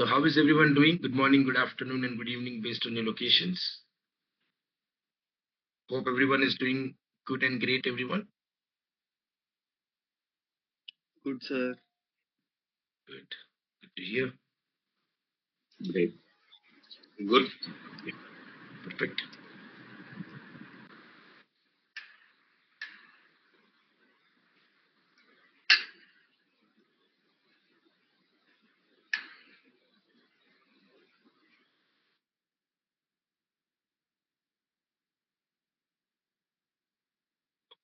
So, how is everyone doing? Good morning, good afternoon, and good evening based on your locations. Hope everyone is doing good and great, everyone. Good, sir. Good. Good to hear. Great. Good. Perfect.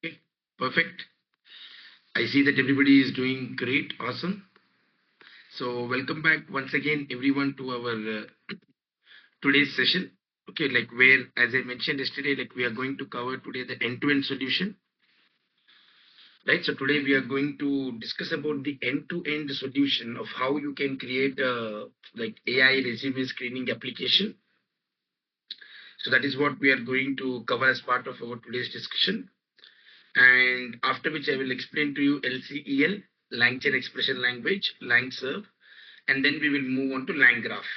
Okay. Perfect. I see that everybody is doing great. Awesome. So, welcome back once again, everyone, to our today's session. Okay, like where, as I mentioned yesterday, like we are going to cover today the end-to-end solution. Right. So today we are going to discuss about the end-to-end solution of how you can create a like AI resume screening application. So that is what we are going to cover as part of our today's discussion. And after which I will explain to you LCEL, Lang-Chain Expression Language, LangServe, and then we will move on to LangGraph.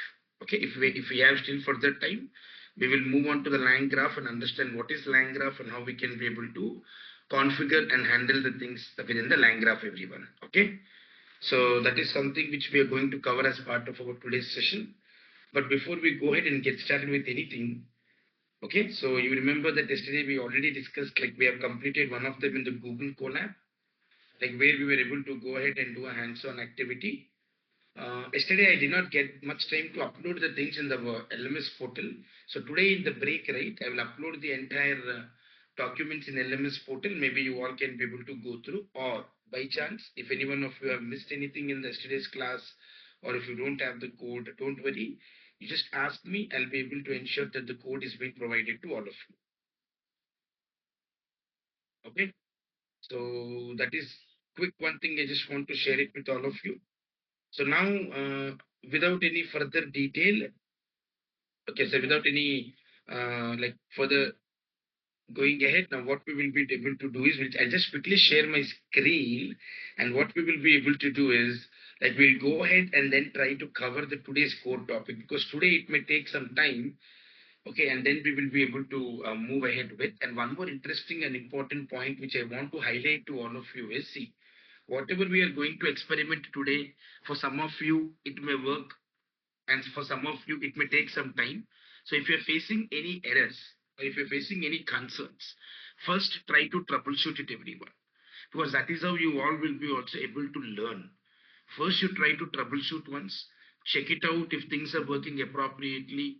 Okay, if we have still further time, we will move on to the LangGraph and understand what is LangGraph and how we can be able to configure and handle the things within the LangGraph, everyone. Okay, so that is something which we are going to cover as part of our today's session. But before we go ahead and get started with anything, okay, so you remember that yesterday we already discussed, like we have completed one of them in the Google Colab, like where we were able to go ahead and do a hands-on activity. Yesterday I did not get much time to upload the things in the LMS portal. So today in the break, right, I will upload the entire documents in LMS portal. Maybe you all can be able to go through, or by chance, if any one of you have missed anything in the yesterday's class, or if you don't have the code, don't worry. You just ask me. I'll be able to ensure that the code is being provided to all of you. Okay. So that is quick one thing I just want to share it with all of you. So now, without any further detail, okay, so without any like further going ahead, now what we will be able to do is, I'll just quickly share my screen, and what we will be able to do is, like we'll go ahead and then try to cover the today's core topic, because today it may take some time. Okay, and then we will be able to move ahead with. And one more interesting and important point which I want to highlight to all of you is, see, whatever we are going to experiment today, for some of you it may work, and for some of you it may take some time. So if you're facing any errors, or if you're facing any concerns, first try to troubleshoot it, everyone, because that is how you all will be also able to learn. First, you try to troubleshoot once, check it out if things are working appropriately.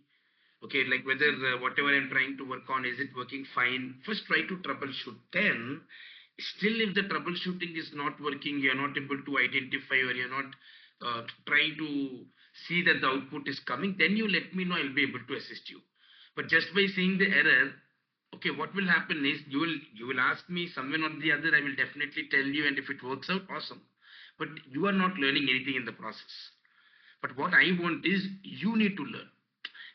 Okay, like whether whatever I'm trying to work on, is it working fine? First try to troubleshoot. Then still if the troubleshooting is not working, you're not able to identify, or you're not trying to see that the output is coming, then you let me know. I'll be able to assist you. But just by seeing the error, okay, what will happen is, you will ask me someone or the other. I will definitely tell you, and if it works out, awesome. But you are not learning anything in the process. But what I want is, you need to learn.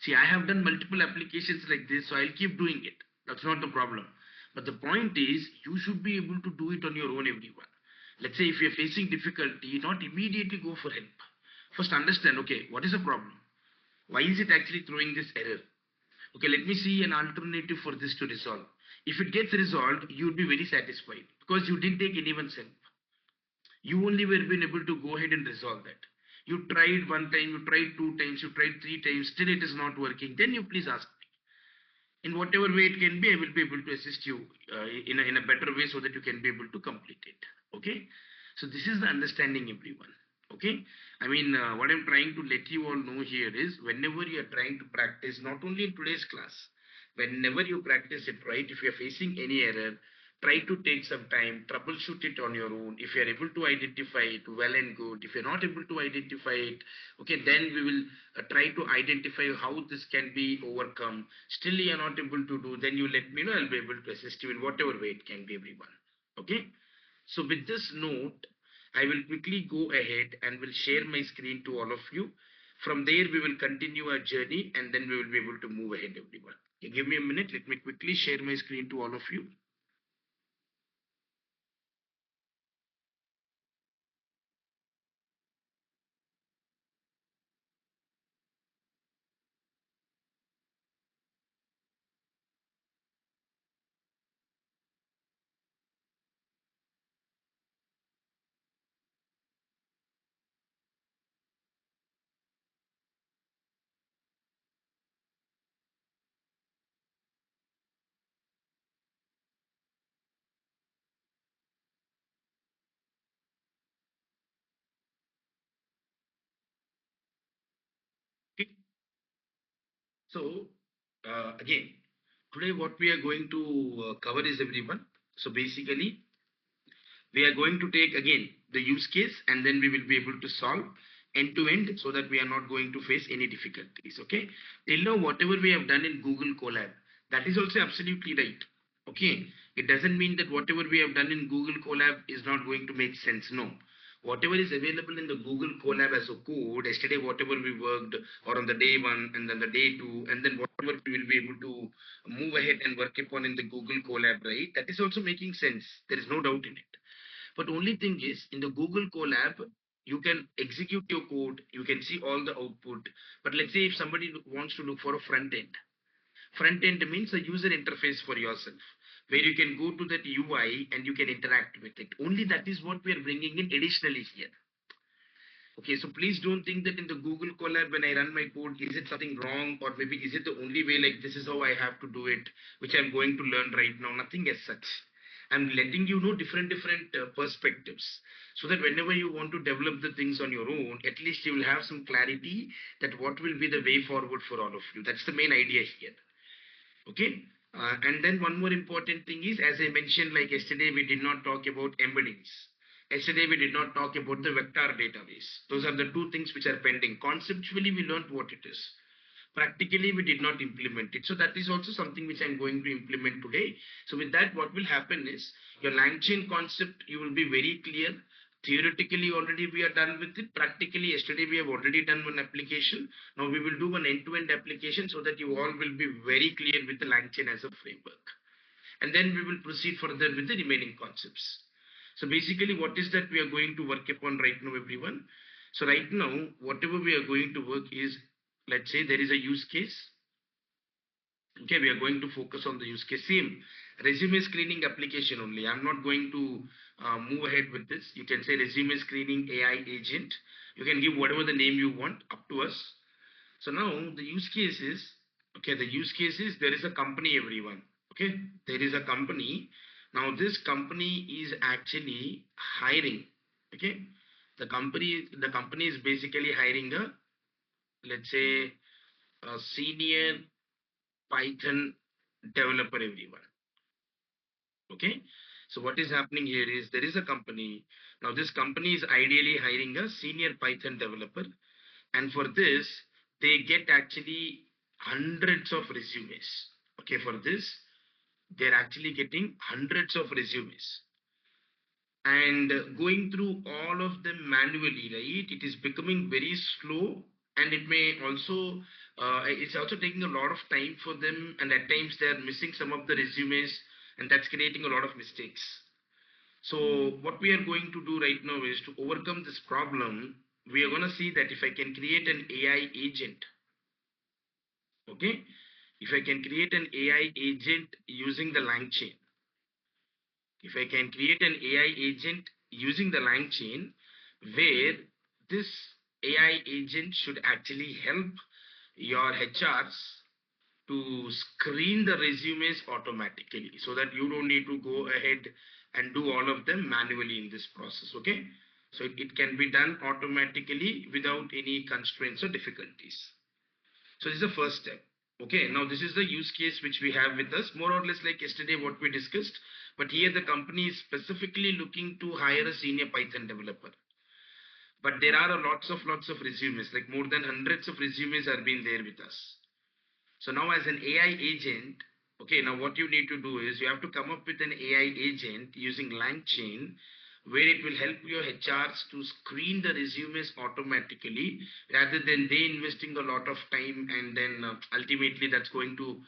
See, I have done multiple applications like this, so I'll keep doing it. That's not the problem. But the point is, you should be able to do it on your own, everyone. Let's say if you're facing difficulty, not immediately go for help. First understand, okay, what is the problem? Why is it actually throwing this error? Okay, let me see an alternative for this to resolve. If it gets resolved, you'll be very satisfied, because you didn't take anyone's help. You only were been able to go ahead and resolve that. You tried one time, you tried two times, you tried three times, still it is not working. Then you please ask me. In whatever way it can be, I will be able to assist you in a better way, so that you can be able to complete it. Okay. So this is the understanding, everyone. Okay. I mean, what I'm trying to let you all know here is, whenever you are trying to practice, not only in today's class, whenever you practice it, right, if you're facing any error, try to take some time, troubleshoot it on your own. If you're able to identify it, well and good. If you're not able to identify it, okay, then we will try to identify how this can be overcome. Still you're not able to do, then you let me know. I'll be able to assist you in whatever way it can be, everyone. Okay. So with this note, I will quickly go ahead and will share my screen to all of you. From there, we will continue our journey, and then we will be able to move ahead, everyone. Okay, give me a minute. Let me quickly share my screen to all of you. So, again, today what we are going to cover is everyone. So, basically, we are going to take again the use case and then we will be able to solve end to end so that we are not going to face any difficulties. Okay. Till now, whatever we have done in Google Colab, that is also absolutely right. Okay. It doesn't mean that whatever we have done in Google Colab is not going to make sense. No. Whatever is available in the Google Colab as a code, yesterday, whatever we worked, or on the day one, and then the day two, and then whatever we will be able to move ahead and work upon in the Google Colab, right? That is also making sense. There is no doubt in it. But only thing is, in the Google Colab, you can execute your code, you can see all the output. But let's say if somebody wants to look for a front end means a user interface for yourself, where you can go to that UI and you can interact with it. Only that is what we are bringing in additionally here. Okay, so please don't think that in the Google Colab, when I run my code, is it something wrong, or maybe is it the only way, like this is how I have to do it, which I'm going to learn right now? Nothing as such. I'm letting you know different perspectives, so that whenever you want to develop the things on your own, at least you will have some clarity that what will be the way forward for all of you. That's the main idea here. Okay. And then one more important thing is, as I mentioned, like yesterday, we did not talk about embeddings. Yesterday, we did not talk about the vector database. Those are the two things which are pending. Conceptually, we learned what it is. Practically, we did not implement it. So that is also something which I'm going to implement today. So with that, what will happen is your LangChain concept, you will be very clear. Theoretically, already we are done with it. Practically, yesterday we have already done one application. Now we will do one end-to-end application so that you all will be very clear with the LangChain as a framework. And then we will proceed further with the remaining concepts. So basically, what is that we are going to work upon right now, everyone? So right now, whatever we are going to work is, let's say there is a use case. Okay, we are going to focus on the use case. Same resume screening application only. I'm not going to move ahead with this. You can say resume screening AI agent. You can give whatever the name you want, up to us. So now the use case is, okay, the use case is there is a company, everyone. Okay, there is a company. Now this company is actually hiring. Okay, the company is basically hiring a, let's say, a senior Python developer, everyone. Okay. So what is happening here is there is a company. Now this company is ideally hiring a senior Python developer. And for this, they get actually hundreds of resumes. Okay. For this, they're actually getting hundreds of resumes. And going through all of them manually, right? It is becoming very slow, and it may also it's also taking a lot of time for them, and at times they are missing some of the resumes, and that's creating a lot of mistakes. So what we are going to do right now is to overcome this problem. We are going to see that if I can create an AI agent, okay, if I can create an AI agent using the LangChain, if I can create an AI agent using the LangChain, where this AI agent should actually help your HRs to screen the resumes automatically, so that you don't need to go ahead and do all of them manually in this process. Okay. So it can be done automatically without any constraints or difficulties. So this is the first step. Okay, now this is the use case which we have with us, more or less like yesterday what we discussed. But here the company is specifically looking to hire a senior Python developer. But there are a lots of resumes, like more than hundreds of resumes are being there with us. So now as an AI agent, okay, now what you need to do is you have to come up with an AI agent using LangChain, where it will help your HRs to screen the resumes automatically, rather than they investing a lot of time, and then ultimately that's going to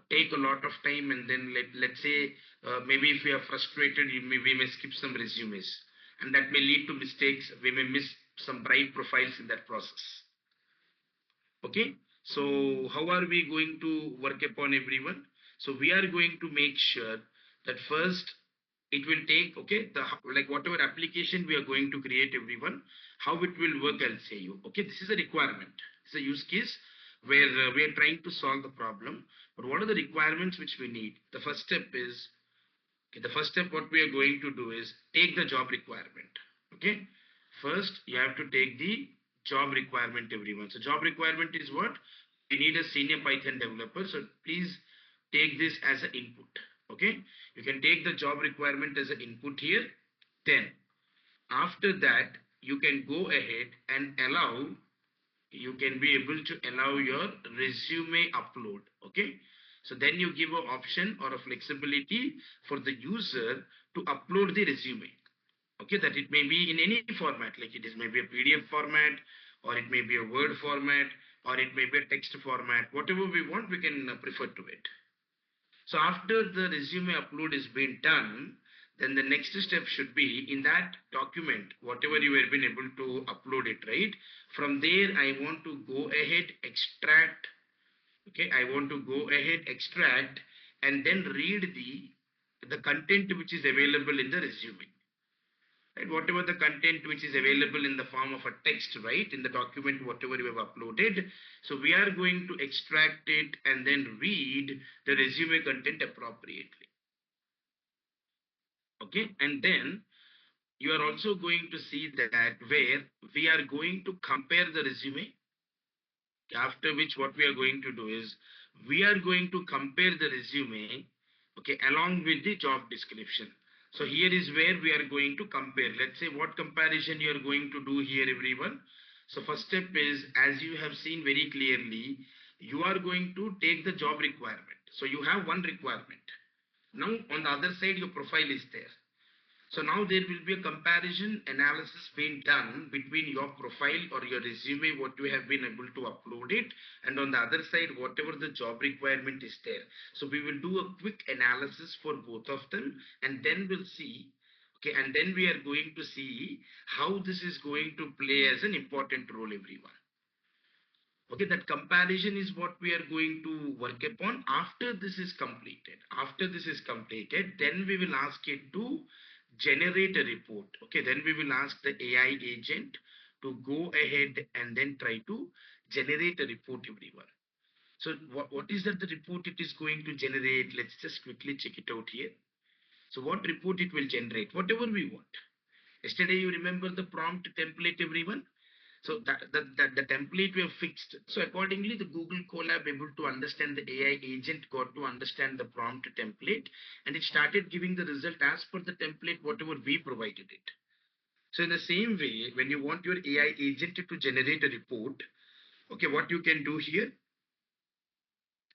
take a lot of time, and then let's say maybe if we are frustrated, we may skip some resumes, and that may lead to mistakes. We may miss some bright profiles in that process. Okay, so how are we going to work upon, everyone? So we are going to make sure that first it will take, okay, the like whatever application we are going to create, everyone, how it will work, I'll say you. Okay, this is a requirement. It's a use case where we are trying to solve the problem. But what are the requirements which we need? The first step is, okay, the first step what we are going to do is take the job requirement. Okay, first you have to take the job requirement, everyone. So job requirement is what? we need a senior Python developer. So please take this as an input. Okay, you can take the job requirement as an input here. Then after that, you can go ahead and allow, you can be able to allow your resume upload. Okay, so then you give an option or a flexibility for the user to upload the resume. Okay, that it may be in any format, like it is maybe a PDF format, or it may be a Word format, or it may be a text format. Whatever we want, we can prefer to it. So after the resume upload is being done, then the next step should be in that document, whatever you have been able to upload it, right? From there, I want to go ahead, extract. Okay, I want to go ahead, extract, and then read the content which is available in the resume. Right, whatever the content which is available in the form of a text, right, in the document, whatever you have uploaded. So we are going to extract it and then read the resume content appropriately. Okay, and then you are also going to see that where we are going to compare the resume. After which, what we are going to do is we are going to compare the resume, okay, along with the job description. So here is where we are going to compare. Let's say what comparison you are going to do here, everyone. So first step is, as you have seen very clearly, you are going to take the job requirement. So you have one requirement. Now on the other side, your profile is there. So now there will be a comparison analysis being done between your profile or your resume, what you have been able to upload it, and on the other side, whatever the job requirement is there. So we will do a quick analysis for both of them, and then we'll see. Okay, and then we are going to see how this is going to play as an important role, everyone. Okay, that comparison is what we are going to work upon after this is completed. After this is completed, then we will ask it to generate a report. Okay, then we will ask the AI agent to go ahead and then try to generate a report, everyone. So what is that the report it is going to generate? Let's just quickly check it out here. So what report it will generate? Whatever we want. Yesterday, you remember the prompt template, everyone? So that the template we have fixed. So accordingly, the Google Colab able to understand, the AI agent got to understand the prompt template, and it started giving the result as per the template, whatever we provided it. So in the same way, when you want your AI agent to generate a report, okay, what you can do here,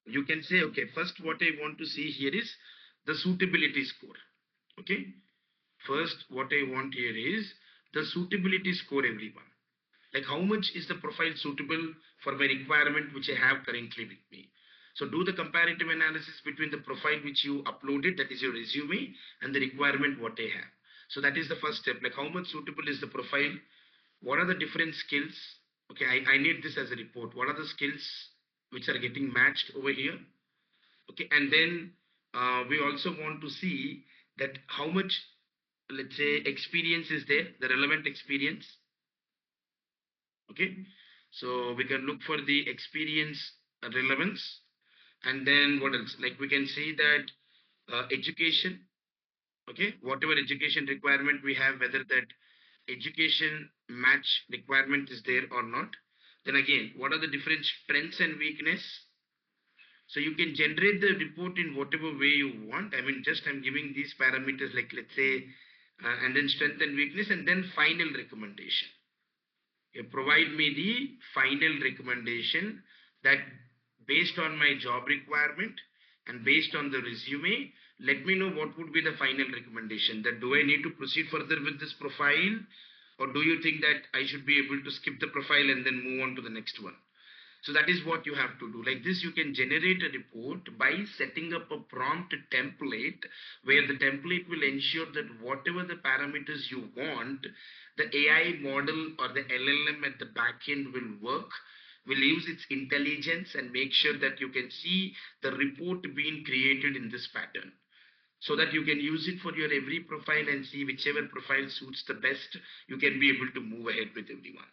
you can say, okay, first what I want to see here is the suitability score. Okay. First, what I want here is the suitability score, everyone. Like how much is the profile suitable for my requirement which I have currently with me. So do the comparative analysis between the profile which you uploaded, that is your resume, and the requirement what I have. So that is the first step. Like how much suitable is the profile? What are the different skills? Okay, I need this as a report. What are the skills which are getting matched over here? Okay, and then we also want to see that how much, let's say, experience is there, the relevant experience. Okay, so we can look for the experience relevance, and then what else, like we can see that education. Okay, whatever education requirement we have, whether that education match requirement is there or not. Then again, what are the different strengths and weakness? So you can generate the report in whatever way you want. I mean, just I'm giving these parameters, like let's say, and then strength and weakness, and then final recommendation. You provide me the final recommendation that based on my job requirement and based on the resume, let me know what would be the final recommendation. That do I need to proceed further with this profile, or do you think that I should be able to skip the profile and then move on to the next one? So that is what you have to do. Like this, you can generate a report by setting up a prompt template where the template will ensure that whatever the parameters you want, the AI model or the LLM at the back end will work, will use its intelligence and make sure that you can see the report being created in this pattern, so that you can use it for your every profile and see whichever profile suits the best, you can be able to move ahead with everyone.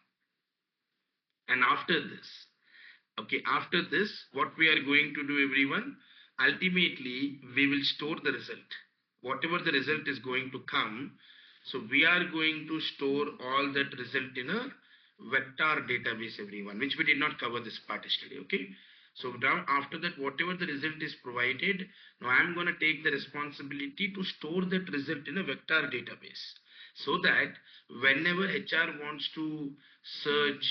And after this, okay, after this, what we are going to do, everyone, ultimately, we will store the result. Whatever the result is going to come, so we are going to store all that result in a vector database, everyone, which we did not cover this part yesterday. Okay. So now after that, whatever the result is provided, now I'm going to take the responsibility to store that result in a vector database, so that whenever HR wants to search,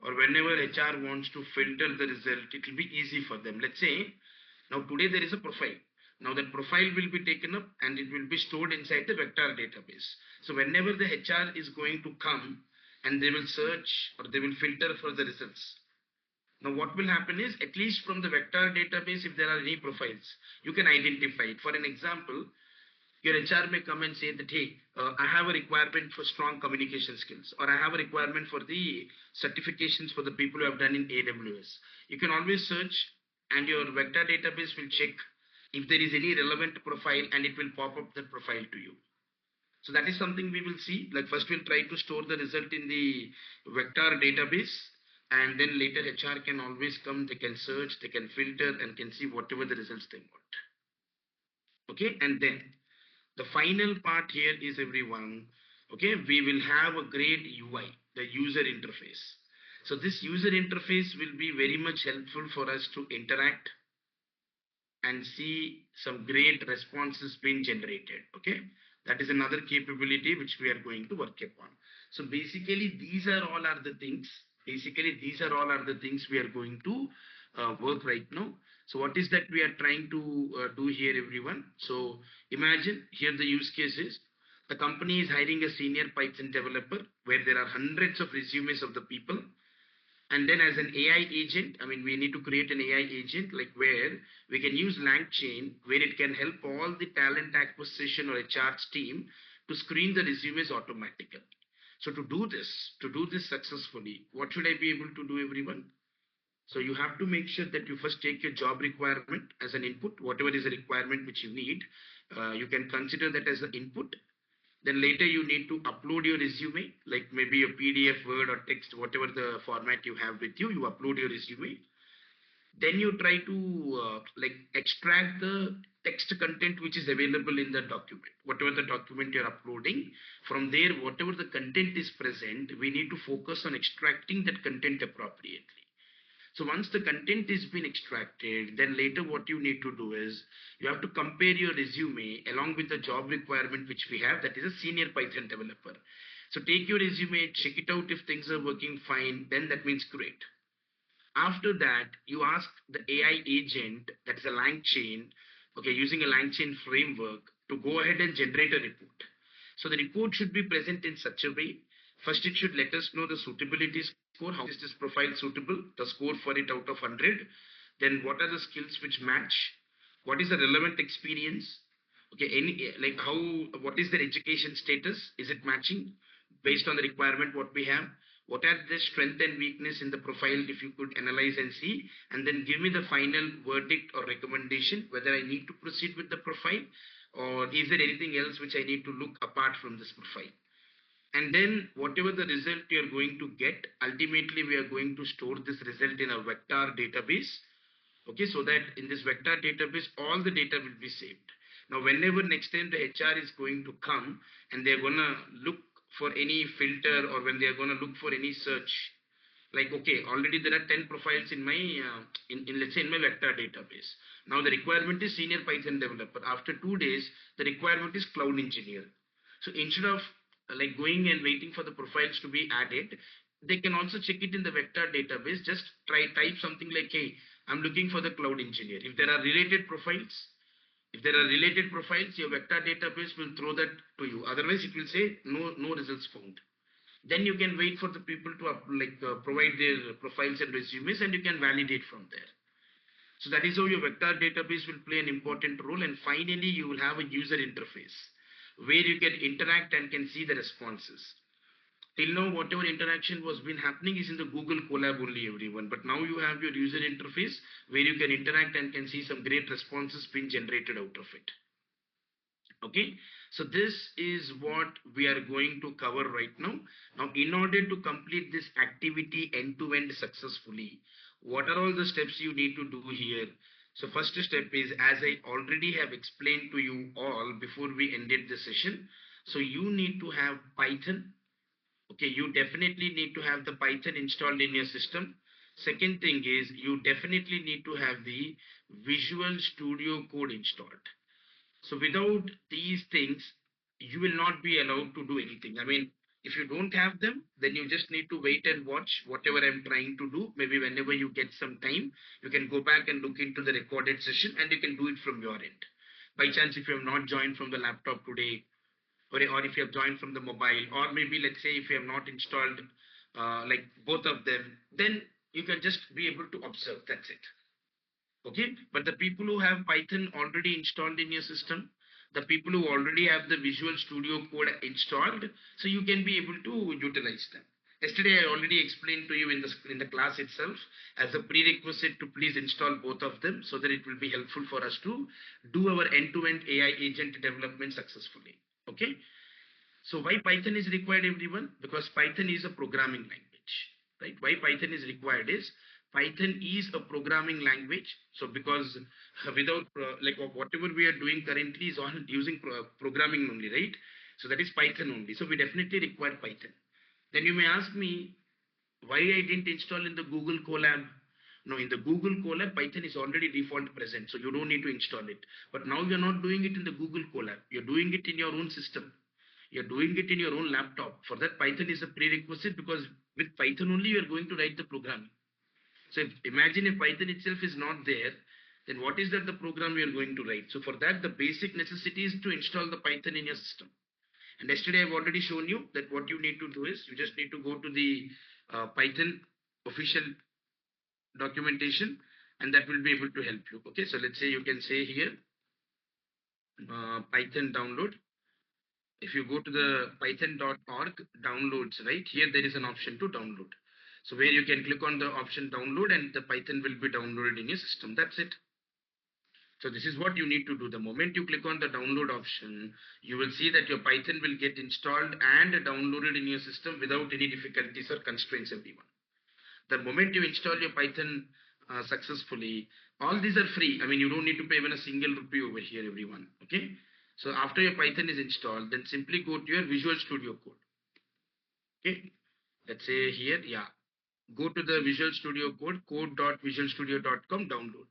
or whenever HR wants to filter the result, it will be easy for them. Let's say now today there is a profile. Now that profile will be taken up and it will be stored inside the vector database. So whenever the HR is going to come and they will search or they will filter for the results. Now what will happen is, at least from the vector database, if there are any profiles, you can identify it. For an example, your HR may come and say that, hey, I have a requirement for strong communication skills, or I have a requirement for the certifications for the people who have done in AWS. You can always search, and your vector database will check if there is any relevant profile, and it will pop up that profile to you. So that is something we will see. Like first we'll try to store the result in the vector database, and then later HR can always come, they can search, they can filter, and can see whatever the results they want. Okay, and then the final part here is, everyone, okay, we will have a great UI, the user interface. So this user interface will be very much helpful for us to interact and see some great responses being generated. Okay, that is another capability which we are going to work upon. So basically these are all are the things, we are going to work right now. So what is that we are trying to do here, everyone? So imagine here the use case is, the company is hiring a senior Python developer where there are hundreds of resumes of the people. And then as an AI agent, I mean, we need to create an AI agent, like where we can use LangChain, where it can help all the talent acquisition or HR's team to screen the resumes automatically. So to do this successfully, what should I be able to do, everyone? So you have to make sure that you first take your job requirement as an input, whatever is a requirement which you need. You can consider that as the input. Then later you need to upload your resume, like maybe a PDF, Word or text, whatever the format you have with you, you upload your resume. Then you try to like extract the text content which is available in the document, whatever the document you're uploading. From there, whatever the content is present, we need to focus on extracting that content appropriately. So once the content is been extracted, then later what you need to do is, you have to compare your resume along with the job requirement which we have, that is a senior Python developer. So take your resume, check it out. If things are working fine, then that means great. After that, you ask the AI agent, that's a LangChain, okay, using a LangChain framework, to go ahead and generate a report. So the report should be present in such a way. First, it should let us know the suitability score. How is this profile suitable? The score for it out of 100. Then what are the skills which match? What is the relevant experience? Okay, any like how, what is their education status? Is it matching based on the requirement what we have? What are the strength and weakness in the profile, if you could analyze and see, and then give me the final verdict or recommendation whether I need to proceed with the profile, or is there anything else which I need to look apart from this profile. And then whatever the result you are going to get, ultimately we are going to store this result in a vector database. Okay, so that in this vector database all the data will be saved. Now whenever next time the HR is going to come and they're gonna look for any filter, or when they're gonna look for any search, like okay, already there are 10 profiles in my in let's say in my vector database. Now the requirement is senior Python developer. After 2 days the requirement is cloud engineer. So instead of like going and waiting for the profiles to be added, they can also check it in the vector database. Just try type something like, hey, I'm looking for the cloud engineer. If there are related profiles, your vector database will throw that to you. Otherwise it will say no results found. Then you can wait for the people to provide their profiles and resumes, and you can validate from there. So that is how your vector database will play an important role. And finally you will have a user interface where you can interact and can see the responses. Till now whatever interaction was been happening is in the Google Colab only, everyone, but now you have your user interface where you can interact and can see some great responses being generated out of it. Okay, so this is what we are going to cover right now. Now in order to complete this activity end to end successfully, what are all the steps you need to do here? So first step is, as I already have explained to you all before we ended the session, so you need to have Python, Okay, you definitely need to have the Python installed in your system. Second thing is you definitely need to have the Visual Studio Code installed. So without these things, you will not be allowed to do anything. I mean, if you don't have them, then you just need to wait and watch whatever I'm trying to do. Maybe whenever you get some time, you can go back and look into the recorded session and you can do it from your end. By chance, if you have not joined from the laptop today, or if you have joined from the mobile, or maybe let's say if you have not installed like both of them, then you can just be able to observe. That's it. Okay, but the people who have Python already installed in your system, the people who already have the Visual Studio Code installed, so you can be able to utilize them. Yesterday I already explained to you in the class itself as a prerequisite to please install both of them so that it will be helpful for us to do our end-to-end AI agent development successfully. Okay, so why Python is required, everyone? Because Python is a programming language, right? Why Python is required is Python is a programming language. So because without like whatever we are doing currently is all using programming only, right? So that is Python only. So we definitely require Python. Then you may ask me why I didn't install in the Google Colab. No, in the Google Colab, Python is already default present, so you don't need to install it. But now you're not doing it in the Google Colab. You're doing it in your own system. You're doing it in your own laptop. For that, Python is a prerequisite because with Python only you're going to write the program. So imagine if Python itself is not there, then what is that the program you are going to write? So for that, the basic necessity is to install the Python in your system. And yesterday I've already shown you that what you need to do is you just need to go to the Python official documentation, and that will be able to help you. Okay, so let's say you can say here Python download. If you go to the python.org downloads, right here there is an option to download. So where you can click on the option download and the Python will be downloaded in your system. That's it. So this is what you need to do. The moment you click on the download option, you will see that your Python will get installed and downloaded in your system without any difficulties or constraints, everyone. The moment you install your Python successfully, all these are free. I mean, you don't need to pay even a single rupee over here, everyone. Okay. So after your Python is installed, then simply go to your Visual Studio Code. Okay. Let's say here, yeah. Go to the Visual Studio Code, code.visualstudio.com, download.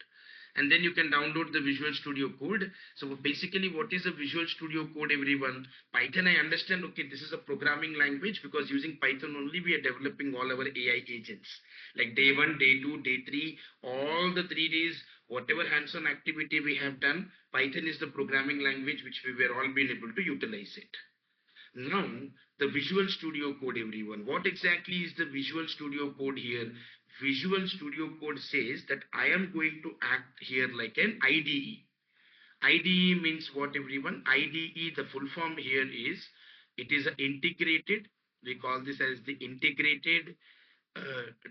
And then you can download the Visual Studio Code. So basically, what is a Visual Studio Code, everyone? Python, I understand, okay, this is a programming language because using Python only we are developing all our AI agents. Like day one, day two, day three, all the 3 days, whatever hands-on activity we have done, Python is the programming language which we were all been able to utilize it. Now, the Visual Studio Code, everyone. What exactly is the Visual Studio Code here? Visual Studio Code says that I am going to act here like an IDE. IDE means what, everyone? IDE, the full form here is, it is an integrated, we call this as the integrated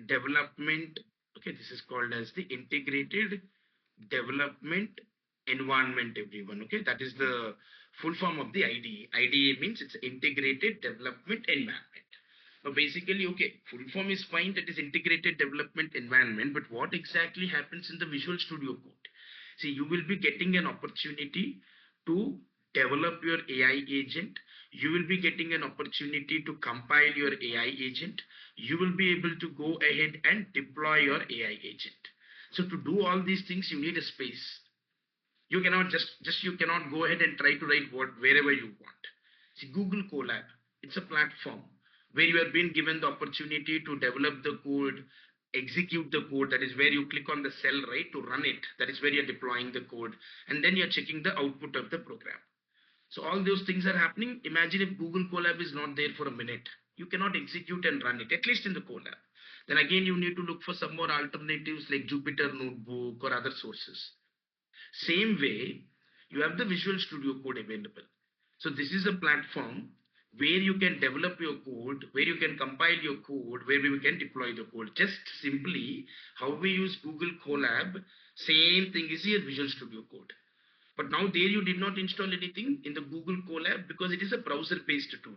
development. Okay, this is called as the integrated development environment, everyone. Okay, that is the full form of the IDE. IDE means it's integrated development environment. Now basically, okay, full form is fine, that is integrated development environment, but what exactly happens in the Visual Studio Code? See, you will be getting an opportunity to develop your AI agent. You will be getting an opportunity to compile your AI agent. You will be able to go ahead and deploy your AI agent. So to do all these things, you need a space. You cannot just you cannot go ahead and try to write what wherever you want. See, Google Colab, it's a platform where you are being given the opportunity to develop the code, execute the code. That is where you click on the cell, right, to run it. That is where you're deploying the code, and then you're checking the output of the program. So all those things are happening. Imagine if Google Colab is not there for a minute. You cannot execute and run it, at least in the Colab. Then again, you need to look for some more alternatives like Jupyter Notebook or other sources. Same way, you have the Visual Studio Code available. So this is a platform where you can develop your code, where you can compile your code, where we can deploy the code. Just simply how we use Google Colab, same thing is here Visual Studio Code. But now there you did not install anything in the Google Colab because it is a browser-based tool.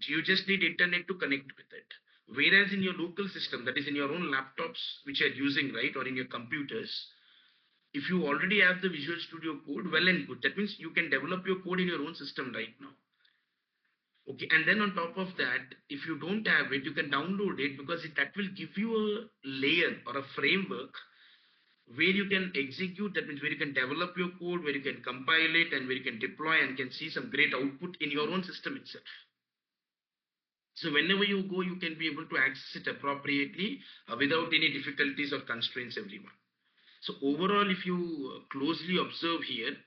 You just need internet to connect with it. Whereas in your local system, that is in your own laptops which you are using, right, or in your computers, if you already have the Visual Studio Code, well and good. That means you can develop your code in your own system right now. Okay, and then on top of that, if you don't have it, you can download it because that will give you a layer or a framework where you can execute. That means where you can develop your code, where you can compile it, and where you can deploy and can see some great output in your own system itself. So whenever you go, you can be able to access it appropriately without any difficulties or constraints, everyone. So overall, if you closely observe here,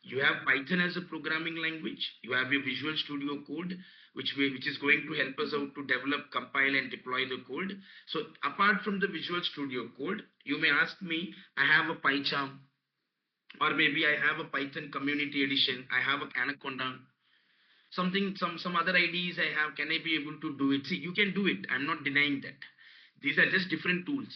you have Python as a programming language. You have your Visual Studio Code, which is going to help us out to develop, compile, and deploy the code. So apart from the Visual Studio Code, you may ask me, I have a PyCharm, or maybe I have a Python Community Edition. I have a Anaconda, something, some other IDs I have. Can I be able to do it? See, you can do it. I'm not denying that. These are just different tools.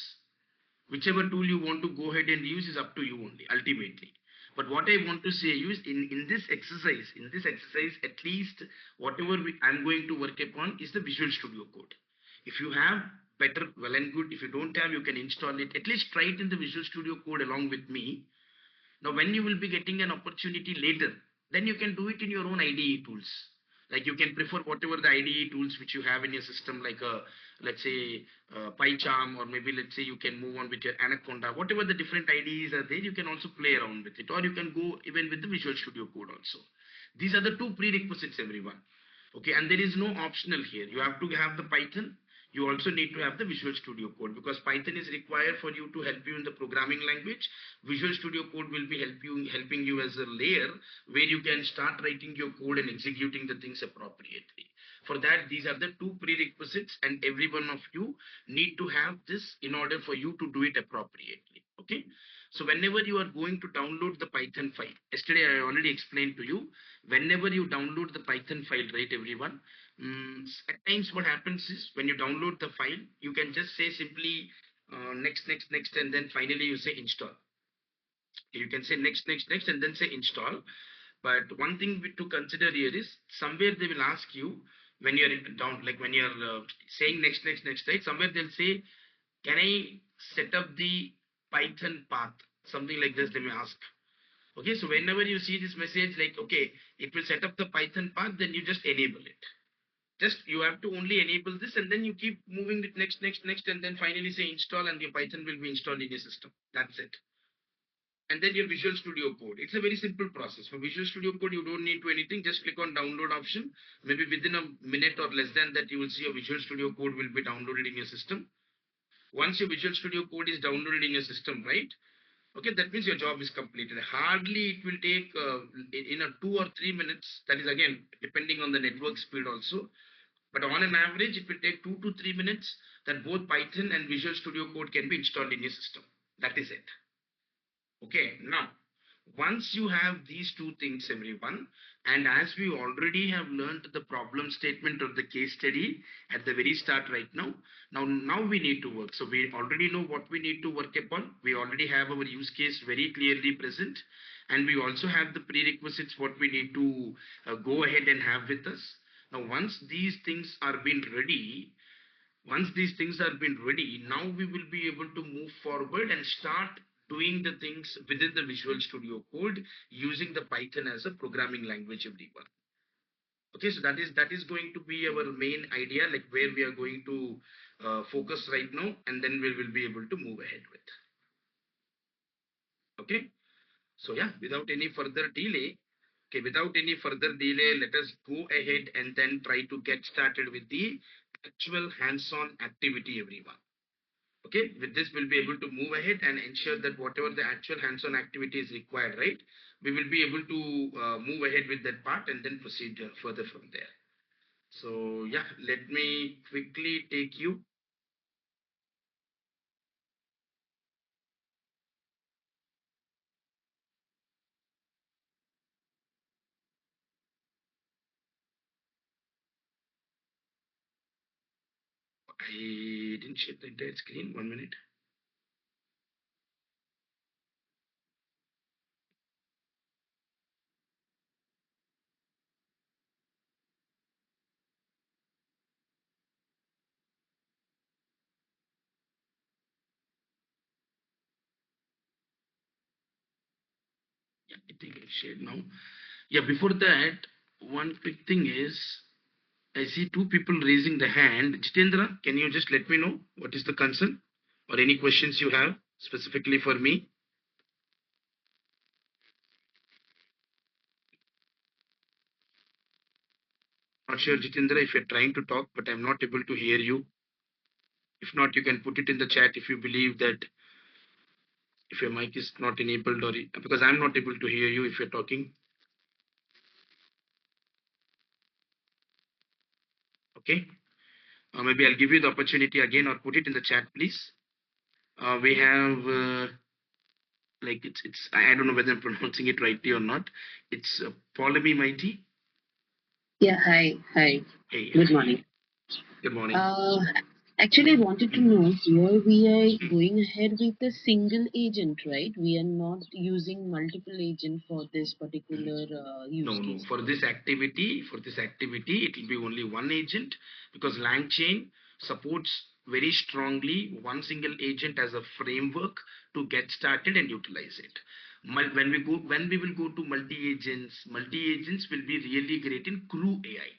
Whichever tool you want to go ahead and use is up to you only, ultimately. But what I want to say is, in this exercise, at least whatever I'm going to work upon is the Visual Studio Code. If you have, better, well and good. If you don't have, you can install it. At least try it in the Visual Studio Code along with me. Now, when you will be getting an opportunity later, then you can do it in your own IDE tools. Like you can prefer whatever the IDE tools which you have in your system, like let's say PyCharm, or maybe let's say you can move on with your Anaconda. Whatever the different IDEs are there, you can also play around with it, or you can go even with the Visual Studio Code also. These are the two prerequisites, everyone. Okay, and there is no optional here. You have to have the Python. You also need to have the Visual Studio Code, because Python is required for you to help you in the programming language. Visual Studio Code will be helping you as a layer where you can start writing your code and executing the things appropriately. For that, these are the two prerequisites, and every one of you need to have this in order for you to do it appropriately. Okay. So whenever you are going to download the Python file, yesterday I already explained to you, whenever you download the Python file, right, everyone, at times what happens is when you download the file, you can just say simply next, next, next, and then finally you say install. You can say next, next, next, and then say install. But one thing to consider here is, somewhere they will ask you when you're down, like when you're saying next, next, next, right? Somewhere they'll say, can I set up the Python path? Something like this they may ask. Okay, so whenever you see this message like, okay, it will set up the Python path, then you just enable it. Just you have to only enable this, and then you keep moving it next, next, next, and then finally say install, and your Python will be installed in your system. That's it. And then your Visual Studio Code. It's a very simple process. For Visual Studio Code, you don't need to anything. Just click on download option. Maybe within a minute or less than that, you will see a Visual Studio Code will be downloaded in your system. Once your Visual Studio Code is downloaded in your system, right? Okay, that means your job is completed. Hardly it will take in a 2 or 3 minutes. That is again depending on the network speed also. But on an average, it will take 2 to 3 minutes that both Python and Visual Studio Code can be installed in your system. That is it. Okay, now once you have these two things, everyone, and as we already have learned the problem statement or the case study at the very start right now, now we need to work. So we already know what we need to work upon. We already have our use case very clearly present, and we also have the prerequisites what we need to go ahead and have with us. Now, once these things are been ready, now we will be able to move forward and start doing the things within the Visual Studio Code using the Python as a programming language, everyone. Okay, so that is going to be our main idea, like where we are going to focus right now, and then we will be able to move ahead with. Okay, so yeah, without any further delay, let us go ahead and then try to get started with the actual hands-on activity, everyone. Okay, with this we'll be able to move ahead and ensure that whatever the actual hands-on activity is required, right, we will be able to move ahead with that part and then proceed further from there. So yeah, let me quickly take you. I didn't share the entire screen. 1 minute. Yeah, I think I've shared now. Yeah, before that, one quick thing is, I see two people raising the hand. Jitendra, can you just let me know what is the concern or any questions you have specifically for me? Not sure, Jitendra, if you're trying to talk, but I'm not able to hear you. If not, you can put it in the chat if you believe that if your mic is not enabled or because I'm not able to hear you if you're talking. Okay. Maybe I'll give you the opportunity again or put it in the chat, please. We have like it's I don't know whether I'm pronouncing it rightly or not. It's Polemy Mighty. Yeah, hi, hi. Hey, Good hi. morning. Good morning. Uh, Actually, I wanted to Hmm, know here we are hmm, going ahead with a single agent, right? We are not using multiple agent for this hmm. particular use No, no. case, For right? this activity, it will be only one agent because LangChain supports very strongly one single agent as a framework to get started and utilize it. When we will go to multi agents will be really great in Crew AI.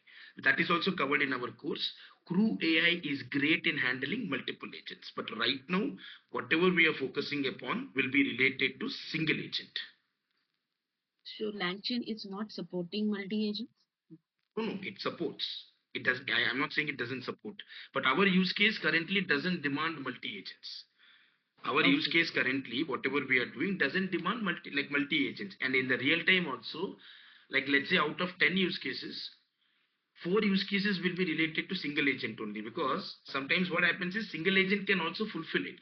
That is also covered in our course. Crew AI is great in handling multiple agents, but right now, whatever we are focusing upon will be related to single agent. So LangChain is not supporting multi-agent. No, no, it supports. It does. I'm not saying it doesn't support, but our use case currently doesn't demand multi agents. Our use Okay, case currently, whatever we are doing, doesn't demand multi agents. And in the real time also, like let's say out of 10 use cases, four use cases will be related to single agent only because sometimes what happens is single agent can also fulfill it.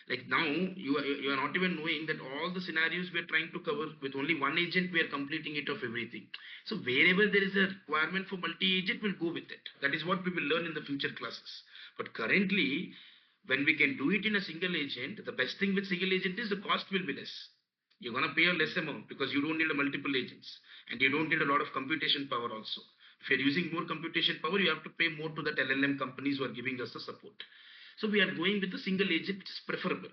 Like now you are not even knowing that all the scenarios we are trying to cover with only one agent we are completing it of everything. So wherever there is a requirement for multi agent we'll go with it. That is what we will learn in the future classes. But currently when we can do it in a single agent, the best thing with single agent is the cost will be less. You're going to pay a less amount because you don't need a multiple agents and you don't need a lot of computation power also. If you're using more computation power, you have to pay more to that LLM companies who are giving us the support. So we are going with a single agent, which is preferable.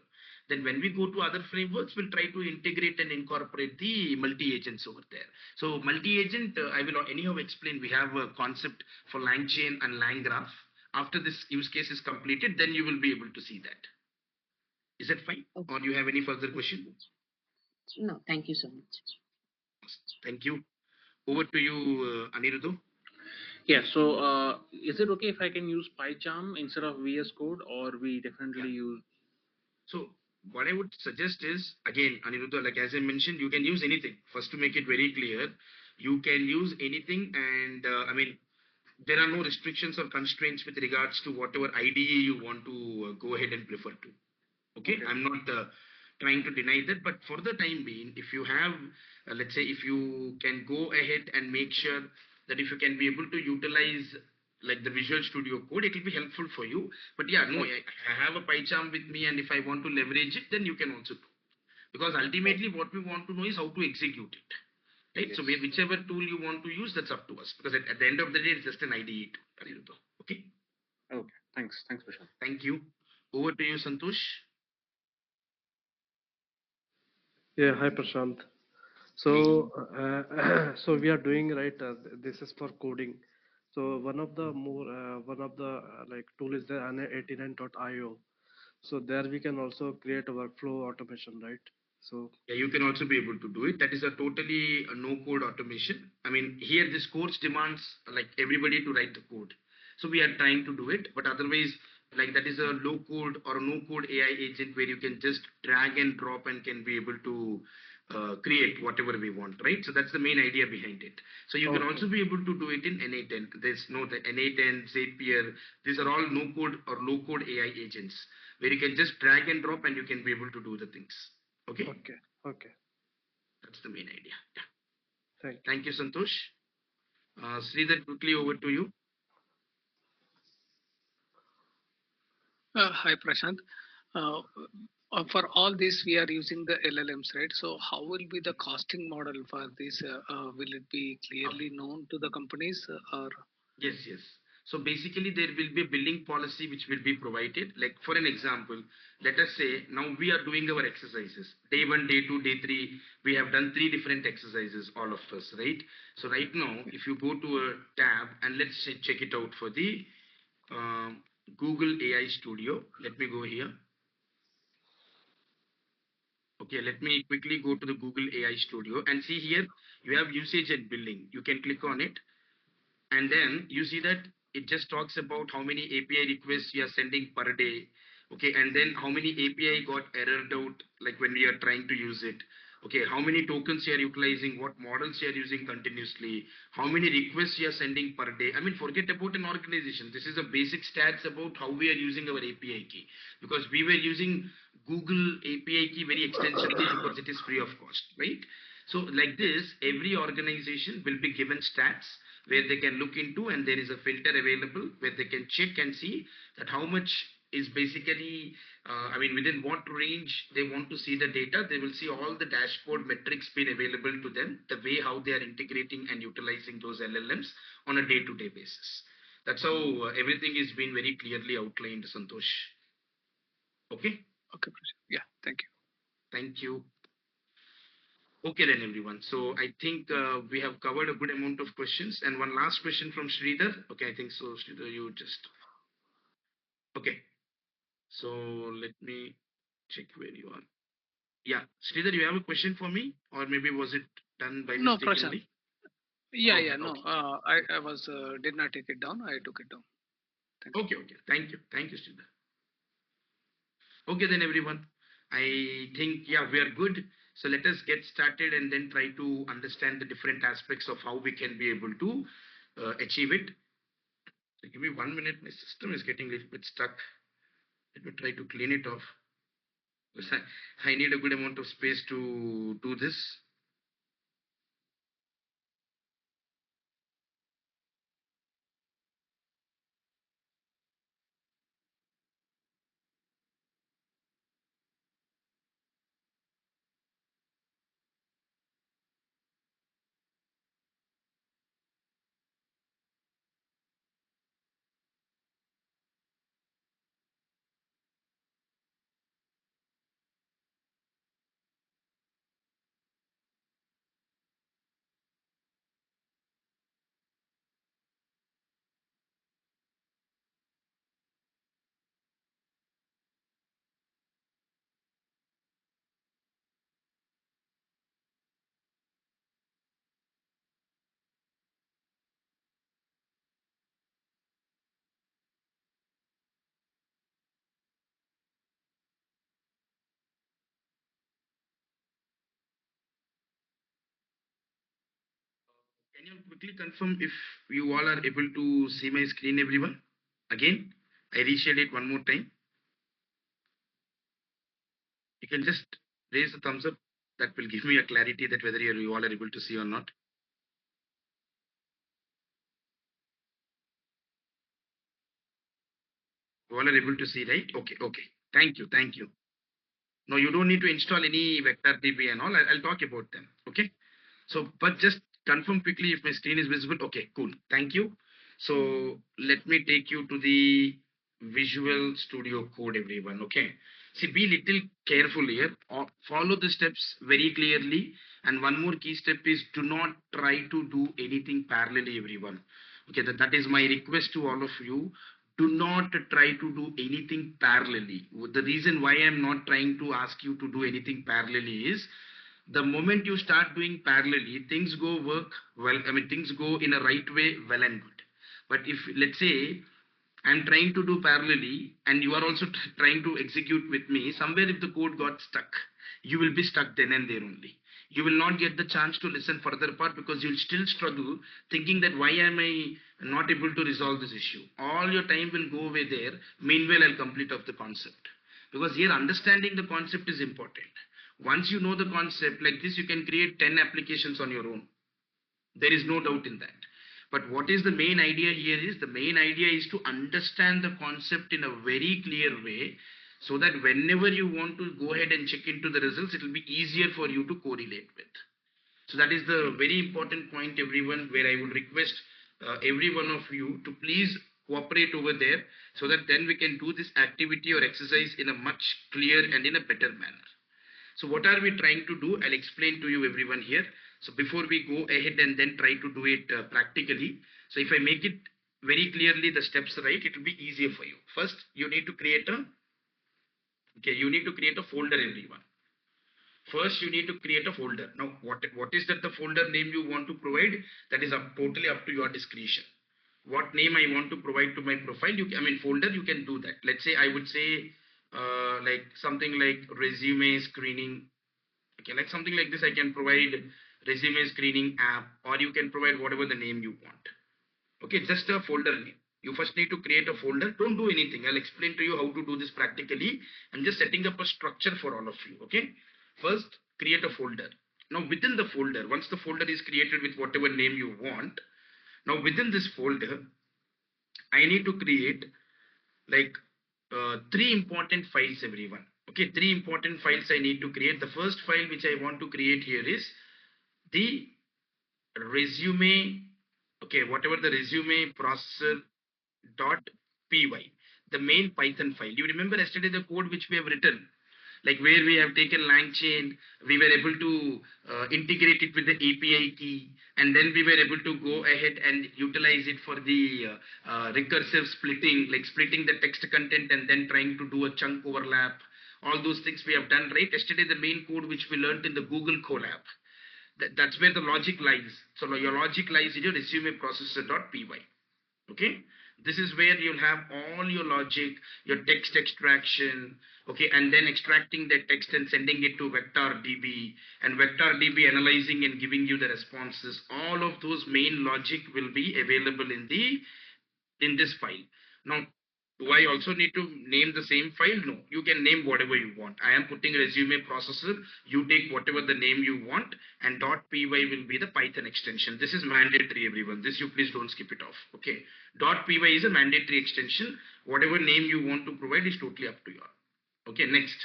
Then when we go to other frameworks, we'll try to integrate and incorporate the multi-agents over there. So multi-agent, I will anyhow explain. We have a concept for LangChain and LangGraph. After this use case is completed, then you will be able to see that. Is that fine? Or okay. do you have any further question? No, thank you so much. Thank you. Over to you, Anirudhu. Yeah, so is it okay if I can use PyCharm instead of VS Code, or we Yeah. definitely use? So what I would suggest is again, Aniruddha, like as I mentioned, you can use anything. First, to make it very clear, you can use anything, and I mean, there are no restrictions or constraints with regards to whatever IDE you want to go ahead and prefer to. Okay, Okay, I'm not trying to deny that, but for the time being, if you have, let's say, if you can go ahead and make sure that if you can be able to utilize like the Visual Studio Code, it will be helpful for you. But yeah, no, okay, I have a PyCharm with me, and if I want to leverage it, then you can also do. Because oh, ultimately, what we want to know is how to execute it, right? So yes, whichever tool you want to use, that's up to us. Because at the end of the day, it's just an IDE tool, Aniruddha. Okay, okay. Thanks, Prashant. thank you. Over to you, Santosh. Yeah, hi Prashant. Hey. So, so we are doing right. This is for coding. So one of the like tool is the ana89.io. So there we can also create a workflow automation, right? So Yeah, you can also be able to do it. That is a totally no code automation. I mean, here this course demands like everybody to write the code. So we are trying to do it, but otherwise, like that is a low code or a no code AI agent where you can just drag and drop and can be able to create whatever we want, right? So that's the main idea behind it. So you can okay, also be able to do it in N8N. There's no the N8N, Zapier. These are all no code or low code AI agents where you can just drag and drop and you can be able to do the things. Okay. okay, okay. That's the main idea. Yeah. Thank you. Thank you, Santosh. Sridhar, quickly over to you. Hi, Prashant. Uh, for all this, we are using the LLMs, right? So, how will be the costing model for this? Will it be Okay. clearly known to the companies, or? Yes, yes. So basically, there will be a billing policy which will be provided. Like for an example, let us say now we are doing our exercises. Day 1, day 2, day 3, we have done 3 different exercises, all of us, right? So right now, if you go to a tab and let's check it out for the um, Google AI Studio. Let me go here. Okay, let me quickly go to the Google AI Studio and see here you have usage and billing. You can click on it, and then you see that it just talks about how many API requests you are sending per day. Okay, and then how many API got errored out, like when we are trying to use it. Okay, how many tokens you are utilizing, what models you are using continuously, how many requests you are sending per day. I mean, forget about an organization. This is a basic stats about how we are using our API key, because we were using Google API key very extensively because it is free of cost, right? So like this, every organization will be given stats where they can look into, and there is a filter available where they can check and see that how much is basically, I mean, within what range they want to see the data. They will see all the dashboard metrics being available to them, the way how they are integrating and utilizing those LLMs on a day-to-day basis. That's how everything is being very clearly outlined, Santosh. Okay, Okay, Prashant. Yeah, thank you. thank you. Okay then everyone. So I think we have covered a good amount of questions, and one last question from Sridhar. Okay, I think so. Sridhar, you just okay. So let me check where you are. Yeah, Sridhar, you have a question for me, or maybe was it done by No, mistake Prashant. only? Yeah, Okay, yeah, no. okay, I was did not take it down. I took it down. Thank you. okay. Thank you, Sridhar. Okay then everyone. I think yeah we are good. So let us get started and then try to understand the different aspects of how we can be able to achieve it. So give me 1 minute. My system is getting a little bit stuck. Let me try to clean it off. Because I need a good amount of space to do this. Can you quickly confirm if you all are able to see my screen, everyone? Again, I reshared it one more time. You can just raise the thumbs up. That will give me a clarity that whether you all are able to see or not. You all are able to see, right? Okay, okay. Thank you, thank you. No, you don't need to install any vector DB and all. I'll talk about them. Okay. So, but just confirm quickly if my screen is visible. Okay, cool. Thank you. So let me take you to the Visual Studio Code, everyone. Okay. See, be little careful here. Follow the steps very clearly. And one more key step is do not try to do anything parallelly, everyone. Okay, that is my request to all of you. Do not try to do anything parallelly. The reason why I'm not trying to ask you to do anything parallelly is the moment you start doing parallelly, things go work well. I mean, things go in a right way, well and good. But if, let's say, I'm trying to do parallelly and you are also trying to execute with me, somewhere if the code got stuck, you will be stuck then and there only. You will not get the chance to listen further part because you'll still struggle thinking that why am I not able to resolve this issue. All your time will go away there. Meanwhile, I'll complete of the concept. Because here understanding the concept is important. Once you know the concept like this, you can create 10 applications on your own. There is no doubt in that. But what is the main idea here is the main idea is to understand the concept in a very clear way so that whenever you want to go ahead and check into the results, it will be easier for you to correlate with. So that is the very important point, everyone, where I would request every one of you to please cooperate over there, so that then we can do this activity or exercise in a much clear and in a better manner. So what are we trying to do? I'll explain to you everyone here. So before we go ahead and then try to do it practically, so if I make it very clearly the steps right, it will be easier for you. First, you need to create a folder, everyone. First, you need to create a folder. Now, what is that the folder name you want to provide? That is totally up to your discretion. What name I want to provide to my profile? Folder, you can do that. Let's say I would say like something like resume screening. Okay, like something like this, I can provide resume screening app, or you can provide whatever the name you want. Okay, just a folder name. You first need to create a folder. Don't do anything. I'll explain to you how to do this practically. I'm just setting up a structure for all of you. Okay, first create a folder. Now within the folder, once the folder is created with whatever name you want, now within this folder, I need to create like three important files, everyone. Okay, three important files I need to create. The first file which I want to create here is the resume, okay, whatever the resume processor dot py, the main Python file. You remember yesterday the code which we have written, like where we have taken LangChain, we were able to integrate it with the API key, and then we were able to go ahead and utilize it for the recursive splitting, like splitting the text content and then trying to do a chunk overlap. All those things we have done, right? Yesterday, the main code which we learned in the Google Colab. That's where the logic lies. So your logic lies in your resume processor.py. Okay, this is where you'll have all your logic, your text extraction, okay, and then extracting the text and sending it to vector db, and vector db analyzing and giving you the responses. All of those main logic will be available in this file. Now, do I also need to name the same file? No, you can name whatever you want. I am putting resume processor. You take whatever the name you want, and .py will be the Python extension. This is mandatory, everyone. This you please don't skip it off. Okay, .py is a mandatory extension. Whatever name you want to provide is totally up to you. Okay, next.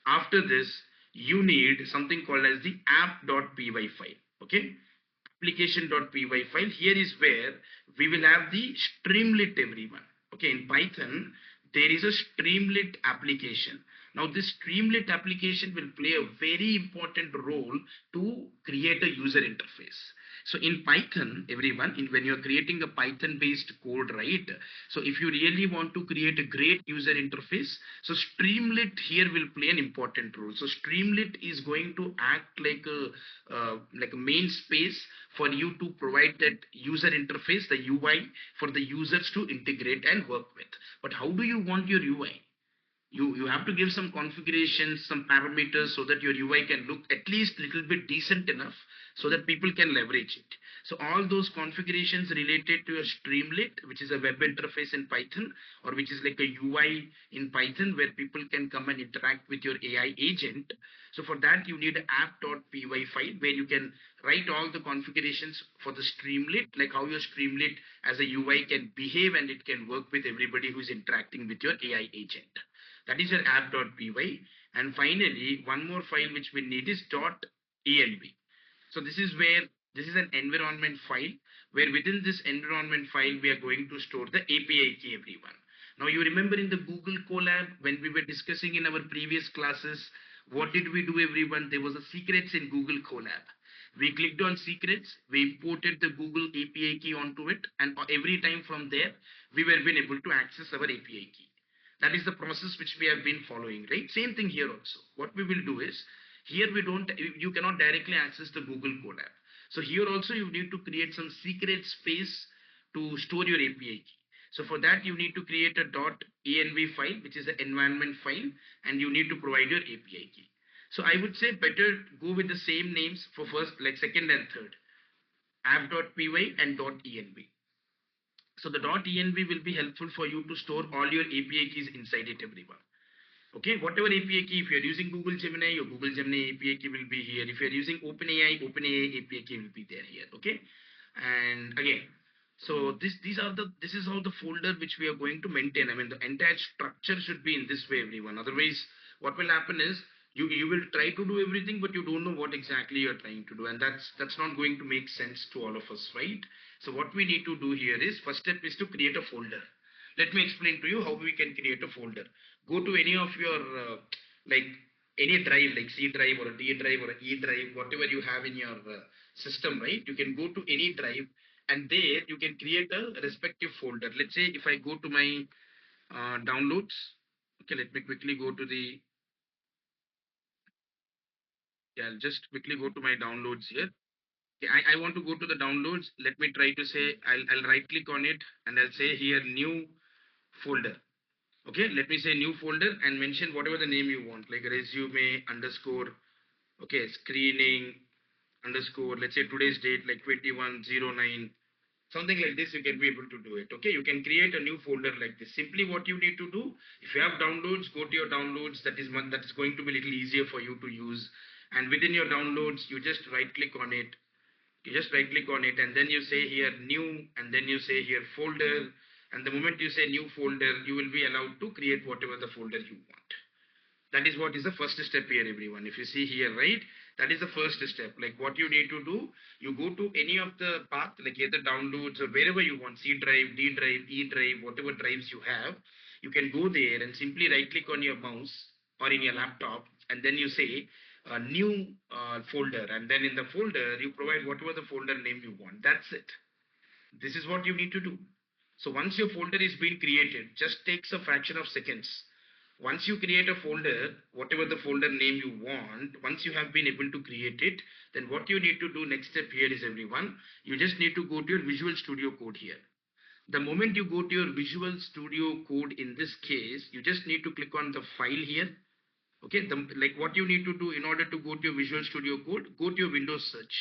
After this, you need something called as the app.py file. Okay, application.py file. Here is where we will have the Streamlit, everyone. Okay, in Python, there is a Streamlit application. Now, this Streamlit application will play a very important role to create a user interface. So in Python, everyone, when you're creating a Python based code, right? So if you really want to create a great user interface, so Streamlit here will play an important role. So Streamlit is going to act like a main space for you to provide that user interface, the UI, for the users to integrate and work with. But how do you want your UI? You have to give some configurations, some parameters, so that your UI can look at least little bit decent enough so that people can leverage it. So all those configurations related to your Streamlit, which is a web interface in Python, or which is like a UI in Python where people can come and interact with your AI agent. So for that, you need an app.py file where you can write all the configurations for the Streamlit, like how your Streamlit as a UI can behave and it can work with everybody who's interacting with your AI agent. That is your app.py. And finally, one more file which we need is .env. So this is an environment file where within this environment file we are going to store the API key, everyone. Now you remember in the Google Colab when we were discussing in our previous classes, what did we do, everyone? There was a secrets in Google Colab. We clicked on secrets, we imported the Google API key onto it, and every time from there we were being able to access our API key. That is the process which we have been following, right? Same thing here also. What we will do is, here you cannot directly access the Google Colab. So here also you need to create some secret space to store your API key. So for that you need to create a .env file, which is an environment file, and you need to provide your API key. So I would say better go with the same names for first, like second and third, app.py and .env. So the .env will be helpful for you to store all your API keys inside it, everyone. Okay, whatever API key, if you're using Google Gemini, your Google Gemini API key will be here. If you're using OpenAI, OpenAI API key will be there here. Okay, and again, so this is how the folder which we are going to maintain. I mean, the entire structure should be in this way, everyone. Otherwise, what will happen is You will try to do everything, but you don't know what exactly you're trying to do, and that's not going to make sense to all of us, right? So what we need to do here is, first step is to create a folder. Let me explain to you how we can create a folder. Go to any of your like any drive, like C drive or a D drive or a E drive, whatever you have in your system, right? You can go to any drive, and there you can create a respective folder. Let's say if I go to my downloads. Okay, let me quickly go to the, yeah, I'll just quickly go to my downloads here. Okay, I want to go to the downloads. Let me try to say, I'll right click on it and I'll say here new folder. Okay, let me say new folder and mention whatever the name you want, like resume underscore, okay, screening underscore, let's say today's date, like 2109, something like this. You can be able to do it. Okay, you can create a new folder like this. Simply what you need to do, if you have downloads, go to your downloads. That is going to be a little easier for you to use. And within your downloads, you just right click on it. You just right click on it and then you say here new, and then you say here folder, and the moment you say new folder, you will be allowed to create whatever the folder you want. That is what is the first step here, everyone. If you see here, right, that is the first step. Like what you need to do, you go to any of the path, like either downloads or wherever you want, C drive, D drive, E drive, whatever drives you have, you can go there and simply right click on your mouse or in your laptop, and then you say new folder, and then in the folder you provide whatever the folder name you want. That's it. This is what you need to do. So once your folder is being created, just takes a fraction of seconds. Once you create a folder, whatever the folder name you want, once you have been able to create it, then what you need to do next step here is, everyone, you just need to go to your Visual Studio Code here. The moment you go to your Visual Studio Code, in this case, you just need to click on the file here. Okay, like what you need to do in order to go to your Visual Studio Code, go to your Windows search.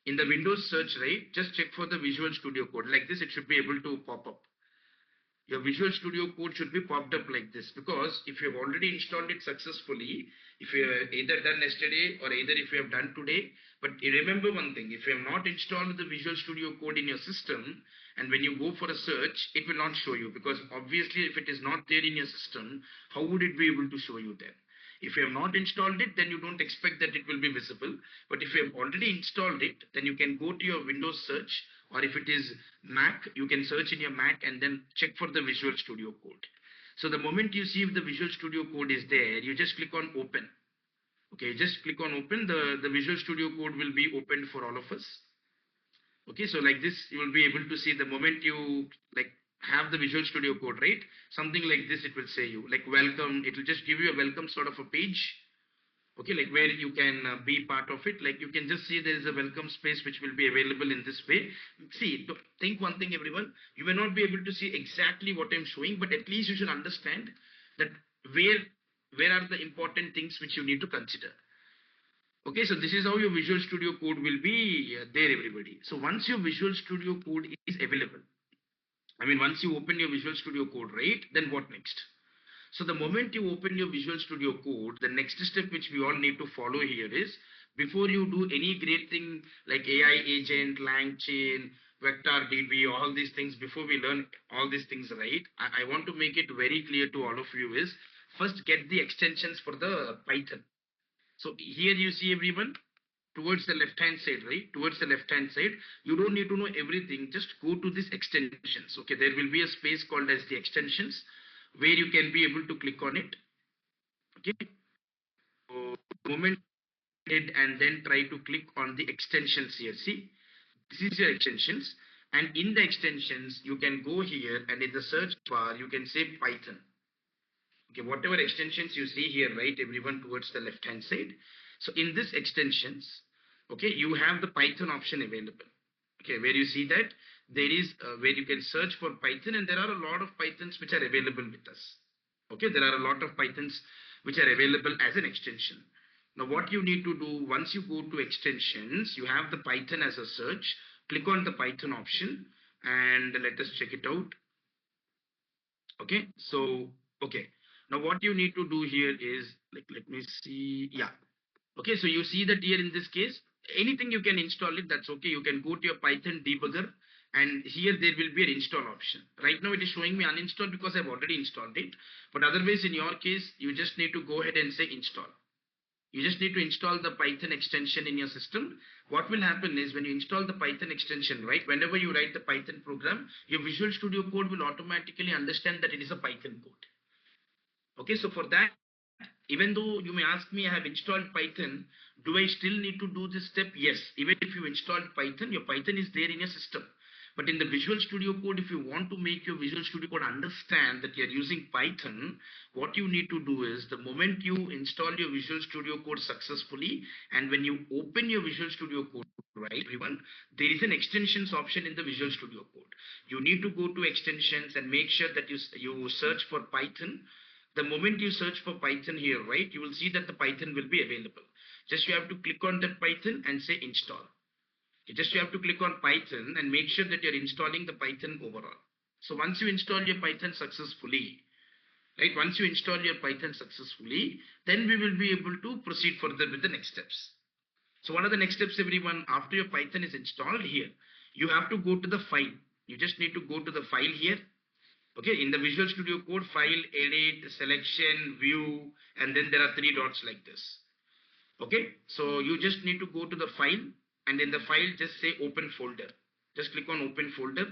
In the Windows search, right, just check for the Visual Studio Code. Like this, it should be able to pop up. Your Visual Studio Code should be popped up like this, because if you have already installed it successfully, if you have either done yesterday or either if you have done today, but you remember one thing, if you have not installed the Visual Studio Code in your system, and when you go for a search, it will not show you, because obviously if it is not there in your system, how would it be able to show you then? If you have not installed it, then you don't expect that it will be visible. But if you have already installed it, then you can go to your Windows search, or if it is Mac, you can search in your Mac and then check for the Visual Studio Code. So the moment you see if the Visual Studio Code is there, you just click on open. Okay, just click on open. The Visual Studio Code will be opened for all of us. Okay, so like this, you will be able to see the moment you like have the Visual Studio Code, right? Something like this, it will say you like welcome. It will just give you a welcome sort of a page. Okay, like where you can be part of it. Like you can just see there is a welcome space which will be available in this way. See, think one thing, everyone. You may not be able to see exactly what I'm showing, but at least you should understand that where where are the important things which you need to consider. Okay, so this is how your Visual Studio Code will be there, everybody. So once your Visual Studio Code is available, I mean, once you open your Visual Studio Code, right, then what next? So the moment you open your Visual Studio Code, the next step which we all need to follow here is, before you do any great thing like AI agent, LangChain, vector DB, all these things, before we learn all these things, right, I want to make it very clear to all of you is, first get the extensions for the Python. So here you see, everyone, towards the left hand side, right? Towards the left hand side, you don't need to know everything. Just go to this extensions. Okay, there will be a space called as the extensions, where you can be able to click on it. Okay, so moment it and then try to click on the extensions here. See, this is your extensions, and in the extensions, you can go here and in the search bar, you can say Python. Okay, whatever extensions you see here, right, everyone, towards the left hand side. So in this extensions, okay, you have the Python option available. Okay, where you see that there is where you can search for Python, and there are a lot of Pythons which are available with us. Okay, there are a lot of Pythons which are available as an extension. Now what you need to do, once you go to extensions, you have the Python as a search. Click on the Python option and let us check it out. Okay, so okay, now what you need to do here is, like, let me see, yeah. Okay, so you see that here in this case, anything you can install it, that's okay. You can go to your Python debugger, and here there will be an install option. Right now it is showing me uninstall because I've already installed it, but otherwise in your case you just need to go ahead and say install. You just need to install the Python extension in your system. What will happen is when you install the Python extension, right, whenever you write the Python program, your Visual Studio Code will automatically understand that it is a Python code. Okay, so for that, even though you may ask me, I have installed Python, do I still need to do this step? Yes, even if you installed Python, your Python is there in your system. But in the Visual Studio Code, if you want to make your Visual Studio Code understand that you're using Python, what you need to do is the moment you install your Visual Studio Code successfully, and when you open your Visual Studio Code, right, everyone, there is an extensions option in the Visual Studio Code. You need to go to extensions and make sure that you search for Python. The moment you search for Python here, right, you will see that the Python will be available. Just you have to click on that Python and say install. Just you have to click on Python and make sure that you're installing the Python overall. So once you install your Python successfully, right, once you install your Python successfully, then we will be able to proceed further with the next steps. So what are the next steps, everyone? After your Python is installed here, you have to go to the file. You just need to go to the file here. Okay, in the Visual Studio Code, file, edit, selection, view, and then there are three dots like this. Okay, so you just need to go to the file, and in the file just say open folder. Just click on open folder.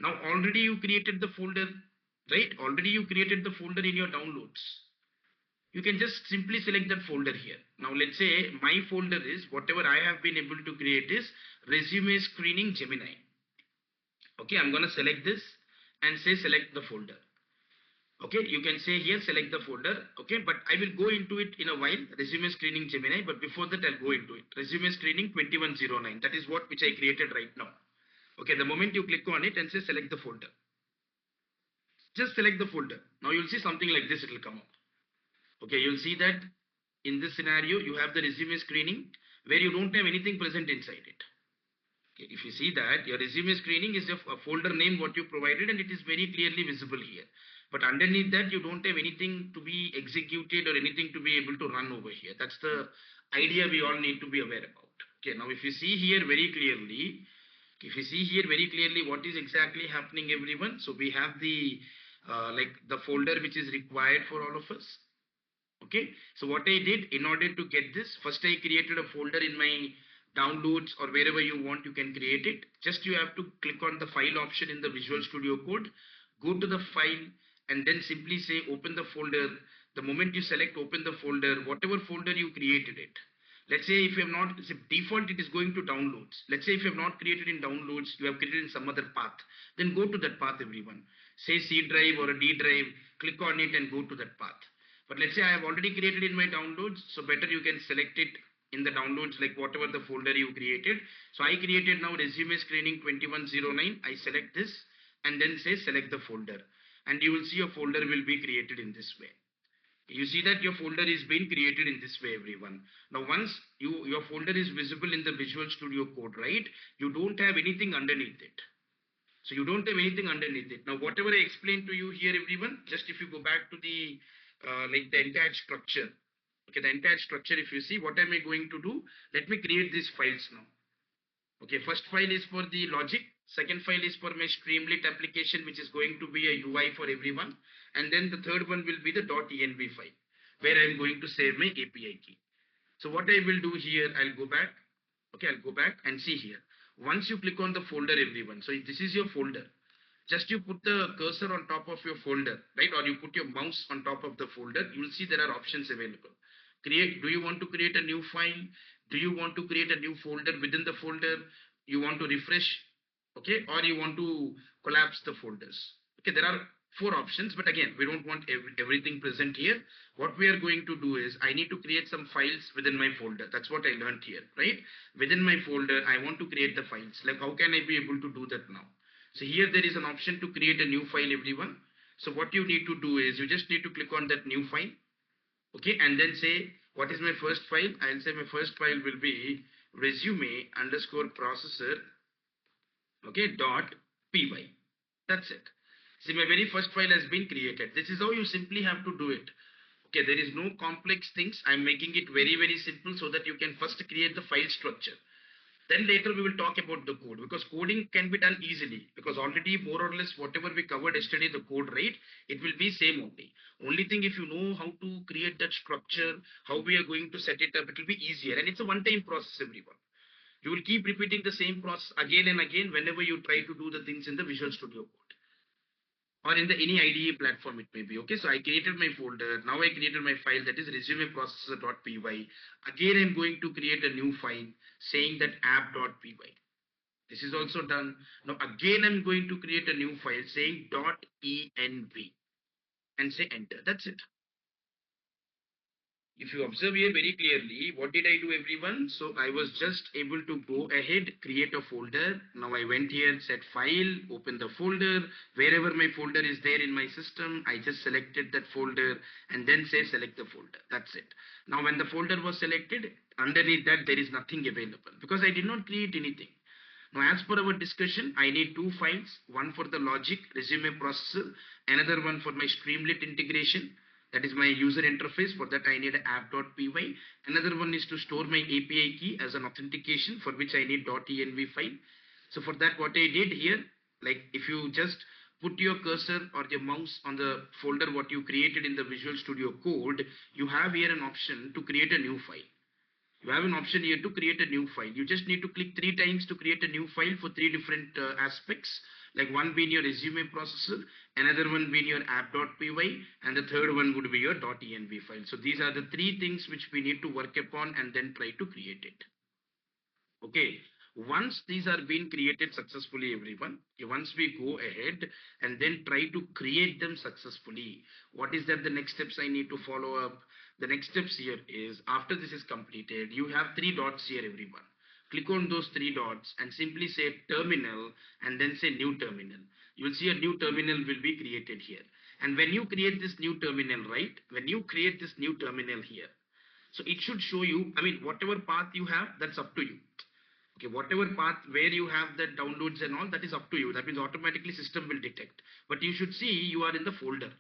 Now already you created the folder, right? Already you created the folder in your downloads. You can just simply select that folder here. Now let's say my folder is whatever I have been able to create is resume screening Gemini. Okay, I'm going to select this and say select the folder. Okay, you can say here select the folder. Okay, but I will go into it in a while. Resume screening Gemini, but before that I'll go into it. Resume screening 2109. That is what which I created right now. Okay, the moment you click on it and say select the folder, just select the folder. Now you'll see something like this. It will come up. Okay, you'll see that in this scenario you have the resume screening where you don't have anything present inside it. Okay, if you see that your resume screening is a folder name what you provided and it is very clearly visible here. But underneath that you don't have anything to be executed or anything to be able to run over here. That's the idea we all need to be aware about. Okay, now if you see here very clearly, what is exactly happening, everyone. So we have the like the folder which is required for all of us. Okay, so what I did in order to get this, first I created a folder in my downloads or wherever you want, you can create it. Just you have to click on the file option in the Visual Studio Code, go to the file and then simply say open the folder. The moment you select open the folder, whatever folder you created it. Let's say if you have not, default it is going to downloads. Let's say if you have not created in downloads, you have created in some other path, then go to that path, everyone. Say C drive or a D drive, click on it and go to that path. But let's say I have already created in my downloads, so better you can select it in the downloads like whatever the folder you created. So I created now resume screening 2109. I select this and then say select the folder. And you will see a folder will be created in this way. You see that your folder is being created in this way, everyone. Now once your folder is visible in the Visual Studio Code, right, you don't have anything underneath it. So you don't have anything underneath it. Now whatever I explained to you here, everyone, just if you go back to the like the entire structure. Okay, the entire structure, if you see, what am I going to do? Let me create these files now. Okay, first file is for the logic. Second file is for my Streamlit application, which is going to be a UI for everyone. And then the third one will be the .env file, where I'm going to save my API key. So what I will do here, I'll go back. Okay, I'll go back and see here. Once you click on the folder, everyone. So this is your folder. Just you put the cursor on top of your folder, right? Or you put your mouse on top of the folder. You will see there are options available. Create. Do you want to create a new file? Do you want to create a new folder within the folder? You want to refresh, okay? Or you want to collapse the folders. Okay, there are four options, but again, we don't want everything present here. What we are going to do is I need to create some files within my folder. That's what I learned here, right? Within my folder, I want to create the files. Like how can I be able to do that now? So here there is an option to create a new file, everyone. So what you need to do is you just need to click on that new file. Okay, and then say what is my first file. I'll say my first file will be resume underscore processor, okay, dot py. That's it. See, my very first file has been created. This is how you simply have to do it. Okay, there is no complex things. I'm making it very simple so that you can first create the file structure. Then later we will talk about the code, because coding can be done easily, because already more or less whatever we covered yesterday, the code, right, it will be same only. Only thing, if you know how to create that structure, how we are going to set it up, it will be easier, and it's a one time process, everyone. You will keep repeating the same process again and again whenever you try to do the things in the Visual Studio Code or in the any IDE platform it may be. Okay, so I created my folder. Now I created my file, that is resume processor.py. Again, I'm going to create a new file saying that app.py. This is also done. Now again, I'm going to create a new file saying .env and say enter. That's it. If you observe here very clearly, what did I do, everyone? So I was just able to go ahead, create a folder. Now I went here, set file, open the folder. Wherever my folder is there in my system, I just selected that folder and then say select the folder. That's it. Now when the folder was selected, underneath that there is nothing available because I did not create anything. Now, as per our discussion, I need two files, one for the logic resume processor, another one for my Streamlit integration. That is my user interface. For that, I need app.py. Another one is to store my API key as an authentication, for which I need .env file. So for that, what I did here, like if you just put your cursor or your mouse on the folder what you created in the Visual Studio Code, you have here an option to create a new file. You have an option here to create a new file. You just need to click 3 times to create a new file for 3 different aspects, like one being your resume processor, another one being your app.py, and the third one would be your .env file. So these are the 3 things which we need to work upon and then try to create it. Okay, once these are being created successfully, everyone, okay, once we go ahead and then try to create them successfully, what is that the next steps I need to follow up? The next steps here is, after this is completed, you have 3 dots here, everyone. Click on those 3 dots and simply say terminal and then say new terminal. You will see a new terminal will be created here. And when you create this new terminal, right, when you create this new terminal here, so it should show you, I mean, whatever path you have, that's up to you. Okay, whatever path where you have the downloads and all, that is up to you. That means automatically system will detect. But you should see you are in the folder.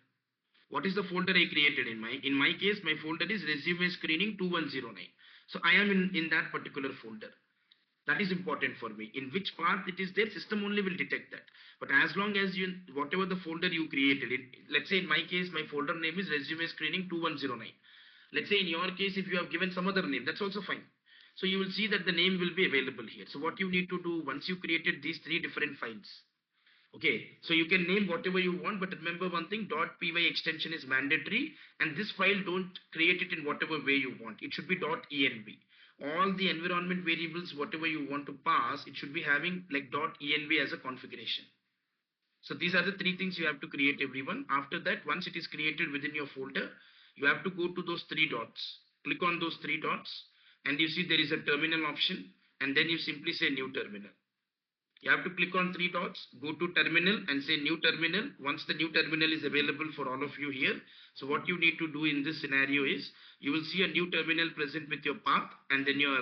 What is the folder I created in my? In my case, my folder is resume screening 2109. So I am in that particular folder. That is important for me. In which path it is there, system only will detect that. But as long as you, whatever the folder you created, let's say in my case, my folder name is resume screening 2109. Let's say in your case, if you have given some other name, that's also fine. So you will see that the name will be available here. So what you need to do, once you created these 3 different files, okay, so you can name whatever you want, but remember one thing, .py extension is mandatory, and this file don't create it in whatever way you want. It should be .env. All the environment variables, whatever you want to pass, it should be having like .env as a configuration. So these are the 3 things you have to create, everyone. After that, once it is created within your folder, you have to go to those 3 dots. Click on those 3 dots, and you see there is a terminal option, and then you simply say new terminal. You have to click on 3 dots, go to terminal and say new terminal. Once the new terminal is available for all of you here, so what you need to do in this scenario is, you will see a new terminal present with your path, and then your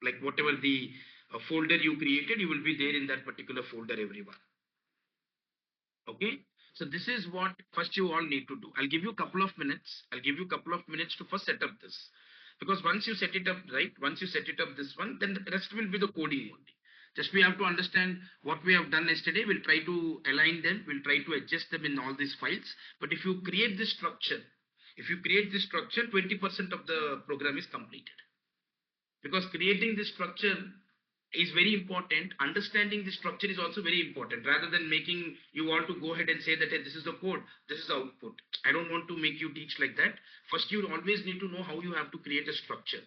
like whatever the folder you created, you will be there in that particular folder, everyone. Okay, so this is what first you all need to do. I'll give you a couple of minutes. I'll give you a couple of minutes to first set up this, because once you set it up, right, once you set it up this one, then the rest will be the coding only. Just we have to understand what we have done yesterday. We'll try to align them, we'll try to adjust them in all these files. But if you create this structure, if you create this structure, 20% of the program is completed, because creating this structure is very important. Understanding the structure is also very important, rather than making you all to go ahead and say that, hey, this is the code, this is the output. I don't want to make you teach like that. First, you always need to know how you have to create a structure.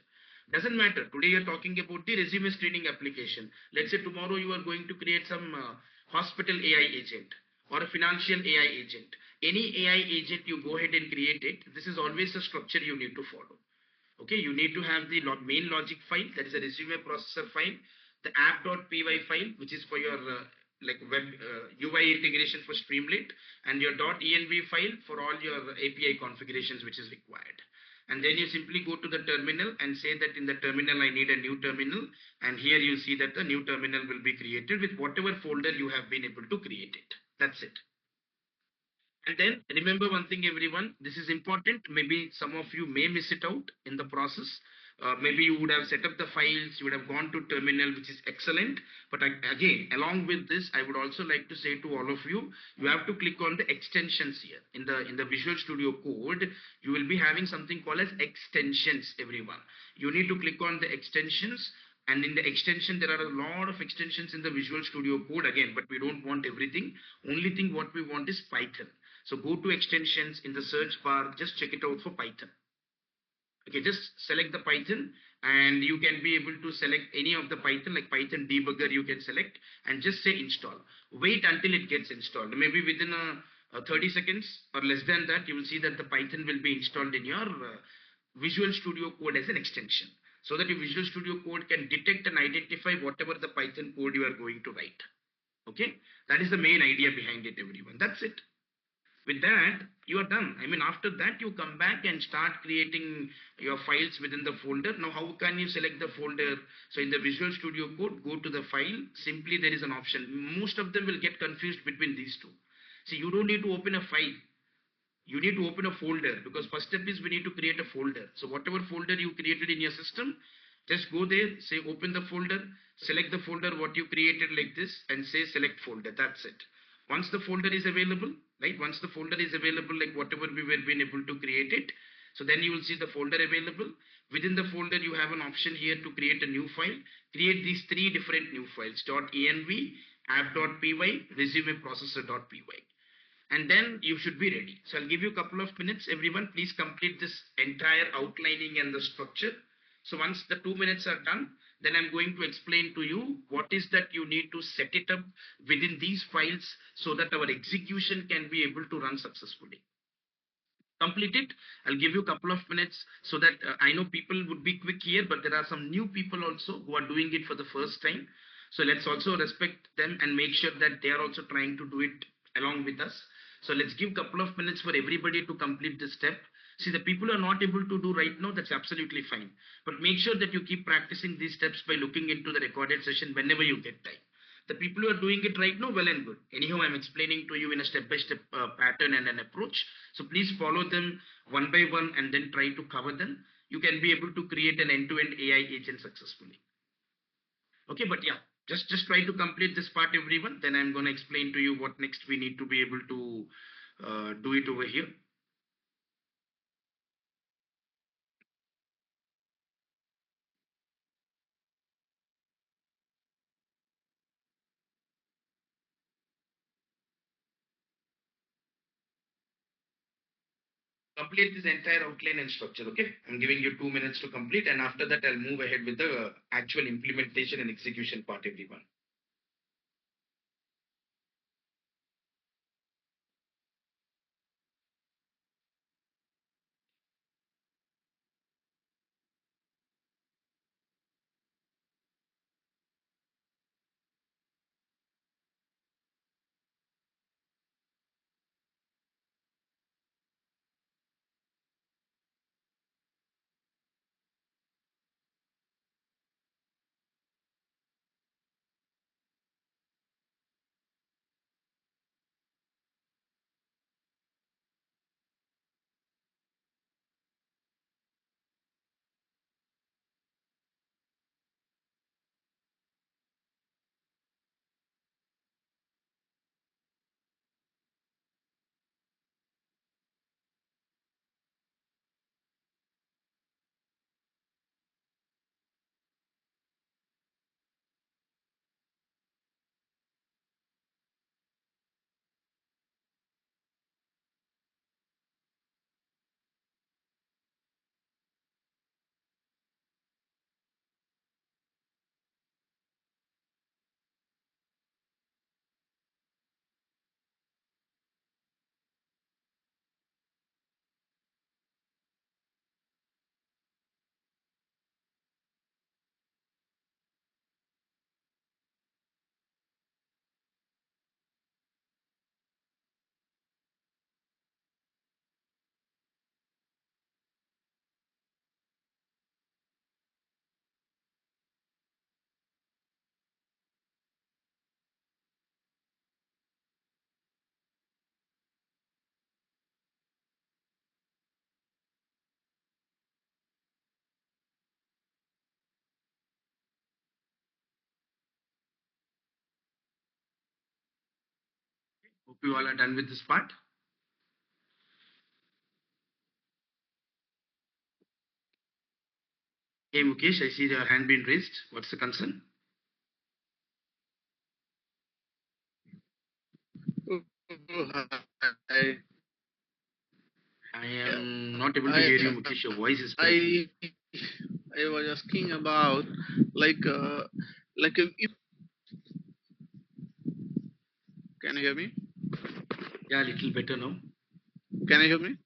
Doesn't matter, today you're talking about the resume screening application. Let's say tomorrow you are going to create some hospital AI agent or a financial AI agent. Any AI agent you go ahead and create it, this is always a structure you need to follow. Okay, you need to have the main logic file, that is a resume processor file, the app.py file, which is for your like web UI integration for Streamlit, and your .env file for all your API configurations which is required. And then you simply go to the terminal and say that in the terminal I need a new terminal, and here you see that the new terminal will be created with whatever folder you have been able to create it. That's it. And then remember one thing, everyone, this is important. Maybe some of you may miss it out in the process. Maybe you would have set up the files, you would have gone to terminal, which is excellent. But again, along with this, I would also like to say to all of you, you have to click on the extensions here. In the Visual Studio Code, you will be having something called as extensions, everyone. You need to click on the extensions, and in the extension there are a lot of extensions in the Visual Studio Code again, but we don't want everything. Only thing what we want is Python. So go to extensions in the search bar, just check it out for Python. Okay, just select the Python, and you can be able to select any of the Python, like Python debugger you can select, and just say install. Wait until it gets installed. Maybe within a 30 seconds or less than that, you will see that the Python will be installed in your Visual Studio Code as an extension, so that your Visual Studio Code can detect and identify whatever the Python code you are going to write. Okay, that is the main idea behind it, everyone. That's it. With that, you are done. I mean, after that, you come back and start creating your files within the folder. Now, how can you select the folder? So in the Visual Studio Code, go to the file. Simply, there is an option. Most of them will get confused between these two. See, you don't need to open a file. You need to open a folder, because first step is we need to create a folder. So whatever folder you created in your system, just go there, say open the folder, select the folder what you created like this, and say select folder. That's it. Once the folder is available, right? Once the folder is available, like whatever we were being able to create it, so then you will see the folder available. Within the folder, you have an option here to create a new file. Create these three different new files: .env, app.py, resume processor.py, and then you should be ready. So I'll give you a couple of minutes. Everyone, please complete this entire outlining and the structure. So once the 2 minutes are done, then I'm going to explain to you what is that you need to set it up within these files, so that our execution can be able to run successfully. Complete it. I'll give you a couple of minutes, so that I know people would be quick here, but there are some new people also who are doing it for the first time. So let's also respect them and make sure that they are also trying to do it along with us. So let's give a couple of minutes for everybody to complete this step. See, the people who are not able to do right now, that's absolutely fine. But make sure that you keep practicing these steps by looking into the recorded session whenever you get time. The people who are doing it right now, well and good. Anyhow, I'm explaining to you in a step-by-step pattern and an approach. So please follow them one by one and then try to cover them. You can be able to create an end-to-end AI agent successfully. Okay, but yeah, just try to complete this part, everyone. Then I'm going to explain to you what next we need to be able to do it over here. Complete this entire outline and structure. Okay, I'm giving you 2 minutes to complete, and after that I'll move ahead with the actual implementation and execution part, everyone. you all are done with this part. Hey Mukesh, I see your hand being raised. What's the concern? Oh, I, I yeah, am not able to I, hear you, Mukesh. Your voice is breaking. I, I was asking about like, if can you hear me? Yeah, a little better now. Can you hear me?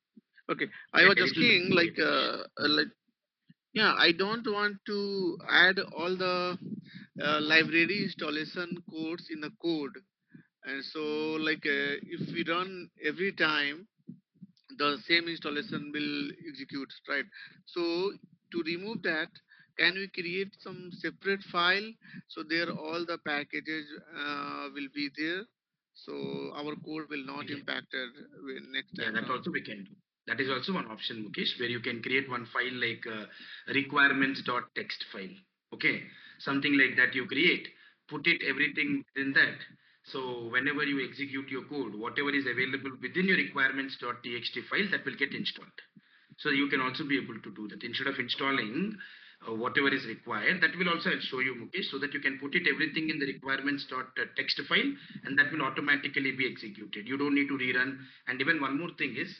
Okay, I Yeah, was a little better. asking Okay. like, yeah, I don't want to add all the library installation codes in the code, and so if we run every time, the same installation will execute, right? So to remove that, can we create some separate file so there all the packages will be there, so our code will We not can. impacted when next Yeah, time that run? also we can do. That is also one option, Mukesh, where you can create one file like requirements.txt file. Okay, something like that you create, put it everything in that. So whenever you execute your code, whatever is available within your requirements.txt file, that will get installed. So you can also be able to do that instead of installing whatever is required. That will also I'll show you, Mukesh, so that you can put it everything in the requirements.txt file, and that will automatically be executed. You don't need to rerun. And even one more thing is,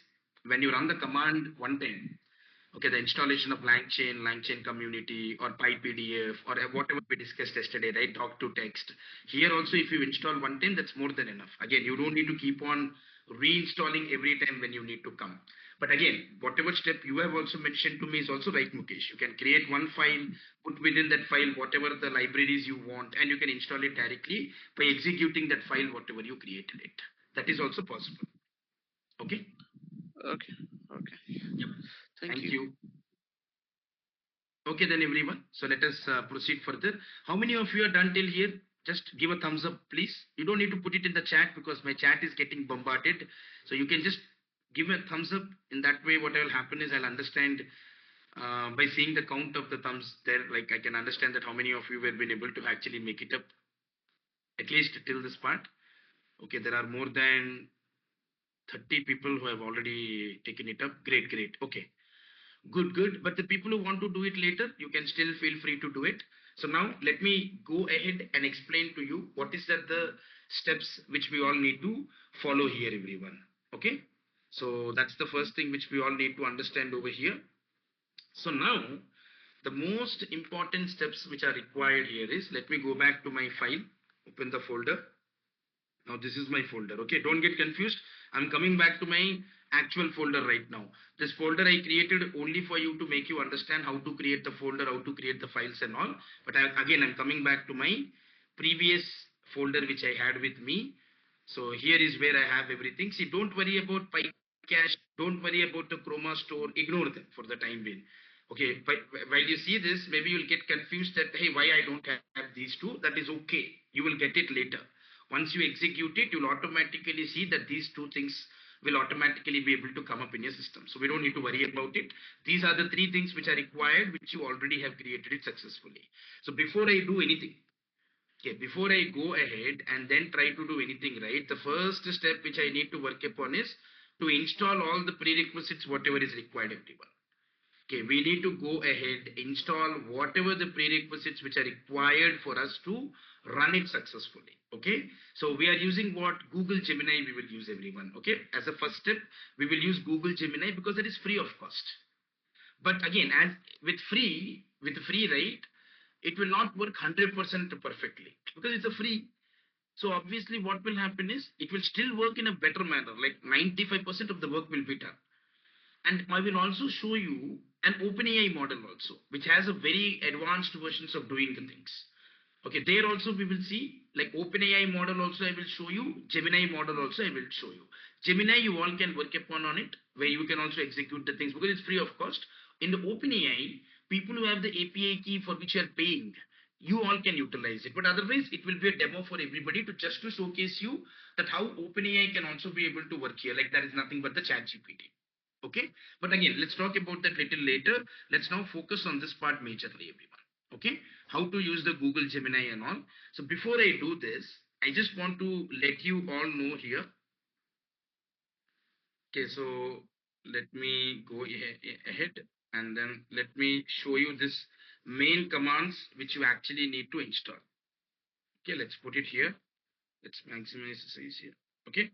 when you run the command one time, okay, the installation of LangChain community, or PyPDF, or whatever we discussed yesterday, right? Talk to text. Here also, if you install one time, that's more than enough. Again, you don't need to keep on reinstalling every time when you need to come. But again, whatever step you have also mentioned to me is also right, Mukesh. You can create one file, put within that file whatever the libraries you want, and you can install it directly by executing that file, whatever you created it. That is also possible. Okay? Okay, okay, Yep. thank Thank you. you. Okay, then everyone. So let us proceed further. How many of you are done till here? Just give a thumbs up, please. You don't need to put it in the chat because my chat is getting bombarded. So you can just give a thumbs up. In that way, what will happen is I'll understand by seeing the count of the thumbs there. Like I can understand that how many of you have been able to actually make it up at least till this part. Okay, there are more than 30 people who have already taken it up. Great, great. Okay. Good, good. But the people who want to do it later, you can still feel free to do it. So now let me go ahead and explain to you what is that the steps which we all need to follow here, everyone. Okay. So that's the first thing which we all need to understand over here. So now the most important steps which are required here is, let me go back to my file, open the folder. Now this is my folder. Okay, don't get confused. I'm coming back to my actual folder right now. This folder I created only for you to make you understand how to create the folder, how to create the files and all. But again, I'm coming back to my previous folder which I had with me. So here is where I have everything. See, don't worry about PyCache. Don't worry about the Chroma store. Ignore them for the time being. Okay, but while you see this, maybe you'll get confused that, hey, why I don't have these two. That is okay. You will get it later. Once you execute it, you'll automatically see that these two things will automatically be able to come up in your system. So we don't need to worry about it. These are the three things which are required, which you already have created it successfully. So before I do anything, okay, before I go ahead and then try to do anything, right, the first step which I need to work upon is to install all the prerequisites, whatever is required, everyone. Okay, we need to go ahead, install whatever the prerequisites which are required for us to run it successfully. Okay, so we are using what? Google Gemini we will use, everyone. Okay, as a first step, we will use Google Gemini because it is free of cost. But again, as with free, right, it will not work 100% perfectly because it's a free. So obviously what will happen is it will still work in a better manner, like 95% of the work will be done. And I will also show you an OpenAI model also, which has a very advanced versions of doing the things. Okay, there also we will see, like OpenAI model also I will show you, Gemini model also I will show you. Gemini you all can work upon on it, where you can also execute the things because it's free of cost. In the OpenAI, people who have the API key for which you are paying, you all can utilize it. But otherwise, it will be a demo for everybody to just to showcase you that how OpenAI can also be able to work here. Like that is nothing but the chat GPT. Okay, but again, let's talk about that little later. Let's now focus on this part majorly, everyone. Okay, how to use the Google Gemini and all. So before I do this, I just want to let you all know here. Okay, so let me go ahead and then let me show you this main commands which you actually need to install. Okay, let's put it here. Let's maximize the size here. Okay.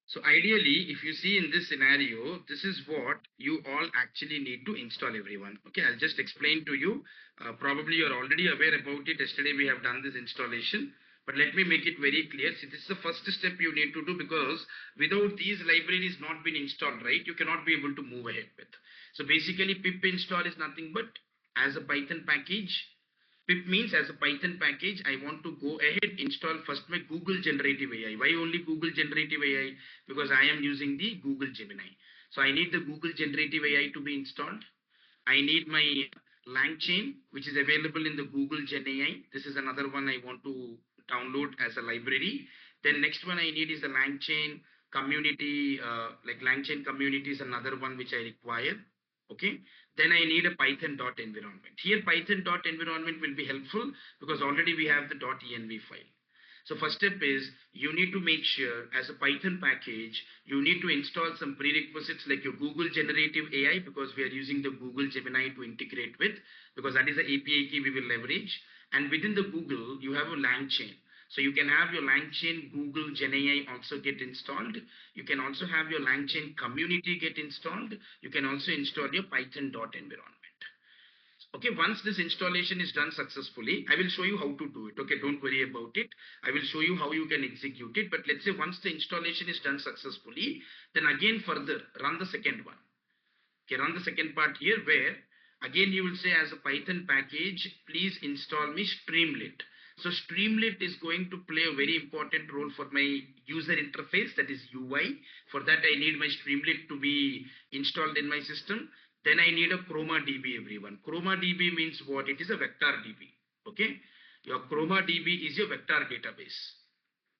So ideally, if you see in this scenario, this is what you all actually need to install, everyone. Okay, I'll just explain to you. Probably you're already aware about it. Yesterday we have done this installation, but let me make it very clear. See, this is the first step you need to do, because without these libraries not being installed, right, you cannot be able to move ahead with. So basically, pip install is nothing but as a Python package. Pip means as a Python package, I want to go ahead, install first my Google Generative AI. Why only Google Generative AI? Because I am using the Google Gemini. So I need the Google Generative AI to be installed. I need my LangChain, which is available in the Google Gen AI. This is another one I want to download as a library. Then next one I need is the LangChain community, like LangChain community is another one which I require. Okay. Then I need a Python dot environment. Here Python dot environment will be helpful because already we have the .env file. So first step is you need to make sure as a Python package, you need to install some prerequisites like your Google Generative AI, because we are using the Google Gemini to integrate with, because that is the API key we will leverage. And within the Google, you have a LangChain. So you can have your LangChain Google Gen AI also get installed. You can also have your LangChain community get installed. You can also install your Python dot environment. Okay, once this installation is done successfully, I will show you how to do it. Okay, don't worry about it. I will show you how you can execute it. But let's say once the installation is done successfully, then again further run the second one. Okay, run the second part here, where again you will say as a Python package, please install me Streamlit. So Streamlit is going to play a very important role for my user interface, that is UI. For that I need my Streamlit to be installed in my system. Then I need a Chroma DB, everyone. Chroma DB means what? It is a vector DB. Okay. Your Chroma DB is your vector database.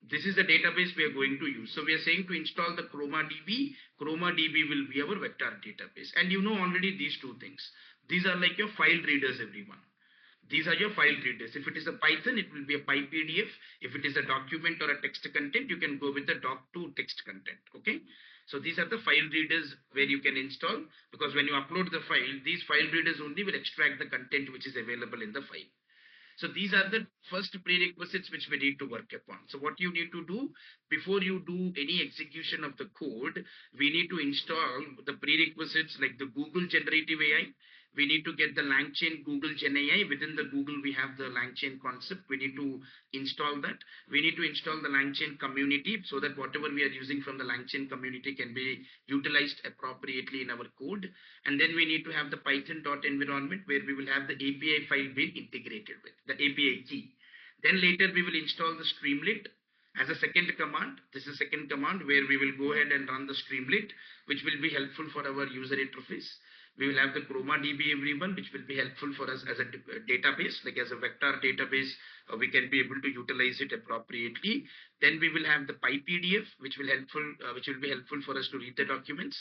This is the database we are going to use. So we are saying to install the Chroma DB. Chroma DB will be our vector database. And you know already these two things. These are like your file readers, everyone. These are your file readers. If it is a Python, it will be a PyPDF. If it is a document or a text content, you can go with the doc to text content. Okay. So these are the file readers where you can install, because when you upload the file, these file readers only will extract the content which is available in the file. So these are the first prerequisites which we need to work upon. So what you need to do before you do any execution of the code, we need to install the prerequisites like the Google Generative AI. We need to get the LangChain Google Gen AI. Within the Google, we have the LangChain concept. We need to install that. We need to install the LangChain community so that whatever we are using from the LangChain community can be utilized appropriately in our code. And then we need to have the Python dot environment where we will have the API file being integrated with the API key. Then later we will install the Streamlit as a second command. This is second command where we will go ahead and run the Streamlit, which will be helpful for our user interface. We will have the Chroma DB, everyone, which will be helpful for us as a database, like as a vector database. We can be able to utilize it appropriately. Then we will have the PyPDF, which will be helpful for us to read the documents.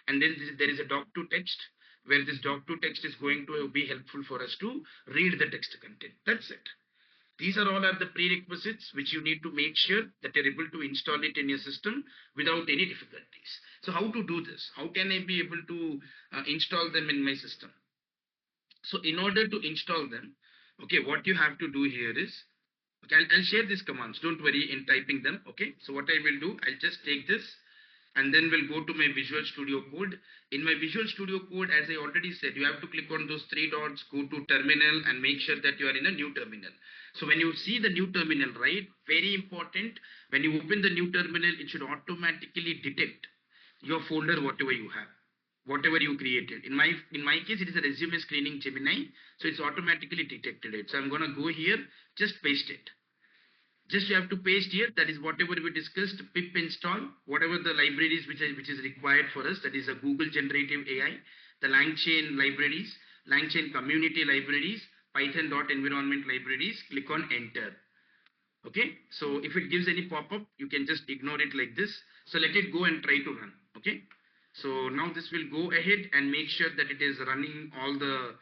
And then there is a doc to text, where this doc to text is going to be helpful for us to read the text content. That's it. These are all are the prerequisites which you need to make sure that you're able to install it in your system without any difficulties. So how to do this? How can I be able to install them in my system? So in order to install them, okay, what you have to do here is, okay, I'll share these commands. Don't worry in typing them. Okay. So what I will do, I'll just take this and then we'll go to my Visual Studio Code. In my Visual Studio Code, as I already said, you have to click on those three dots, go to terminal and make sure that you are in a new terminal. So when you see the new terminal, right, very important, when you open the new terminal, it should automatically detect your folder, whatever you have, whatever you created. In my case, it is a resume screening Gemini. So it's automatically detected it. So I'm going to go here, just paste it. Just you have to paste here, that is whatever we discussed, pip install whatever the libraries which is required for us, that is a Google Generative AI, the LangChain libraries, LangChain community libraries, Python dot environment libraries. Click on enter. Okay, so if it gives any pop-up, you can just ignore it like this. So let it go and try to run. Okay, so now this will go ahead and make sure that it is running all the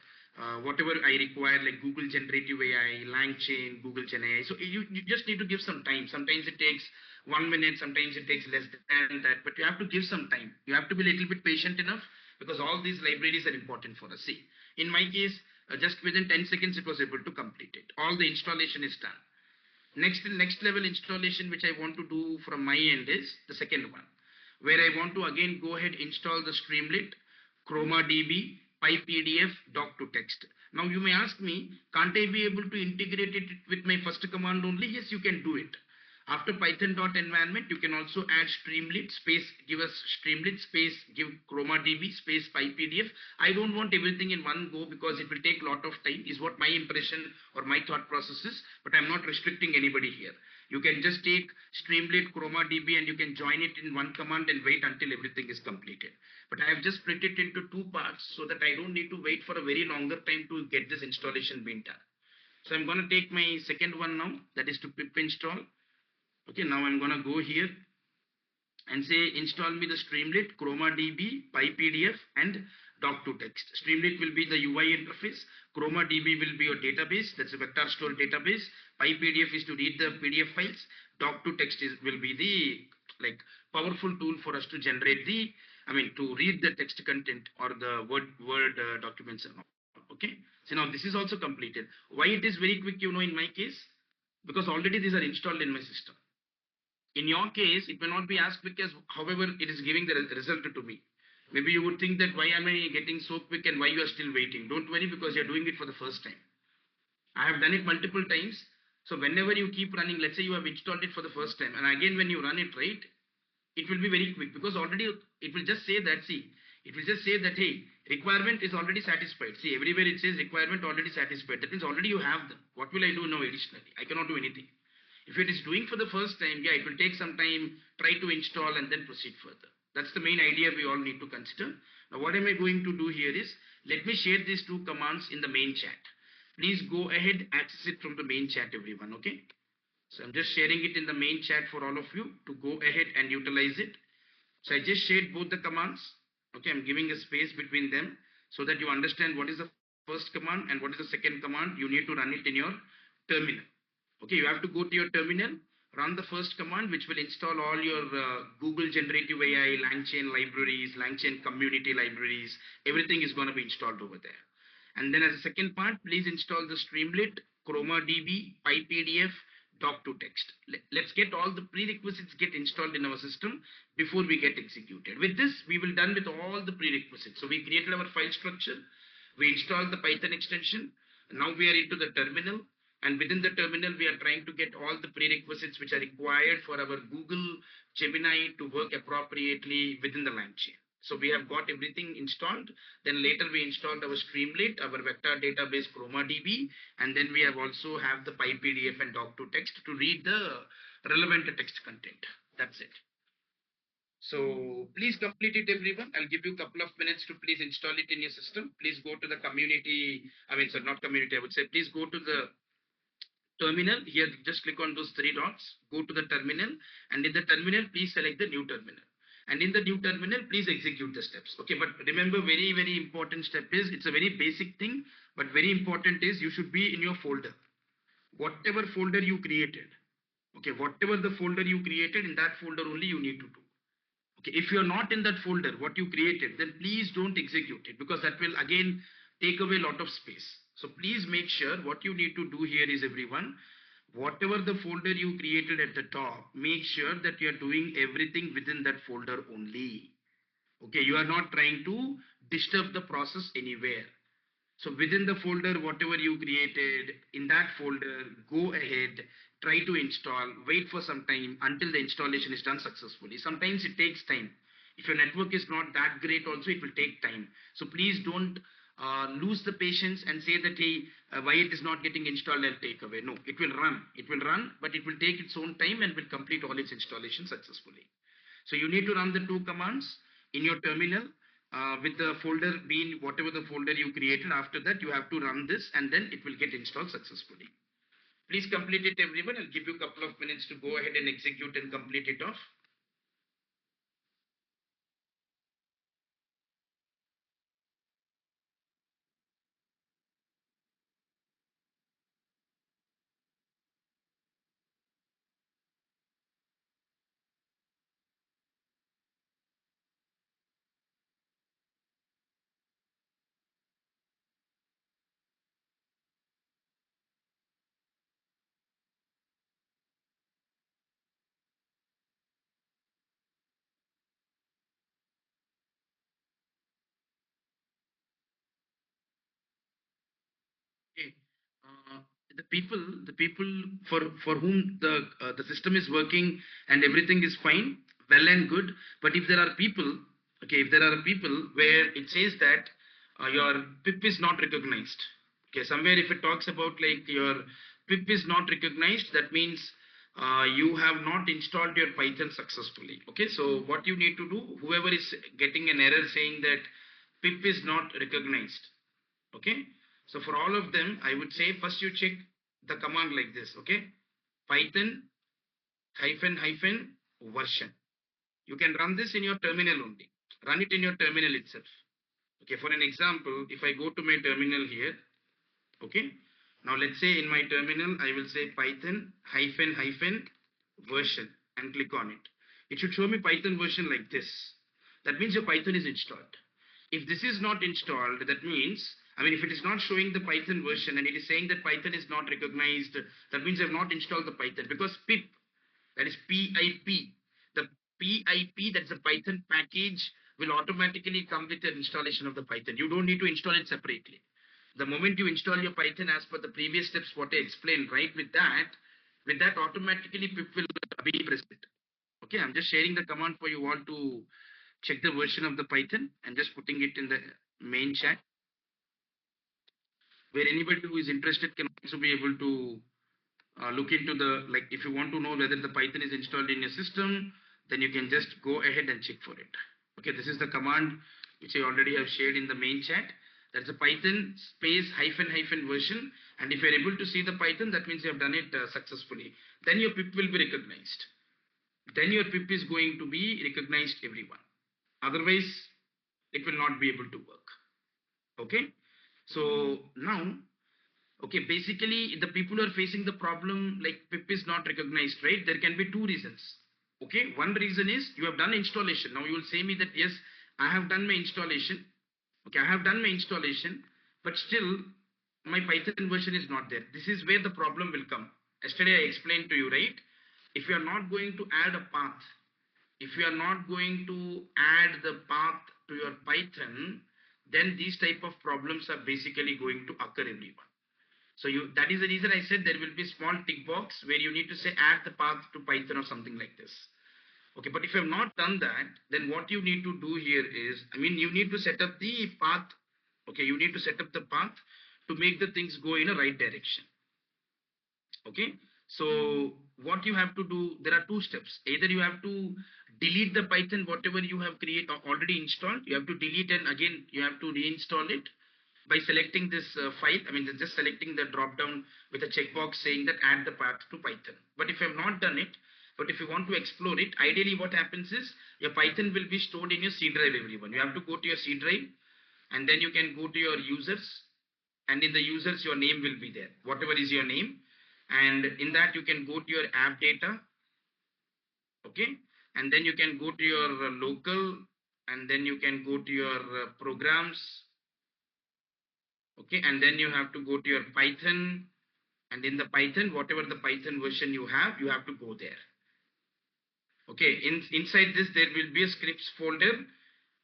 whatever I require, like Google Generative AI, LangChain, Google Gen AI. So you just need to give some time. Sometimes it takes 1 minute, sometimes it takes less than that, but you have to give some time. You have to be a little bit patient enough, because all these libraries are important for us. See, in my case, just within 10 seconds, it was able to complete it. All the installation is done. Next level installation which I want to do from my end is the second one, where I want to again go ahead install the Streamlit, ChromaDB, PyPDF, doc to text. Now you may ask me, can't I be able to integrate it with my first command only? Yes, you can do it. After python.environment, you can also add Streamlit space, give us Streamlit space, give ChromaDB space PyPDF. I don't want everything in one go because it will take a lot of time, is what my impression or my thought process is, but I'm not restricting anybody here. You can just take Streamlit, ChromaDB, and you can join it in one command and wait until everything is completed. But I have just split it into two parts so that I don't need to wait for a very longer time to get this installation being done. So I'm going to take my second one now, that is to pip install. Okay, now I'm going to go here and say install me the Streamlit, ChromaDB, PyPDF, and doc to text. Streamlit will be the UI interface. ChromaDB will be your database, that's a vector store database. PyPDF is to read the PDF files. Doc to text will be the like powerful tool for us to generate the, I mean, to read the text content or the word documents and all. Okay. So now this is also completed. Why it is very quick, in my case, because already these are installed in my system. In your case, it may not be as quick as, however, it is giving the result to me. Maybe you would think that why am I getting so quick and why you are still waiting. Don't worry, because you are doing it for the first time. I have done it multiple times. So whenever you keep running, let's say you have installed it for the first time, and again when you run it, right, it will be very quick, because already it will just say that, see, it will just say that, hey, requirement is already satisfied. See, everywhere it says requirement already satisfied. That means already you have them. What will I do now additionally? I cannot do anything. If it is doing for the first time, yeah, it will take some time, try to install and then proceed further. That's the main idea we all need to consider. Now, what am I going to do here is, let me share these two commands in the main chat. Please go ahead, access it from the main chat, everyone, okay? So I'm just sharing it in the main chat for all of you to go ahead and utilize it. So I just shared both the commands. Okay, I'm giving a space between them so that you understand what is the first command and what is the second command. You need to run it in your terminal. Okay, you have to go to your terminal, run the first command, which will install all your Google generative AI, LangChain libraries, LangChain community libraries. Everything is going to be installed over there. And then as a second part, please install the Streamlit, ChromaDB, PyPDF, doc to text. Let's get all the prerequisites get installed in our system before we get executed. With this, we will done with all the prerequisites. So we created our file structure, we installed the Python extension. Now we are into the terminal, and within the terminal, we are trying to get all the prerequisites which are required for our Google Gemini to work appropriately within the LangChain. So we have got everything installed. Then later we installed our Streamlit, our vector database ChromaDB, and then we have also have the PyPDF and doc to text to read the relevant text content. That's it. So please complete it, everyone. I'll give you a couple of minutes to please install it in your system. Please go to the community. I mean, sir, not community. I would say please go to the terminal. Here, just click on those three dots. Go to the terminal, and in the terminal, please select the new terminal. And in the new terminal, please execute the steps. Okay, but remember, very, very important step is, it's a very basic thing, but very important is you should be in your folder. Whatever folder you created, okay, whatever the folder you created, in that folder only you need to do. Okay, if you're not in that folder, what you created, then please don't execute it, because that will again take away a lot of space. So please make sure what you need to do here is, everyone, whatever the folder you created at the top, make sure that you are doing everything within that folder only. Okay, you are not trying to disturb the process anywhere. So within the folder, whatever you created, in that folder, go ahead, try to install, wait for some time until the installation is done successfully. Sometimes it takes time. If your network is not that great also, it will take time. So please don't lose the patience and say that, hey, why it is not getting installed, I'll take away. No, it will run. It will run, but it will take its own time and will complete all its installation successfully. So you need to run the two commands in your terminal, with the folder being whatever the folder you created. After that, you have to run this and then it will get installed successfully. Please complete it, everyone. I'll give you a couple of minutes to go ahead and execute and complete it off. the people for whom the system is working and everything is fine, well and good. But if there are people, okay, if there are people where it says that your pip is not recognized, okay, somewhere if it talks about like your pip is not recognized, that means you have not installed your Python successfully. Okay, so what you need to do, whoever is getting an error saying that pip is not recognized, okay, so for all of them I would say first you check the command like this, okay, Python hyphen version. You can run this in your terminal only, run it in your terminal itself. Okay, for an example, if I go to my terminal here, okay, now let's say in my terminal I will say Python hyphen version and click on it. It should show me Python version like this. That means your Python is installed. If this is not installed, that means, I mean, if it is not showing the Python version and it is saying that Python is not recognized, that means I have not installed the Python, because pip, that is PIP, the PIP, that's the Python package, will automatically come with an installation of the Python. You don't need to install it separately. The moment you install your Python as per the previous steps what I explained, right, with that automatically pip will be present. Okay, I'm just sharing the command for you all to check the version of the Python and just putting it in the main chat, where anybody who is interested can also be able to look into the, like, if you want to know whether the Python is installed in your system, then you can just go ahead and check for it. Okay, this is the command which I already have shared in the main chat. That's a Python space hyphen version. And if you're able to see the Python, that means you have done it successfully. Then your pip will be recognized. Then your pip is going to be recognized everyone. Otherwise, it will not be able to work. Okay. So now, okay, basically the people are facing the problem like pip is not recognized, right? There can be two reasons. Okay, one reason is you have done installation. Now you will say me that yes, I have done my installation. Okay, I have done my installation, but still my Python version is not there. This is where the problem will come. Yesterday I explained to you, right? If you are not going to add a path, if you are not going to add the path to your Python, then these type of problems are basically going to occur everyone. So you, that is the reason I said there will be small tick box where you need to say add the path to Python or something like this. Okay, but if you have not done that, then what you need to do here is, I mean, you need to set up the path. Okay, you need to set up the path to make the things go in a right direction. Okay, so what you have to do, there are two steps. Either you have to delete the Python, whatever you have created already installed, you have to delete and again you have to reinstall it by selecting this file. I mean, just selecting the drop down with a checkbox saying that add the path to Python. But if you have not done it, but if you want to explore it, ideally what happens is your Python will be stored in your C drive, everyone. You have to go to your C drive and then you can go to your users, and in the users your name will be there, whatever is your name, and in that you can go to your app data, okay, and then you can go to your local, and then you can go to your programs, okay, and then you have to go to your Python, and in the Python, whatever the Python version you have to go there. Okay, inside this there will be a scripts folder,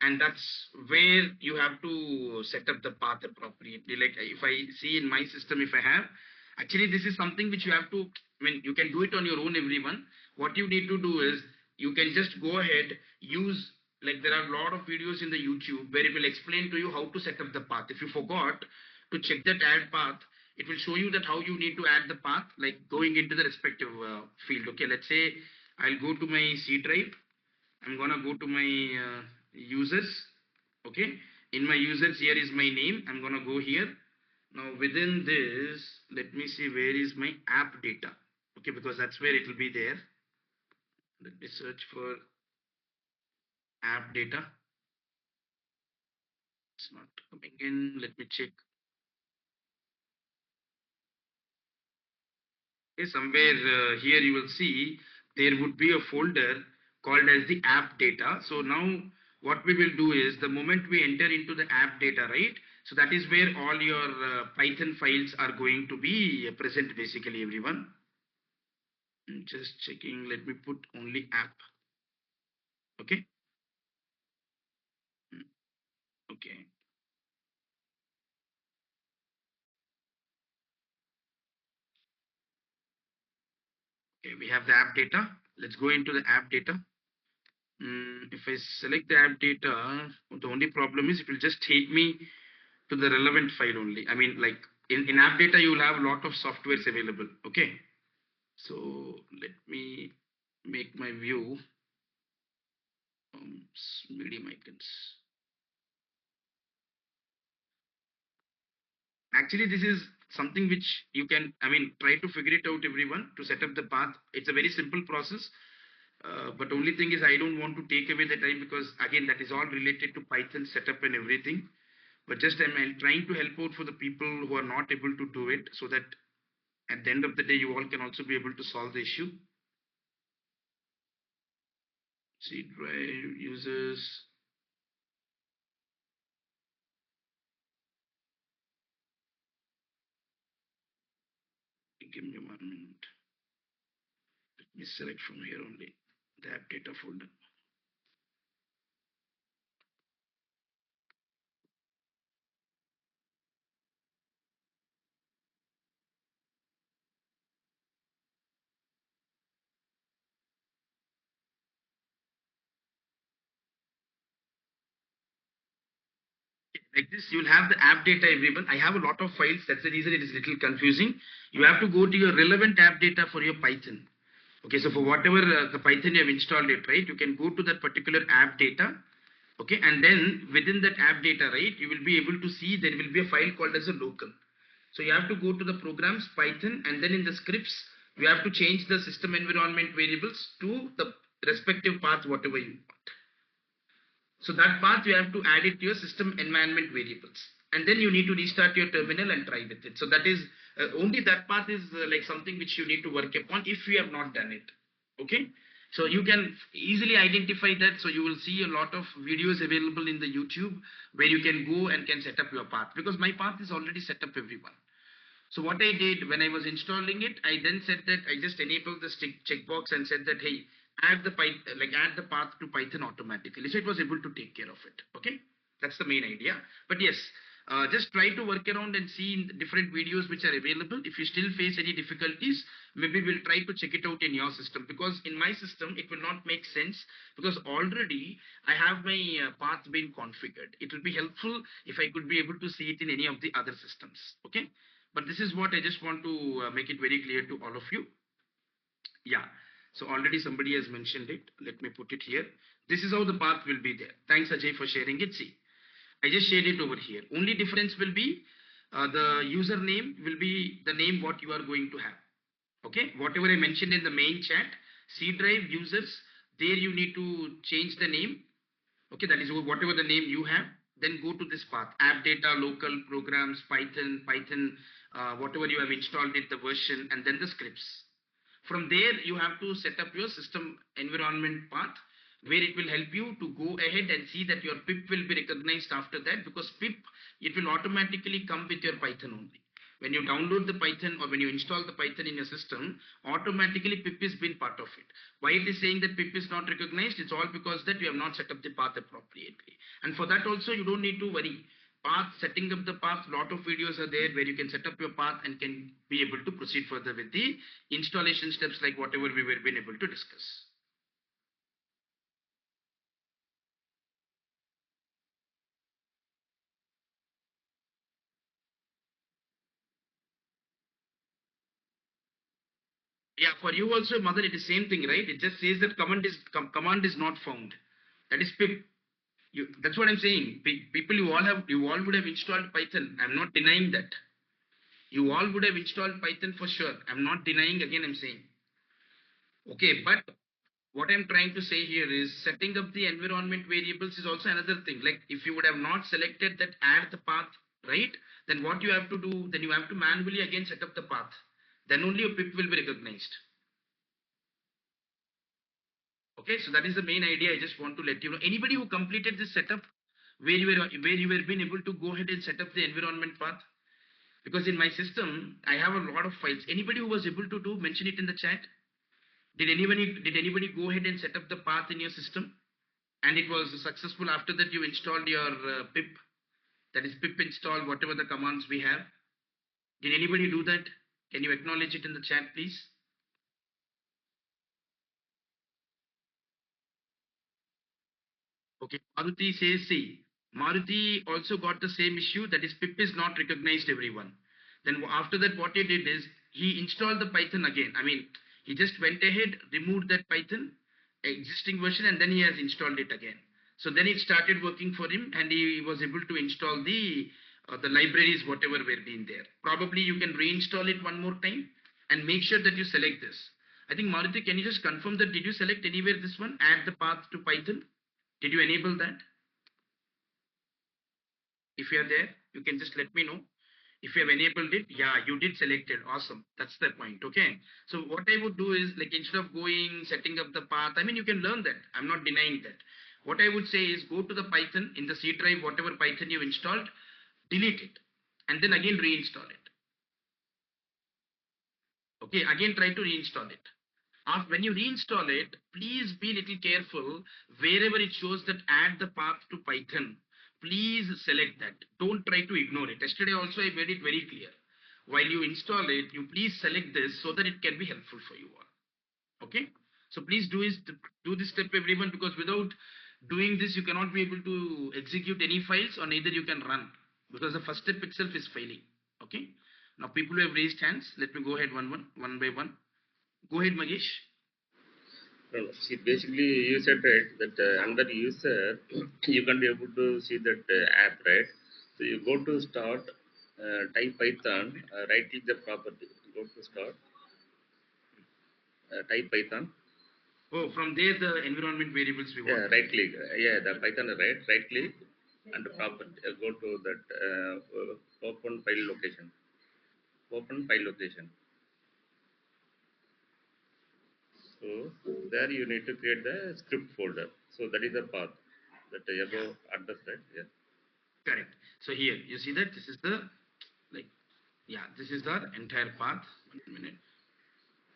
and that's where you have to set up the path appropriately. Like if I see in my system, if I have, actually this is something which you have to, I mean, you can do it on your own, everyone. What you need to do is you can just go ahead, use, like there are a lot of videos in the YouTube where it will explain to you how to set up the path. If you forgot to check that add path, it will show you that how you need to add the path, like going into the respective field. Okay, let's say I'll go to my C drive. I'm gonna go to my users. Okay, in my users here is my name. I'm gonna go here. Now within this, let me see where is my app data. Okay, because that's where it will be there. Let me search for app data. It's not coming in. Let me check. Okay, somewhere here you will see there would be a folder called as the app data. So now what we will do is the moment we enter into the app data, right? So that is where all your Python files are going to be present, basically, everyone. Just checking. Let me put only app. Okay. Okay. Okay, we have the app data. Let's go into the app data. If I select the app data, the only problem is it will just take me to the relevant file only. I mean, like in app data, you will have a lot of softwares available. Okay. So let me make my view medium icons. Actually, this is something which you can, I mean, try to figure it out, everyone, to set up the path. It's a very simple process. But only thing is, I don't want to take away the time because again, that is all related to Python setup and everything. But just I'm trying to help out for the people who are not able to do it, so that at the end of the day, you all can also be able to solve the issue. C drive users. Give me 1 minute. Let me select from here only the app data folder. Like this, you'll have the app data, everyone. I have a lot of files. That's the reason it is a little confusing. You have to go to your relevant app data for your Python. Okay, so for whatever the Python you have installed it, right, you can go to that particular app data. Okay, and then within that app data, right, you will be able to see there will be a file called as a local. So you have to go to the programs, Python, and then in the scripts, you have to change the system environment variables to the respective path, whatever you want. So that path you have to add it to your system environment variables. And then you need to restart your terminal and try with it. So that is only that path is like something which you need to work upon if you have not done it. Okay. So you can easily identify that. So you will see a lot of videos available in the YouTube where you can go and can set up your path, because my path is already set up, everyone. So what I did when I was installing it, I then said that I just enabled the checkbox and said that, hey, add the path to Python automatically. So it was able to take care of it. Okay, that's the main idea. But yes, just try to work around and see in the different videos which are available. If you still face any difficulties, maybe we'll try to check it out in your system, because in my system it will not make sense, because already I have my path being configured. It will be helpful if I could be able to see it in any of the other systems. Okay, but this is what I just want to make it very clear to all of you. Yeah. So already somebody has mentioned it. Let me put it here. This is how the path will be there. Thanks, Ajay, for sharing it. See, I just shared it over here. Only difference will be the username will be the name what you are going to have. Okay. Whatever I mentioned in the main chat, C drive users, there you need to change the name. Okay. That is whatever the name you have. Then go to this path, app data, local programs, Python, whatever you have installed it, the version, and then the scripts. From there, you have to set up your system environment path, where it will help you to go ahead and see that your pip will be recognized after that, because pip, it will automatically come with your Python only. When you download the Python or when you install the Python in your system, automatically pip is been part of it. Why it is saying that pip is not recognized? It's all because that you have not set up the path appropriately. And for that also, you don't need to worry. Path, setting up the path, lot of videos are there where you can set up your path and can be able to proceed further with the installation steps, like whatever we were been able to discuss. Yeah, for you also, mother, it is same thing, right? It just says that command is not found. That is pip. That's what I'm saying. People, you all would have installed Python. I'm not denying that. You all would have installed Python for sure. I'm not denying. Again, I'm saying. Okay, but what I'm trying to say here is setting up the environment variables is also another thing. Like if you would have not selected that add the path, right? Then what you have to do, then you have to manually again set up the path. Then only your pip will be recognized. Okay, so that is the main idea. I just want to let you know. Anybody who completed this setup, where you were being able to go ahead and set up the environment path, because in my system I have a lot of files. Anybody who was able to do, mention it in the chat. Did anybody go ahead and set up the path in your system, and it was successful? After that, you installed your pip, that is pip install whatever the commands we have. Did anybody do that? Can you acknowledge it in the chat, please? Okay, Maruti says, see, Maruti also got the same issue, that is pip is not recognized everyone. Then after that, what he did is he installed the Python again. I mean, he just went ahead, removed that Python existing version, and then he has installed it again. So then it started working for him, and he was able to install the libraries whatever were being there. Probably you can reinstall it one more time and make sure that you select this. I think Maruti, can you just confirm that did you select anywhere this one? Add the path to Python. Did you enable that? If you are there, you can just let me know. If you have enabled it, yeah, you did select it. Awesome. That's the point. Okay. So what I would do is like instead of going, setting up the path, I mean, you can learn that. I'm not denying that. What I would say is go to the Python in the C drive, whatever Python you installed, delete it, and then again reinstall it. Okay. Again, try to reinstall it. When you reinstall it, please be little careful. Wherever it shows that add the path to Python, please select that. Don't try to ignore it. Yesterday also I made it very clear. While you install it, you please select this so that it can be helpful for you all. Okay? So please do this step everyone, because without doing this, you cannot be able to execute any files or neither you can run, because the first step itself is failing. Okay? Now people who have raised hands, let me go ahead one by one. Go ahead, Magesh. No, see, basically, you said right that under user, you can be able to see that app, right? So you go to start, type Python, right click the property, go to start, type Python. Oh, from there the environment variables we want. Yeah, right click. Yeah, the Python right click and property. Go to that open file location. Open file location. So there you need to create the script folder. So that is the path that above address, right? Yeah. Correct. So here you see that this is the like yeah, this is the entire path. 1 minute.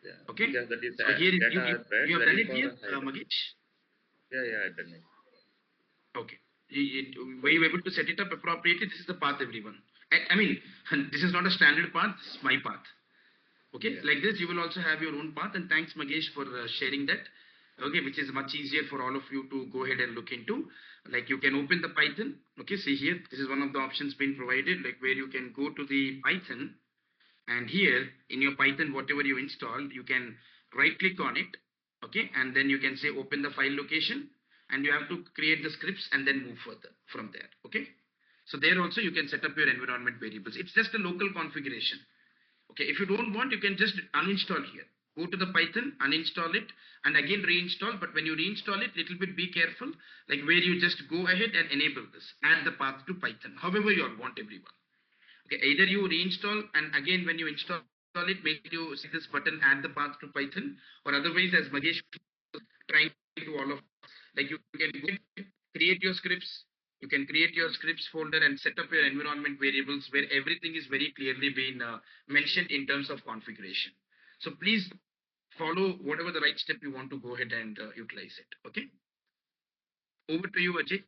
Yeah. Okay. Because that is So here data you, app, right? you have That done is it for here, hide. Magesh. Yeah, I done it. Okay. Were you able to set it up appropriately? This is the path, everyone. I mean, this is not a standard path. This is my path. Okay, Yeah. like this, you will also have your own path. And thanks, Magesh, for sharing that. Okay, which is much easier for all of you to go ahead and look into. Like you can open the Python. Okay, see here, this is one of the options being provided, like where you can go to the Python, and here in your Python, whatever you installed, you can right click on it. Okay, and then you can say open the file location, and you have to create the scripts and then move further from there. Okay, so there also you can set up your environment variables. It's just a local configuration. Okay, if you don't want, you can just uninstall here. Go to the Python, uninstall it, and again reinstall. But when you reinstall it, little bit be careful, like where you just go ahead and enable this, add the path to Python, however you all want, everyone. Okay, either you reinstall and again when you install it, make you see this button, add the path to Python, or otherwise, as Magesh was trying to all of us, like you can go ahead, create your scripts. You can create your scripts folder and set up your environment variables where everything is very clearly been mentioned in terms of configuration. So please follow whatever the right step you want to go ahead and utilize it. Okay. Over to you, Ajay.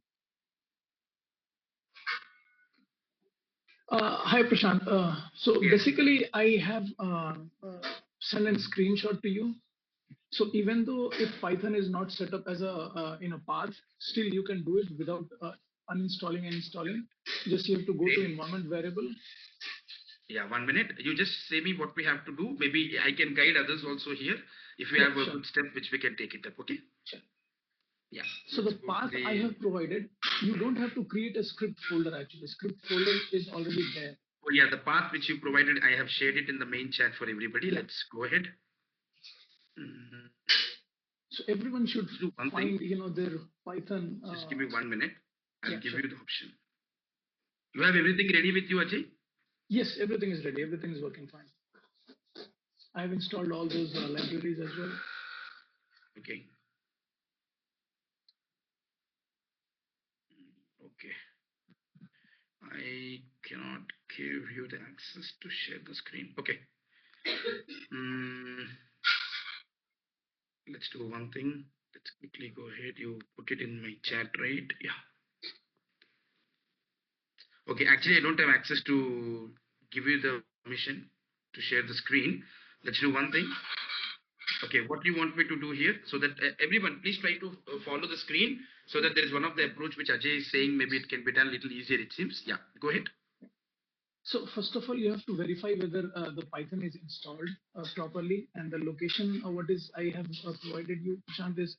Hi, Prashant. So Yes. basically, I have sent a screenshot to you. So even though if Python is not set up as a path, still you can do it without uninstalling and installing. Just you have to go to Great. environment variable. Yeah, 1 minute. You just say me what we have to do. Maybe I can guide others also here if we Yeah, have a sure. good step which we can take it up. Okay. Sure. Yeah. So Let's the go to path I the. have provided, you don't have to create a script folder actually. Script folder is already there. Oh yeah, the path which you provided, I have shared it in the main chat for everybody. Yeah. Let's go ahead. Mhm. So everyone should Let's do one thing. find their Python. Just give me 1 minute. I'll Yeah, give sure. you the option. You have everything ready with you, Ajay? Yes, everything is ready. Everything is working fine. I have installed all those libraries as well. Okay. Okay. I cannot give you the access to share the screen. Okay. Mm, let's do one thing. Let's quickly go ahead. You put it in my chat, right? Yeah. Okay. Actually, I don't have access to give you the permission to share the screen. Let's do one thing. Okay, what do you want me to do here? So that everyone, please try to follow the screen so that there is one of the approach which Ajay is saying. Maybe it can be done a little easier, it seems. Yeah, go ahead. So first of all, you have to verify whether the Python is installed properly, and the location. What is I have provided you, Prashant, is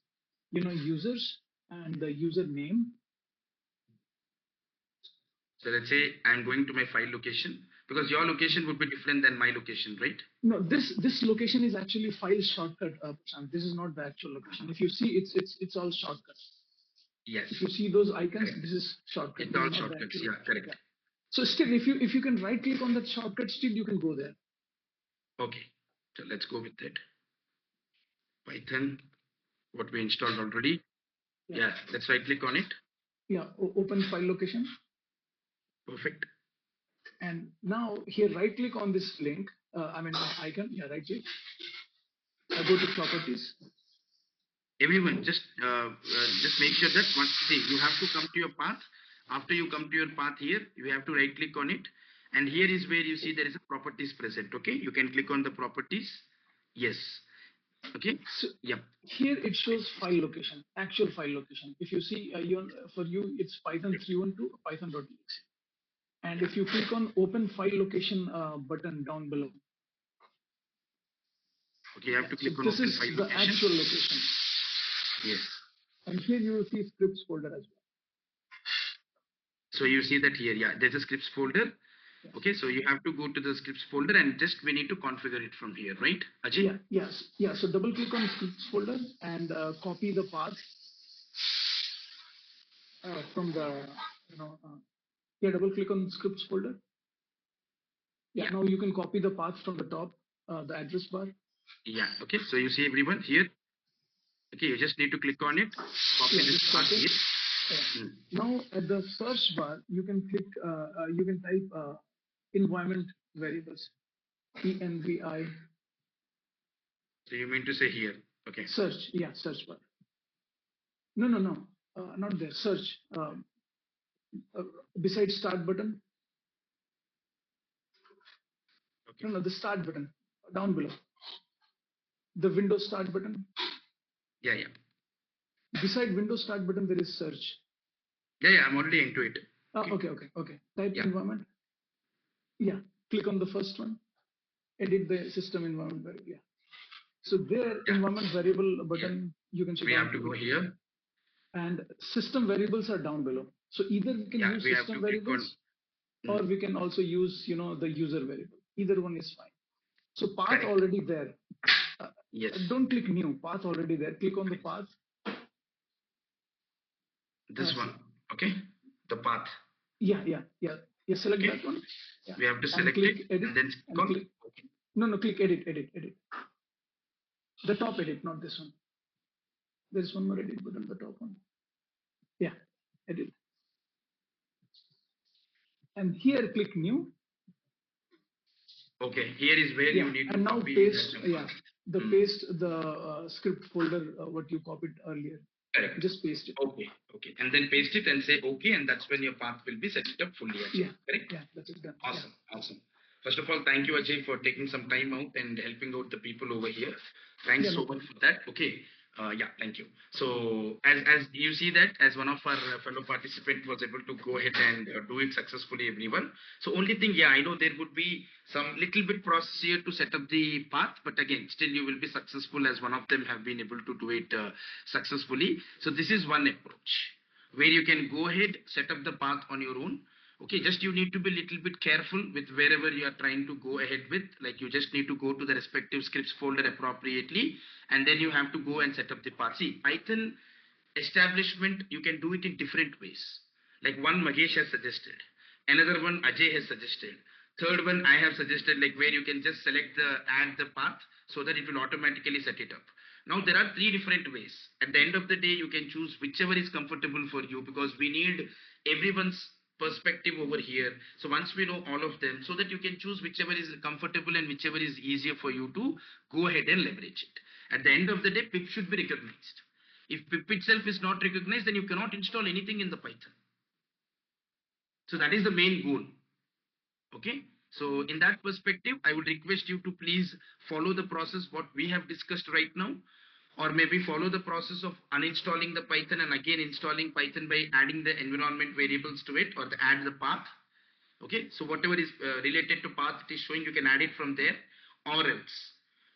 users and the username. So let's say I'm going to my file location because your location would be different than my location, right? No, this location is actually file shortcut, Prashant. This is not the actual location. If you see, it's all shortcuts. Yes. If you see those icons, Correct. this is shortcut. It's This all is not the shortcuts. actual. Yeah, correct. Yeah. So still, if you can right click on that shortcut, still you can go there. Okay. So let's go with that. Python, what we installed already. Yeah, let's right click on it. Yeah, open file location. Perfect. And now here, right click on this link. Icon. Yeah, right click. Go to properties. Everyone, just make sure that once see you have to come to your path. After you come to your path here, you have to right click on it, and here is where you see there is a properties present. Okay, you can click on the properties. Yes. Okay. So Yep. here it shows file location, actual file location. If you see, for you it's Python 312 python.exe. And if you click on open file location button down below. Okay, you have to So click on this open is file the location. actual location. Yes. And here you will see scripts folder as well. So you see that here, yeah, there's a scripts folder. Yes. Okay, so you have to go to the scripts folder and just we need to configure it from here, right, Ajay? Yeah, yes, yeah. So double click on scripts folder and copy the path from the double click on scripts folder. Yeah, now you can copy the path from the top, the address bar. Yeah. Okay, so you see everyone here. Okay, you just need to click on it, copy this path here. Yeah. Now at the search bar, you can click, you can type environment variables, envi. So you mean to say here? Okay. Search, yeah, search bar. No, not there. Search. Beside start button. Okay. No, the start button down below. The Windows start button. Yeah, yeah. Beside Windows start button, there is search. Yeah, I'm already into it. Okay. Type environment. Yeah, click on the first one. Edit the system environment variable. Yeah. So there, environment variable button, you can check. We have to go here. And system variables are down below. So either we can use system variables, or we can also use the user variable. Either one is fine. So path already there. Yes. Don't click new. Path already there. Click on the path. This one. Okay. The path. Yeah. Select that one. Yeah. We have to select click it edit and then click. No, click edit. The top edit, not this one. There's one more edit button, the top one. Yeah, edit. And here click new. Okay, here is where you need to and now copy paste. that Paste the script folder what you copied earlier. Correct. Just paste it. Okay, and then paste it and say okay, and that's when your path will be set up fully. Ajay. Correct. Yeah, that's it done. Awesome. First of all, thank you, Ajay, for taking some time out and helping out the people over here. Thanks so much for that. Okay. Thank you. So as you see that as one of our fellow participant was able to go ahead and do it successfully, everyone. So only thing, I know there would be some little bit process here to set up the path, but again, still you will be successful as one of them have been able to do it successfully. So this is one approach where you can go ahead, set up the path on your own. Okay, just you need to be a little bit careful with wherever you are trying to go ahead with. Like you just need to go to the respective scripts folder appropriately, and then you have to go and set up the path. See, Python establishment, you can do it in different ways. Like one Magesh has suggested, another one Ajay has suggested, third one I have suggested, like where you can just select the add the path so that it will automatically set it up. Now there are three different ways. At the end of the day, you can choose whichever is comfortable for you because we need everyone's perspective over here. So once we know all of them, so that you can choose whichever is comfortable and whichever is easier for you to go ahead and leverage it. At the end of the day, pip should be recognized. If pip itself is not recognized, then you cannot install anything in the Python. So that is the main goal. Okay. So in that perspective, I would request you to please follow the process what we have discussed right now, or maybe follow the process of uninstalling the Python and again installing Python by adding the environment variables to it, or add the path. Okay, so whatever is related to path it is showing, you can add it from there, or else,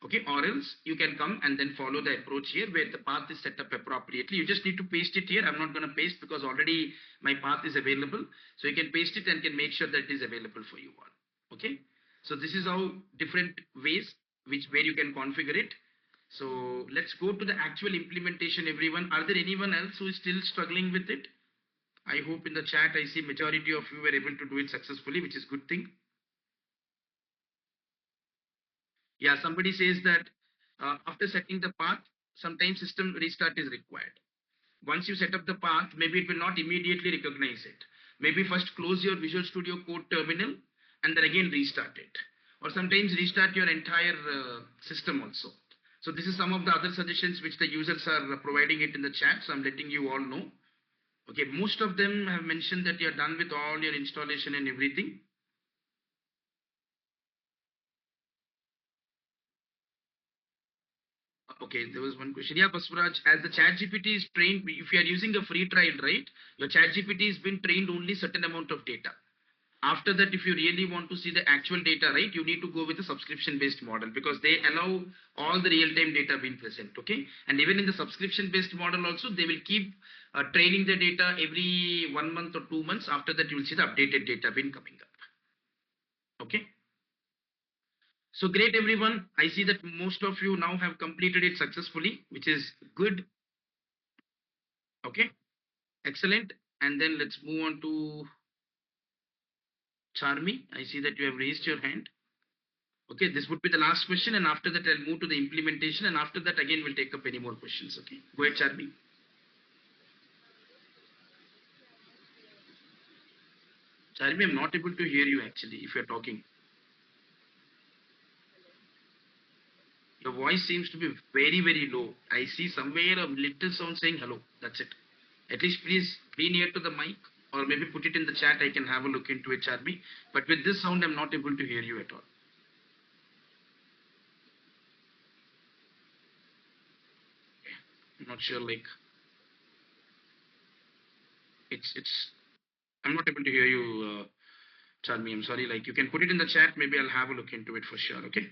okay, or else you can come and then follow the approach here where the path is set up appropriately. You just need to paste it here. I'm not going to paste because already my path is available, so you can paste it and can make sure that it is available for you all. Okay, so this is how different ways which where you can configure it. So let's go to the actual implementation. Everyone, are there anyone else who is still struggling with it? I hope in the chat I see majority of you were able to do it successfully, which is good thing. Yeah, somebody says that after setting the path, sometimes system restart is required. Once you set up the path, maybe it will not immediately recognize it. Maybe first close your Visual Studio Code terminal and then again restart it. Or sometimes restart your entire system also. So this is some of the other suggestions which the users are providing it in the chat. So I'm letting you all know. Okay, most of them have mentioned that you're done with all your installation and everything. Okay, there was one question. Yeah, Paswaraj, as the chat GPT is trained, if you are using a free trial, right, your chat GPT has been trained only certain amount of data. After that, if you really want to see the actual data, right, you need to go with a subscription based model because they allow all the real time data being present. Okay, and even in the subscription based model also, they will keep training the data every 1 month or 2 months. After that, you will see the updated data being coming up. Okay. So great, everyone. I see that most of you now have completed it successfully, which is good. Okay, excellent. And then let's move on to Charmi. I see that you have raised your hand. Okay, this would be the last question, and after that, I'll move to the implementation, and after that, again, we'll take up any more questions. Okay, go ahead, Charmi. Charmi, I'm not able to hear you actually if you're talking. Your voice seems to be very, very low. I see somewhere a little sound saying hello. That's it. At least please be near to the mic or maybe put it in the chat. I can have a look into it, Charmi. But with this sound, I'm not able to hear you at all. I'm not sure, like, it's, I'm not able to hear you, Charmi. I'm sorry. Like, you can put it in the chat. Maybe I'll have a look into it for sure. Okay.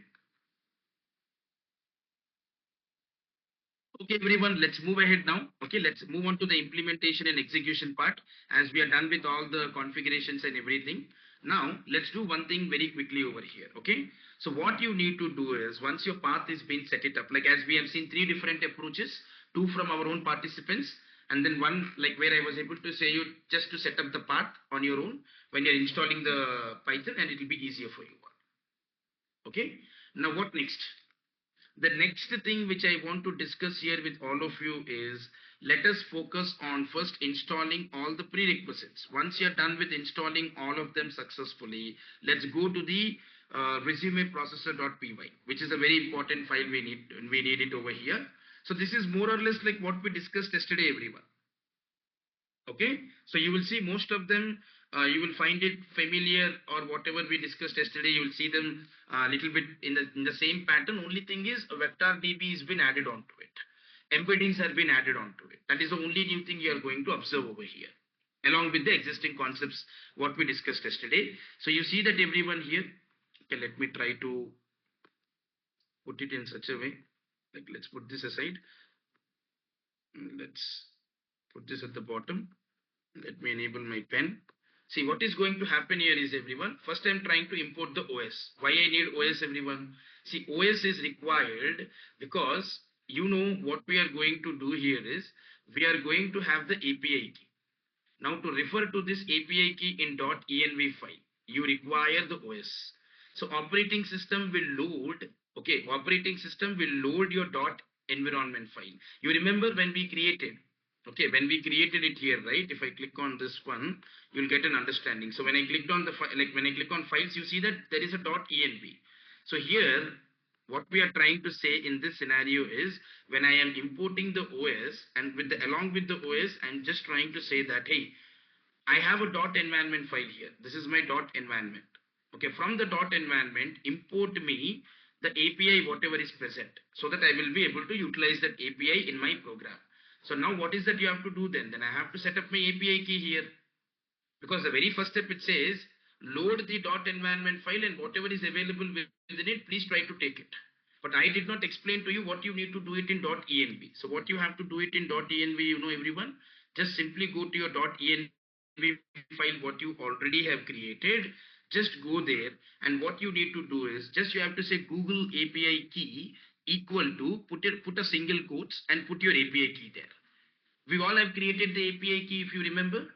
Okay, everyone, let's move ahead now. Okay, let's move on to the implementation and execution part as we are done with all the configurations and everything. Now, let's do one thing very quickly over here. Okay, so what you need to do is once your path is being set it up, like as we have seen three different approaches, two from our own participants, and then one like where I was able to say you just to set up the path on your own when you're installing the Python and it will be easier for you. Okay, now what next? The next thing which I want to discuss here with all of you is let us focus on first installing all the prerequisites. Once you're done with installing all of them successfully, let's go to the resume processor.py, which is a very important file we need it over here. So this is more or less like what we discussed yesterday, everyone. Okay, so you will see most of them, you will find it familiar or whatever we discussed yesterday, you will see them a little bit in the same pattern. Only thing is a vector DB has been added onto it. Embeddings have been added onto it. That is the only new thing you are going to observe over here, along with the existing concepts what we discussed yesterday. So you see that everyone here, okay, let me try to put it in such a way, like let's put this aside. Let's put this at the bottom. Let me enable my pen. See what is going to happen here is everyone. First I'm trying to import the OS. Why I need OS everyone? See OS is required because you know what we are going to do here is we are going to have the API key. Now to refer to this API key in .env file, you require the OS. So operating system will load, okay, operating system will load your .environment file. You remember when we created, okay, when we created it here, right? If I click on this one, you'll get an understanding. So when I clicked on the file, like when I click on files, you see that there is a .env. So here, what we are trying to say in this scenario is when I am importing the OS and with the along with the OS, I'm just trying to say that, hey, I have a .environment file here. This is my .environment. Okay, from the dot environment, import me the API whatever is present, so that I will be able to utilize that API in my program. So now what is that you have to do then? Then I have to set up my API key here, because the very first step it says load the dot environment file and whatever is available within it, please try to take it. But I did not explain to you what you need to do it in .env. So what you have to do it in .env, you know everyone, just simply go to your .env file what you already have created, just go there, and what you need to do is just you have to say Google API key equal to put a single quotes and put your API key there. We all have created the API key if you remember.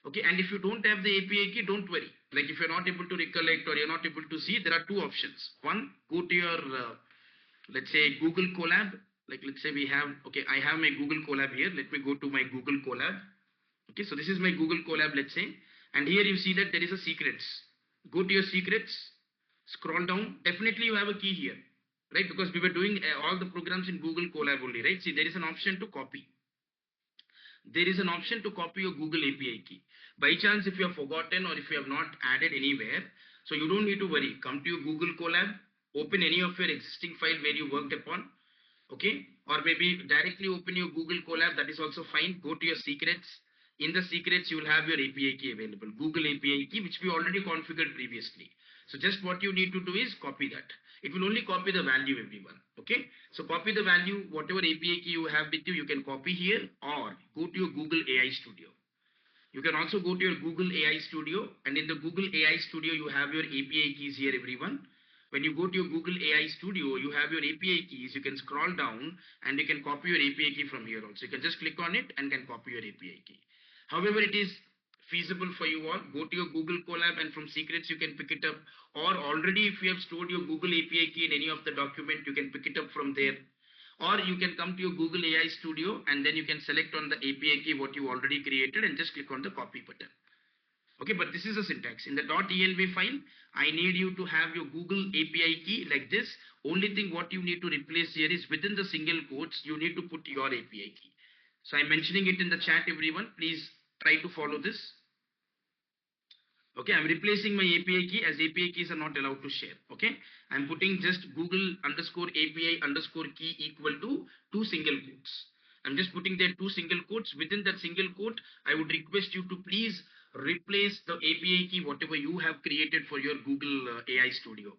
Okay, and if you don't have the API key, don't worry. Like if you're not able to recollect or you're not able to see, there are two options. One, go to your, let's say, Google Colab. Like let's say we have, okay, I have my Google Colab here. Let me go to my Google Colab. Okay, so this is my Google Colab, let's say. And here you see that there is a secrets. Go to your secrets, scroll down. Definitely you have a key here, right? Because we were doing all the programs in Google Colab only, right? See, there is an option to copy. There is an option to copy your Google API key. By chance, if you have forgotten or if you have not added anywhere, so you don't need to worry. Come to your Google Colab, open any of your existing file where you worked upon, okay? Or maybe directly open your Google Colab, that is also fine. Go to your secrets. In the secrets, you will have your API key available, Google API key, which we already configured previously. So just what you need to do is copy that. It will only copy the value, everyone. Okay. So copy the value, whatever API key you have with you, you can copy here or go to your Google AI Studio. You can also go to your Google AI Studio, and in the Google AI Studio, you have your API keys here, everyone. When you go to your Google AI Studio, you have your API keys. You can scroll down and you can copy your API key from here also. You can just click on it and can copy your API key. However, it is feasible for you all. Go to your Google Colab and from secrets you can pick it up. Or already if you have stored your Google API key in any of the document, you can pick it up from there. Or you can come to your Google AI Studio and then you can select on the API key what you already created and just click on the copy button. Okay, but this is a syntax. In the .env file, I need you to have your Google API key like this. Only thing what you need to replace here is within the single quotes, you need to put your API key. So I'm mentioning it in the chat, everyone. Please try to follow this. Okay, I'm replacing my API key as API keys are not allowed to share. Okay, I'm putting just Google underscore API underscore key equal to two single quotes. I'm just putting there two single quotes. Within that single quote, I would request you to please replace the API key, whatever you have created for your Google AI Studio.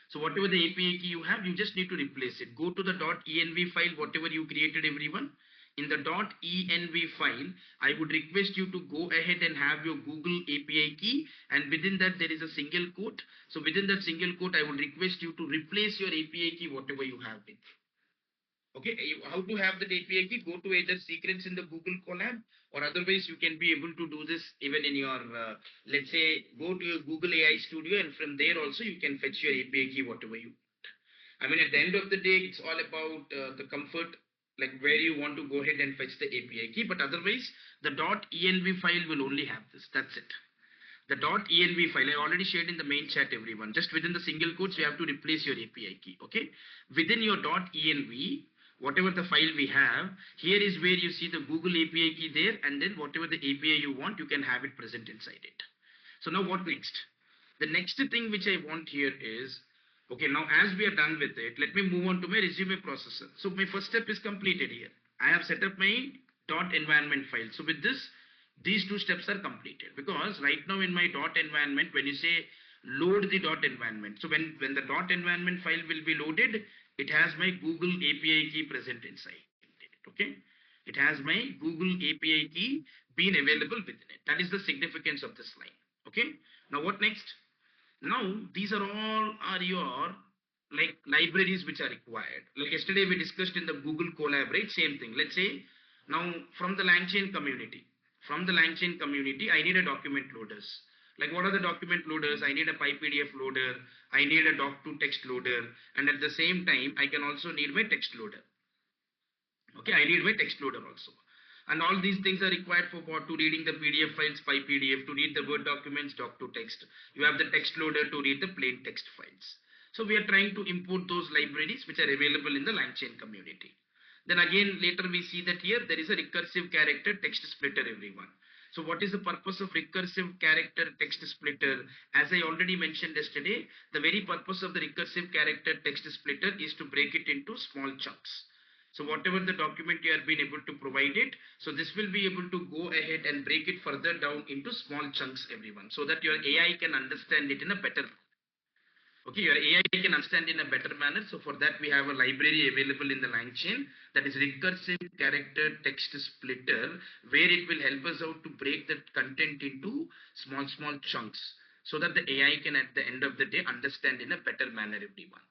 So whatever the API key you have, you just need to replace it. Go to the .env file, whatever you created, everyone. In the .env file, I would request you to go ahead and have your Google API key, and within that there is a single quote. So within that single quote, I would request you to replace your API key, whatever you have with. Okay, how to have that API key? Go to either secrets in the Google Colab, or otherwise you can be able to do this even in your, let's say, go to your Google AI Studio, and from there also you can fetch your API key, whatever you want. I mean, at the end of the day, it's all about the comfort, like where you want to go ahead and fetch the API key. But otherwise, the .env file will only have this. That's it. The .env file I already shared in the main chat, everyone. Just within the single quotes, you have to replace your API key. Okay. Within your .env, whatever the file we have, here is where you see the Google API key there, and then whatever the API you want, you can have it present inside it. So now what next? The next thing which I want here is, okay, now as we are done with it, let me move on to my resume processor. So my first step is completed here. I have set up my .environment file. So with this, these two steps are completed, because right now in my .environment, when you say load the .environment, so when the .environment file will be loaded, it has my Google API key present inside it. Okay, it has my Google API key being available within it. That is the significance of this line. Okay, now what next? Now these are all are your like libraries which are required. Like yesterday we discussed in the Google Collaborate, same thing. Let's say now from the LangChain community, I need a document loaders. Like what are the document loaders? I need a PyPDF loader, I need a doc to text loader, and at the same time I can also need my text loader. Okay, I need my text loader also. And all these things are required for what? To reading the PDF files by PDF, to read the Word documents, doc to text. You have the text loader to read the plain text files. So we are trying to import those libraries which are available in the LangChain community. Then again, later we see that here there is a recursive character text splitter, everyone. So what is the purpose of recursive character text splitter? As I already mentioned yesterday, the very purpose of the recursive character text splitter is to break it into small chunks. So whatever the document you are being able to provide it, so this will be able to go ahead and break it further down into small chunks, everyone, so that your AI can understand it in a better. Okay, your AI can understand in a better manner. So for that, we have a library available in the LangChain, that is recursive character text splitter, where it will help us out to break the content into small chunks, so that the AI can at the end of the day understand in a better manner, everyone.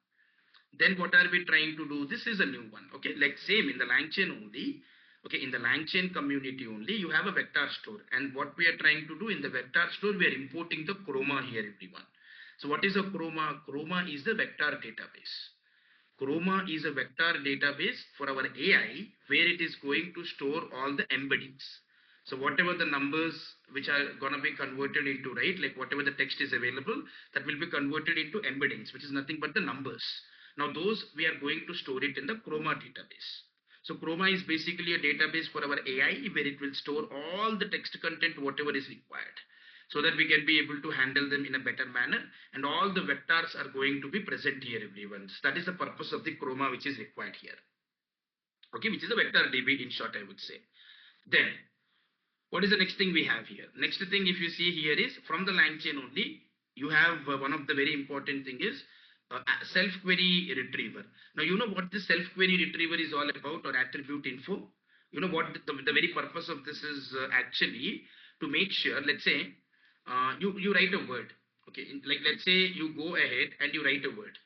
Then what are we trying to do? This is a new one. Okay, like same in the LangChain only. Okay, in the LangChain community only, you have a vector store. And what we are trying to do in the vector store, we are importing the chroma here, everyone. So what is a chroma? Chroma is the vector database. Chroma is a vector database for our AI, where it is going to store all the embeddings. So whatever the numbers which are going to be converted into, right, like whatever the text is available, that will be converted into embeddings, which is nothing but the numbers. Now those we are going to store it in the Chroma database. So Chroma is basically a database for our AI, where it will store all the text content whatever is required, so that we can be able to handle them in a better manner, and all the vectors are going to be present here, everyone. So that is the purpose of the chroma which is required here. Okay, which is a vector DB in short, I would say. Then what is the next thing we have here? Next thing, if you see here, is from the LangChain only, you have one of the very important thing is self query retriever. Now you know what this self query retriever is all about, or attribute info. You know what the very purpose of this is, actually to make sure, let's say you write a word. Okay, like let's say you go ahead and you write a word.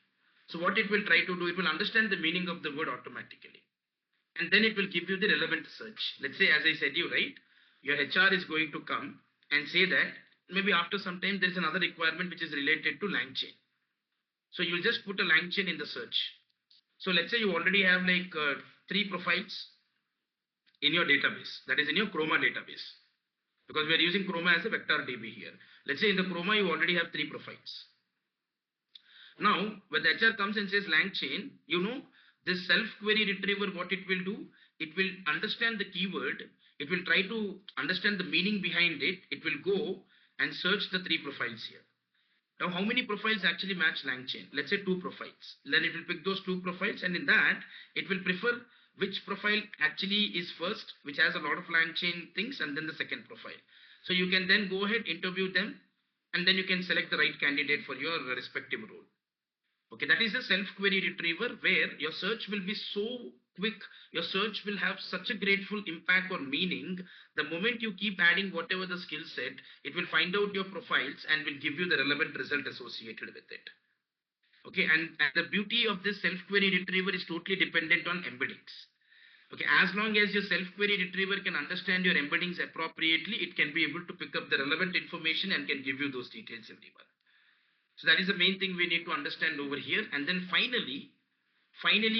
So what it will try to do, it will understand the meaning of the word automatically, and then it will give you the relevant search. Let's say, as I said you, right, your HR is going to come and say that maybe after some time there is another requirement which is related to LangChain. So you'll just put a LangChain in the search. So let's say you already have like 3 profiles in your database, that is in your Chroma database, because we are using Chroma as a vector DB here. Let's say in the Chroma you already have 3 profiles. Now, when the HR comes and says LangChain, you know, this self-query retriever, what it will do, it will understand the keyword, it will try to understand the meaning behind it, it will go and search the 3 profiles here. Now, how many profiles actually match LangChain? Let's say 2 profiles. Then it will pick those 2 profiles, and in that, it will prefer which profile actually is first, which has a lot of LangChain things, and then the second profile. So you can then go ahead, interview them, and then you can select the right candidate for your respective role. Okay, that is a self-query retriever, where your search will be so quick, your search will have such a grateful impact or meaning. The moment you keep adding whatever the skill set, it will find out your profiles and will give you the relevant result associated with it. Okay, and the beauty of this self-query retriever is totally dependent on embeddings. Okay, as long as your self-query retriever can understand your embeddings appropriately, it can be able to pick up the relevant information and can give you those details, everyone. So that is the main thing we need to understand over here. And then finally,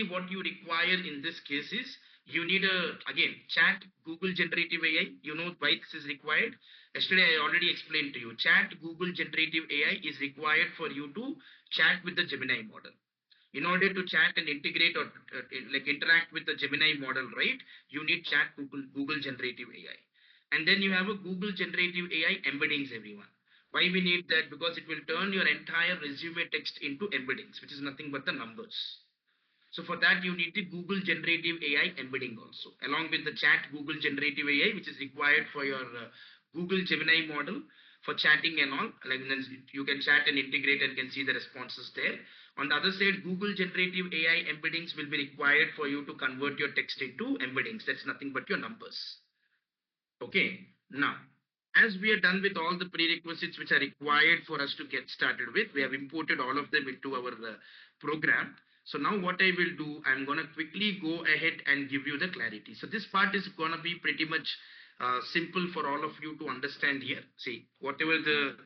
what you require in this case is, you need a, again, chat Google generative AI. You know why this is required. Yesterday I already explained to you, chat Google generative AI is required for you to chat with the Gemini model. In order to chat and integrate, or like interact with the Gemini model, right, you need chat Google generative AI. And then you have a Google generative AI embeddings, everyone. Why we need that? Because it will turn your entire resume text into embeddings, which is nothing but the numbers. So for that, you need the Google generative AI embedding also, along with the chat Google generative AI, which is required for your Google Gemini model for chatting and all. Like then you can chat and integrate and can see the responses there. On the other side, Google generative AI embeddings will be required for you to convert your text into embeddings. That's nothing but your numbers. Okay. Now, as we are done with all the prerequisites which are required for us to get started with, we have imported all of them into our program. So now what I will do, I'm going to quickly go ahead and give you the clarity. So this part is going to be pretty much simple for all of you to understand here. See, whatever the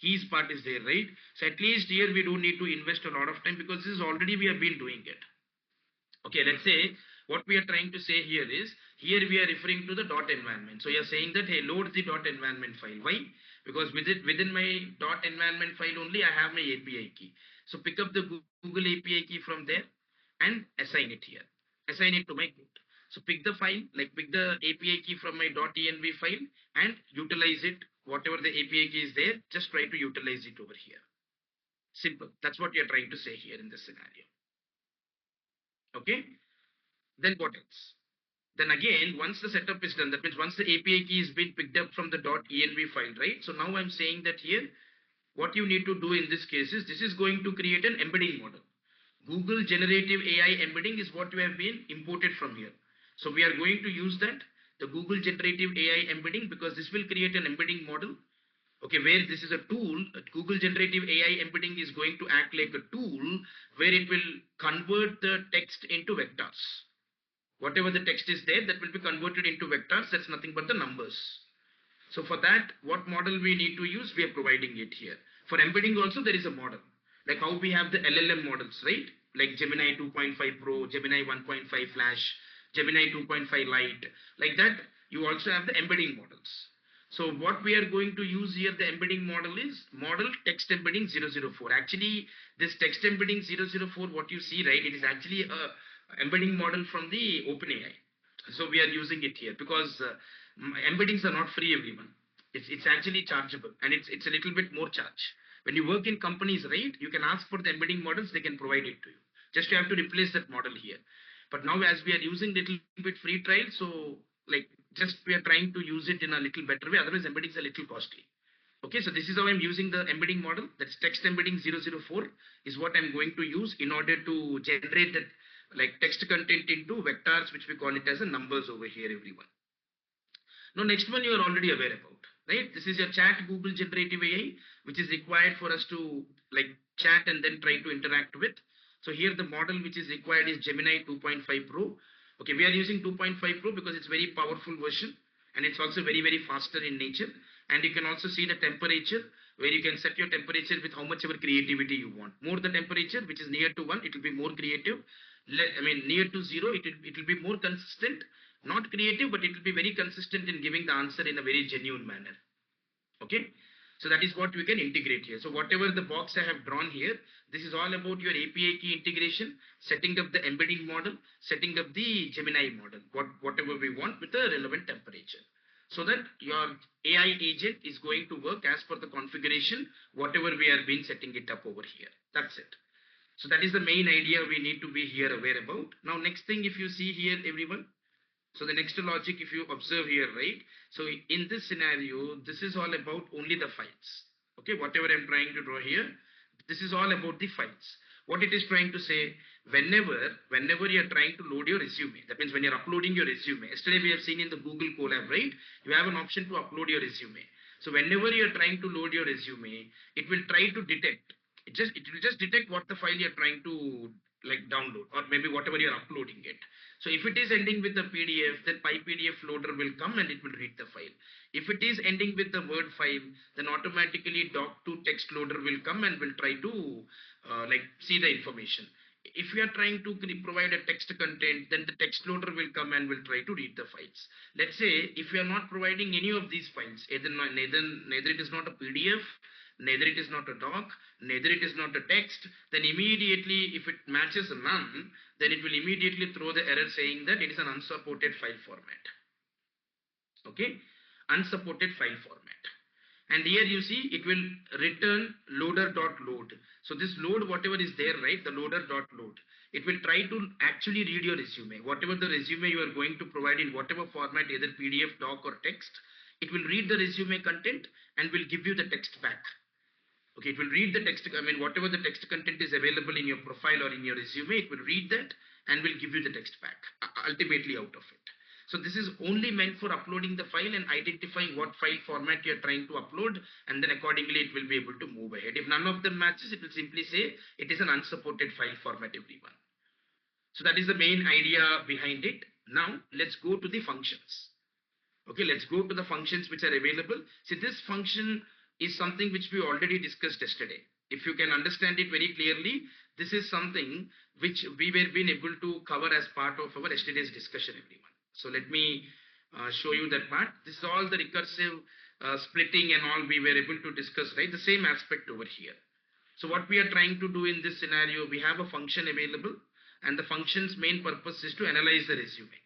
keys part is there, right? So at least here we don't need to invest a lot of time, because this is already we have been doing it. Okay, let's say what we are trying to say here is, here we are referring to the dot environment. So you're saying that, hey, load the dot environment file. Why? Because within my dot environment file only, I have my API key. So pick up the Google API key from there and assign it here. Assign it to my code. So pick the file, like pick the API key from my .env file and utilize it. Whatever the API key is there, just try to utilize it over here. Simple. That's what we are trying to say here in this scenario. Okay. Then what else? Then again, once the setup is done, that means once the API key is been picked up from the .env file, right? So now I'm saying that here, what you need to do in this case is, this is going to create an embedding model. Google generative AI embedding is what we have been imported from here. So we are going to use that, the Google generative AI embedding, because this will create an embedding model. Okay, where this is a tool, Google generative AI embedding is going to act like a tool where it will convert the text into vectors. Whatever the text is there, that will be converted into vectors. That's nothing but the numbers. So for that, what model we need to use, we are providing it here. For embedding also, there is a model. Like how we have the LLM models, right? Like Gemini 2.5 Pro, Gemini 1.5 Flash, Gemini 2.5 Lite. Like that, you also have the embedding models. So what we are going to use here, the embedding model is model text embedding 004. Actually, this text embedding 004, what you see, right? It is actually a embedding model from the OpenAI. So we are using it here because embeddings are not free, everyone. It's actually chargeable, and it's a little bit more charge. When you work in companies, right, you can ask for the embedding models, they can provide it to you. Just you have to replace that model here. But now as we are using little bit free trial, so like just we are trying to use it in a little better way. Otherwise, embeddings are a little costly. Okay, so this is how I'm using the embedding model. That's text embedding 004 is what I'm going to use in order to generate that like text content into vectors, which we call it as a numbers over here, everyone. Now, next one you are already aware about, right? This is your chat Google generative AI, which is required for us to like chat and then try to interact with. So here the model which is required is Gemini 2.5 Pro. Okay, we are using 2.5 Pro because it's very powerful version and it's also very, very faster in nature. And you can also see the temperature where you can set your temperature with how much ever creativity you want. More the temperature, which is near to 1, it will be more creative. I mean, near to 0, it will be more consistent, not creative, but it will be very consistent in giving the answer in a very genuine manner. Okay, so that is what we can integrate here. So whatever the box I have drawn here, this is all about your API key integration, setting up the embedding model, setting up the Gemini model, whatever we want with the relevant temperature, so that your AI agent is going to work as per the configuration, whatever we have been setting it up over here. That's it. So that is the main idea we need to be here aware about. Now, next thing, if you see here, everyone, so the next logic, if you observe here, right? So in this scenario, this is all about only the files. Okay, whatever I'm trying to draw here, this is all about the files. What it is trying to say, whenever you're trying to load your resume, that means when you're uploading your resume, yesterday we have seen in the Google Colab, right? You have an option to upload your resume. So whenever you're trying to load your resume, it will try to detect. It will just detect what the file you're trying to like download, or maybe whatever you're uploading it. So if it is ending with the PDF, then PyPDF loader will come and it will read the file. If it is ending with the Word file, then automatically doc to text loader will come and will try to like see the information. If you are trying to provide a text content, then the text loader will come and will try to read the files. Let's say if you are not providing any of these files, neither it is not a PDF, neither it is not a doc, neither it is not a text, then immediately if it matches none, then it will immediately throw the error saying that it is an unsupported file format. Okay, unsupported file format. And here you see it will return loader.load. So this load, whatever is there, right, the loader.load, it will try to actually read your resume. Whatever the resume you are going to provide in whatever format, either PDF, doc or text, it will read the resume content and will give you the text back. Okay, it will read the text, I mean, whatever the text content is available in your profile or in your resume, it will read that and will give you the text back, ultimately out of it. So this is only meant for uploading the file and identifying what file format you're trying to upload, and then accordingly it will be able to move ahead. If none of them matches, it will simply say it is an unsupported file format, everyone. So that is the main idea behind it. Now let's go to the functions. Okay, let's go to the functions which are available. See, this function is something which we already discussed yesterday. If you can understand it very clearly, this is something which we were being able to cover as part of our yesterday's discussion, everyone. So let me show you that part. This is all the recursive splitting and all we were able to discuss, right? The same aspect over here. So what we are trying to do in this scenario, we have a function available and the function's main purpose is to analyze the resume.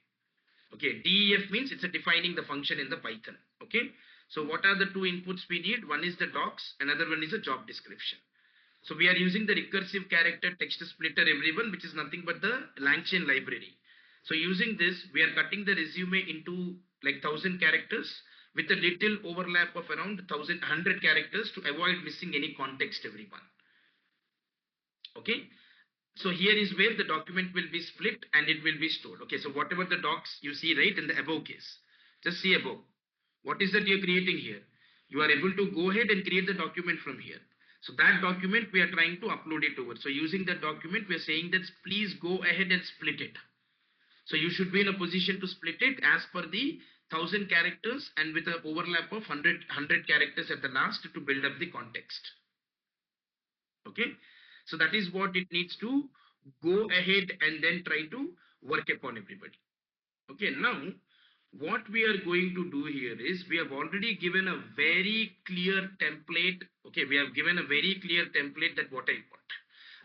Okay, def means it's a defining the function in the Python. Okay, so what are the two inputs we need? One is the docs, another one is a job description. So we are using the recursive character text splitter everyone, which is nothing but the LangChain library. So using this, we are cutting the resume into like 1,000 characters with a little overlap of around 1,100 characters to avoid missing any context everyone. Okay, so here is where the document will be split and it will be stored. Okay, so whatever the docs you see right in the above case, just see above. What is that you're creating here? You are able to go ahead and create the document from here. So that document we are trying to upload it over. So using that document, we are saying that please go ahead and split it. So you should be in a position to split it as per the 1,000 characters and with an overlap of 100 characters at the last to build up the context. Okay, so that is what it needs to go ahead and then try to work upon everybody. Okay, now what we are going to do here is we have already given a very clear template. Okay, we have given a very clear template that what I want.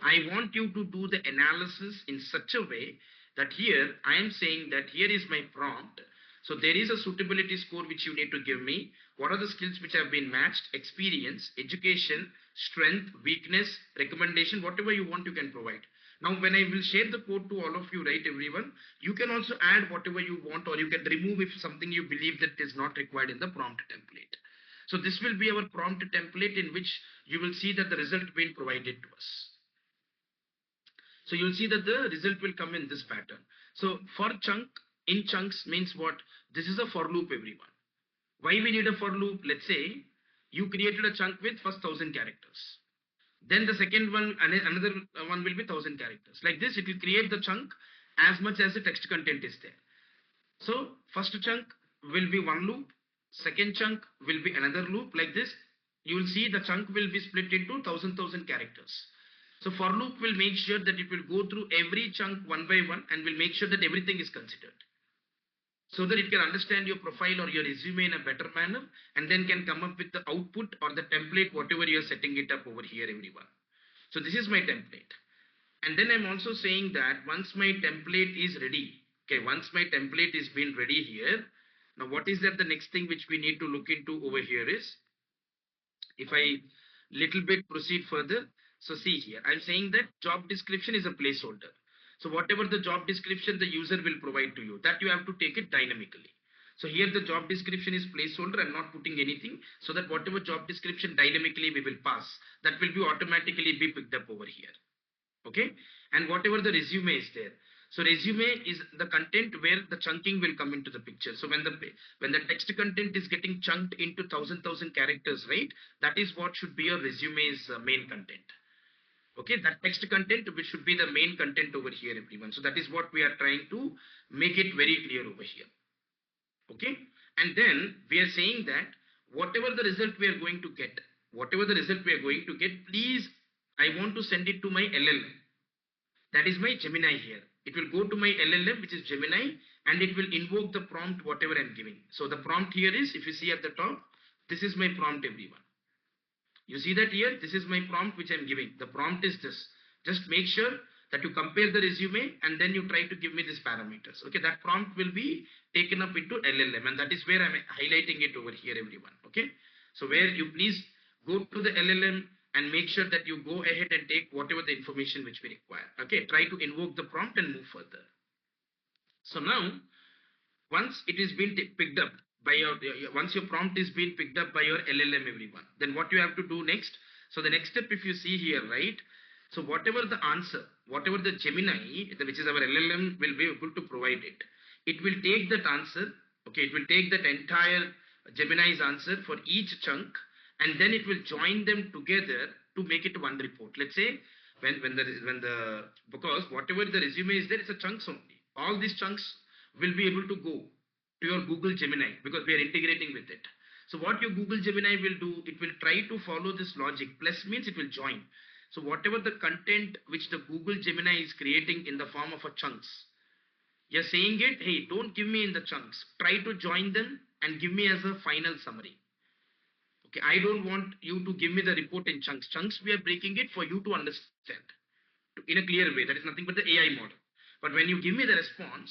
I want you to do the analysis in such a way that here I am saying that here is my prompt. So there is a suitability score which you need to give me. What are the skills which have been matched? Experience, education, strength, weakness, recommendation, whatever you want you can provide. Now when I will share the code to all of you, right, everyone, you can also add whatever you want or you can remove if something you believe that is not required in the prompt template. So this will be our prompt template in which you will see that the result being provided to us. So you'll see that the result will come in this pattern. So for chunk, in chunks means what? This is a for loop everyone. Why we need a for loop? Let's say you created a chunk with first 1,000 characters. Then the second one, another one will be 1,000 characters. Like this, it will create the chunk as much as the text content is there. So first chunk will be one loop, second chunk will be another loop. Like this, you will see the chunk will be split into 1,000 characters. So for loop will make sure that it will go through every chunk one by one and will make sure that everything is considered, so that it can understand your profile or your resume in a better manner and then can come up with the output or the template, whatever you are setting it up over here, everyone. So this is my template. And then I'm also saying that once my template is ready, okay, once my template is been ready here, now what is that the next thing which we need to look into over here is, if I little bit proceed further, so see here, I'm saying that job description is a placeholder. So whatever the job description the user will provide to you, that you have to take it dynamically. So here the job description is placeholder. I'm not putting anything, so that whatever job description dynamically we will pass, that will be automatically be picked up over here. Okay, and whatever the resume is there, so resume is the content where the chunking will come into the picture. So when the text content is getting chunked into thousand characters, right, that is what should be your resume's main content. Okay, that text content which should be the main content over here, everyone. So that is what we are trying to make it very clear over here. Okay, and then we are saying that whatever the result we are going to get, whatever the result we are going to get, please, I want to send it to my LLM. That is my Gemini here. It will go to my LLM, which is Gemini, and it will invoke the prompt whatever I'm giving. So the prompt here is, if you see at the top, this is my prompt, everyone. You see that here, this is my prompt which I'm giving. The prompt is this. Just make sure that you compare the resume and then you try to give me these parameters. Okay, that prompt will be taken up into LLM, and that is where I'm highlighting it over here, everyone. Okay, so where you please go to the LLM and make sure that you go ahead and take whatever the information which we require. Okay, try to invoke the prompt and move further. So now once it is been picked up by once your prompt is being picked up by your LLM, everyone, then what you have to do next? So the next step, if you see here, right, so whatever the answer, whatever the Gemini, which is our LLM, will be able to provide it, it will take that answer. Okay, it will take that entire Gemini's answer for each chunk, and then it will join them together to make it one report. Let's say when the because whatever the resume is there, it's a chunks only. All these chunks will be able to go to your Google Gemini because we are integrating with it. So what your Google Gemini will do, it will try to follow this logic. Plus means it will join. So whatever the content which the Google Gemini is creating in the form of a chunks, you're saying it, hey, don't give me in the chunks. Try to join them and give me as a final summary. Okay, I don't want you to give me the report in chunks. Chunks, we are breaking it for you to understand in a clear way. That is nothing but the AI model. But when you give me the response,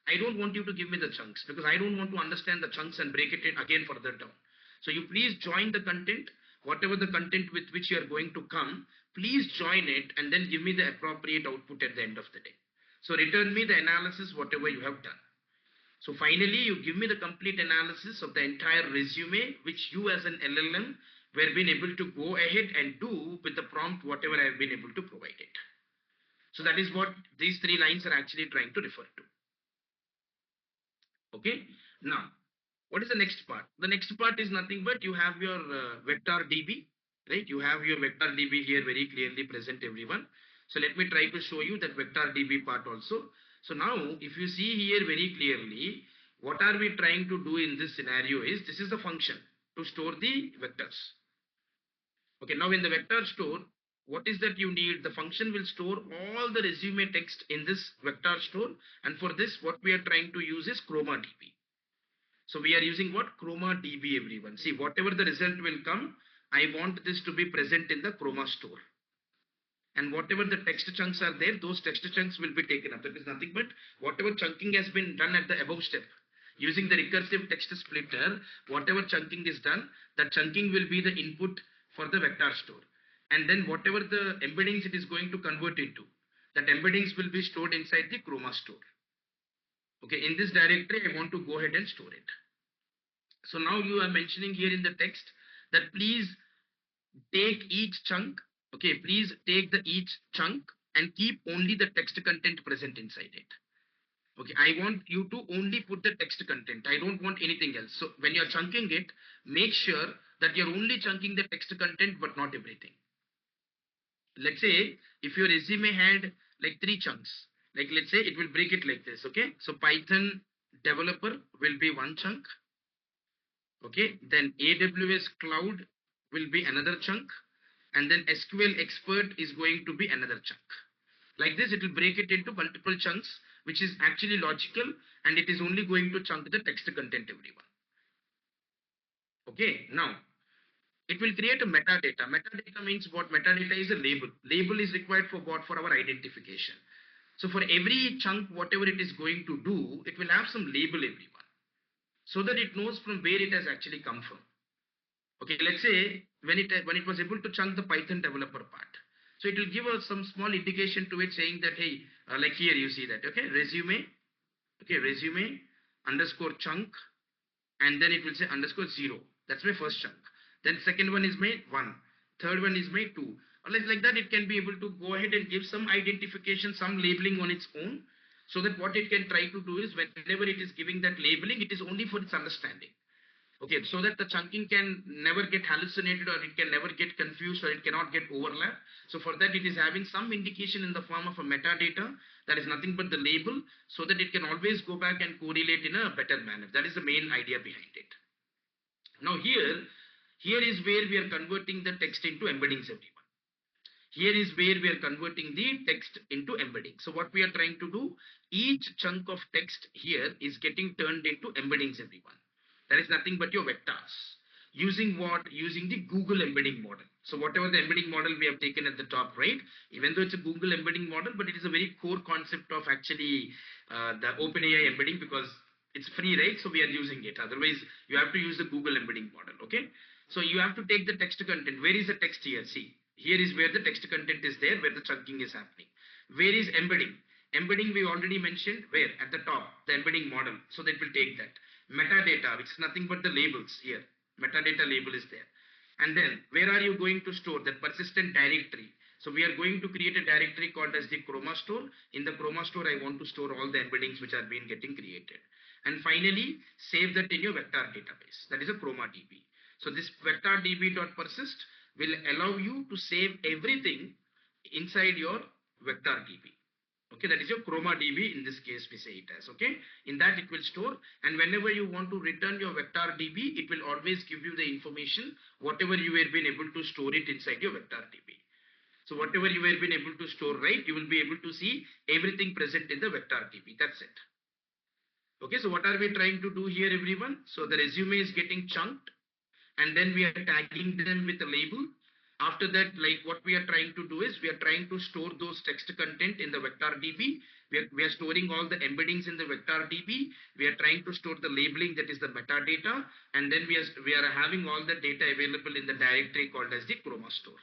I don't want you to give me the chunks because I don't want to understand the chunks and break it in again further down. So you please join the content, whatever the content with which you are going to come, please join it and then give me the appropriate output at the end of the day. So return me the analysis, whatever you have done. So finally, you give me the complete analysis of the entire resume, which you as an LLM were been able to go ahead and do with the prompt, whatever I have been able to provide it. So that is what these three lines are actually trying to refer to. Okay. Now, what is the next part? The next part is nothing but you have your vector DB, right? You have your vector DB here very clearly present, everyone. So let me try to show you that vector DB part also. So now, if you see here very clearly, what are we trying to do in this scenario is this is the function to store the vectors. Okay, now in the vector store, what is that you need? The function will store all the resume text in this vector store. And for this, what we are trying to use is chroma DB. So we are using what? Chroma DB, everyone. See, whatever the result will come, I want this to be present in the chroma store. And whatever the text chunks are there, those text chunks will be taken up. That is nothing but whatever chunking has been done at the above step. Using the recursive text splitter, whatever chunking is done, that chunking will be the input for the vector store. And then whatever the embeddings it is going to convert into, that embeddings will be stored inside the chroma store. Okay, in this directory, I want to go ahead and store it. So now you are mentioning here in the text that please take each chunk. Okay, please take the each chunk and keep only the text content present inside it. Okay, I want you to only put the text content. I don't want anything else. So when you're chunking it, make sure that you're only chunking the text content but not everything. Let's say if your resume had like three chunks, like let's say it will break it like this. Okay, so Python developer will be one chunk. Okay, then AWS cloud will be another chunk, and then SQL expert is going to be another chunk. Like this, it will break it into multiple chunks, which is actually logical, and it is only going to chunk the text content, everyone. Okay, now it will create a metadata. Metadata means what? Metadata is a label. Label is required for what? For our identification. So for every chunk, whatever it is going to do, it will have some label, everyone, so that it knows from where it has actually come from. Okay, let's say when it was able to chunk the Python developer part, so it will give us some small indication to it saying that hey, like here you see that resume, resume underscore chunk, and then it will say underscore 0. That's my first chunk. Then second one is my 1, third one is my 2. Or like that, it can be able to go ahead and give some identification, some labeling on its own, so that what it can try to do is whenever it is giving that labeling, it is only for its understanding. Okay, so that the chunking can never get hallucinated or it can never get confused or it cannot get overlap. So for that, it is having some indication in the form of a metadata that is nothing but the label, so that it can always go back and correlate in a better manner. That is the main idea behind it. Now here is where we are converting the text into embeddings, everyone. Here is where we are converting the text into embedding. So what we are trying to do, each chunk of text here is getting turned into embeddings, everyone. That is nothing but your vectors. Using what? Using the Google embedding model. So whatever the embedding model we have taken at the top, right? Even though it's a Google embedding model, but it is a very core concept of actually the OpenAI embedding, because it's free, right? So we are using it. Otherwise, you have to use the Google embedding model. Okay. So you have to take the text content. Where is the text here? See, here is where the text content is there, where the chunking is happening. Where is embedding? Embedding we already mentioned, where? At the top, the embedding model. So that will take that. Metadata, which is nothing but the labels here. Metadata label is there. And then where are you going to store that persistent directory? So we are going to create a directory called as the chroma store. In the chroma store, I want to store all the embeddings which are being getting created. And finally, save that in your vector database. That is a chroma DB. So this vector db.persist will allow you to save everything inside your vector DB. Okay, that is your chroma DB. In this case, we say it as, okay. In that it will store, and whenever you want to return your vector DB, it will always give you the information, whatever you have been able to store it inside your vector DB. So whatever you have been able to store, right, you will be able to see everything present in the vector DB. That's it. Okay, so what are we trying to do here, everyone? So the resume is getting chunked, and then we are tagging them with a label. After that, like what we are trying to do is we are trying to store those text content in the vector DB. We are storing all the embeddings in the vector DB. We are trying to store the labeling, that is the metadata, and then we are having all the data available in the directory called as the chroma store.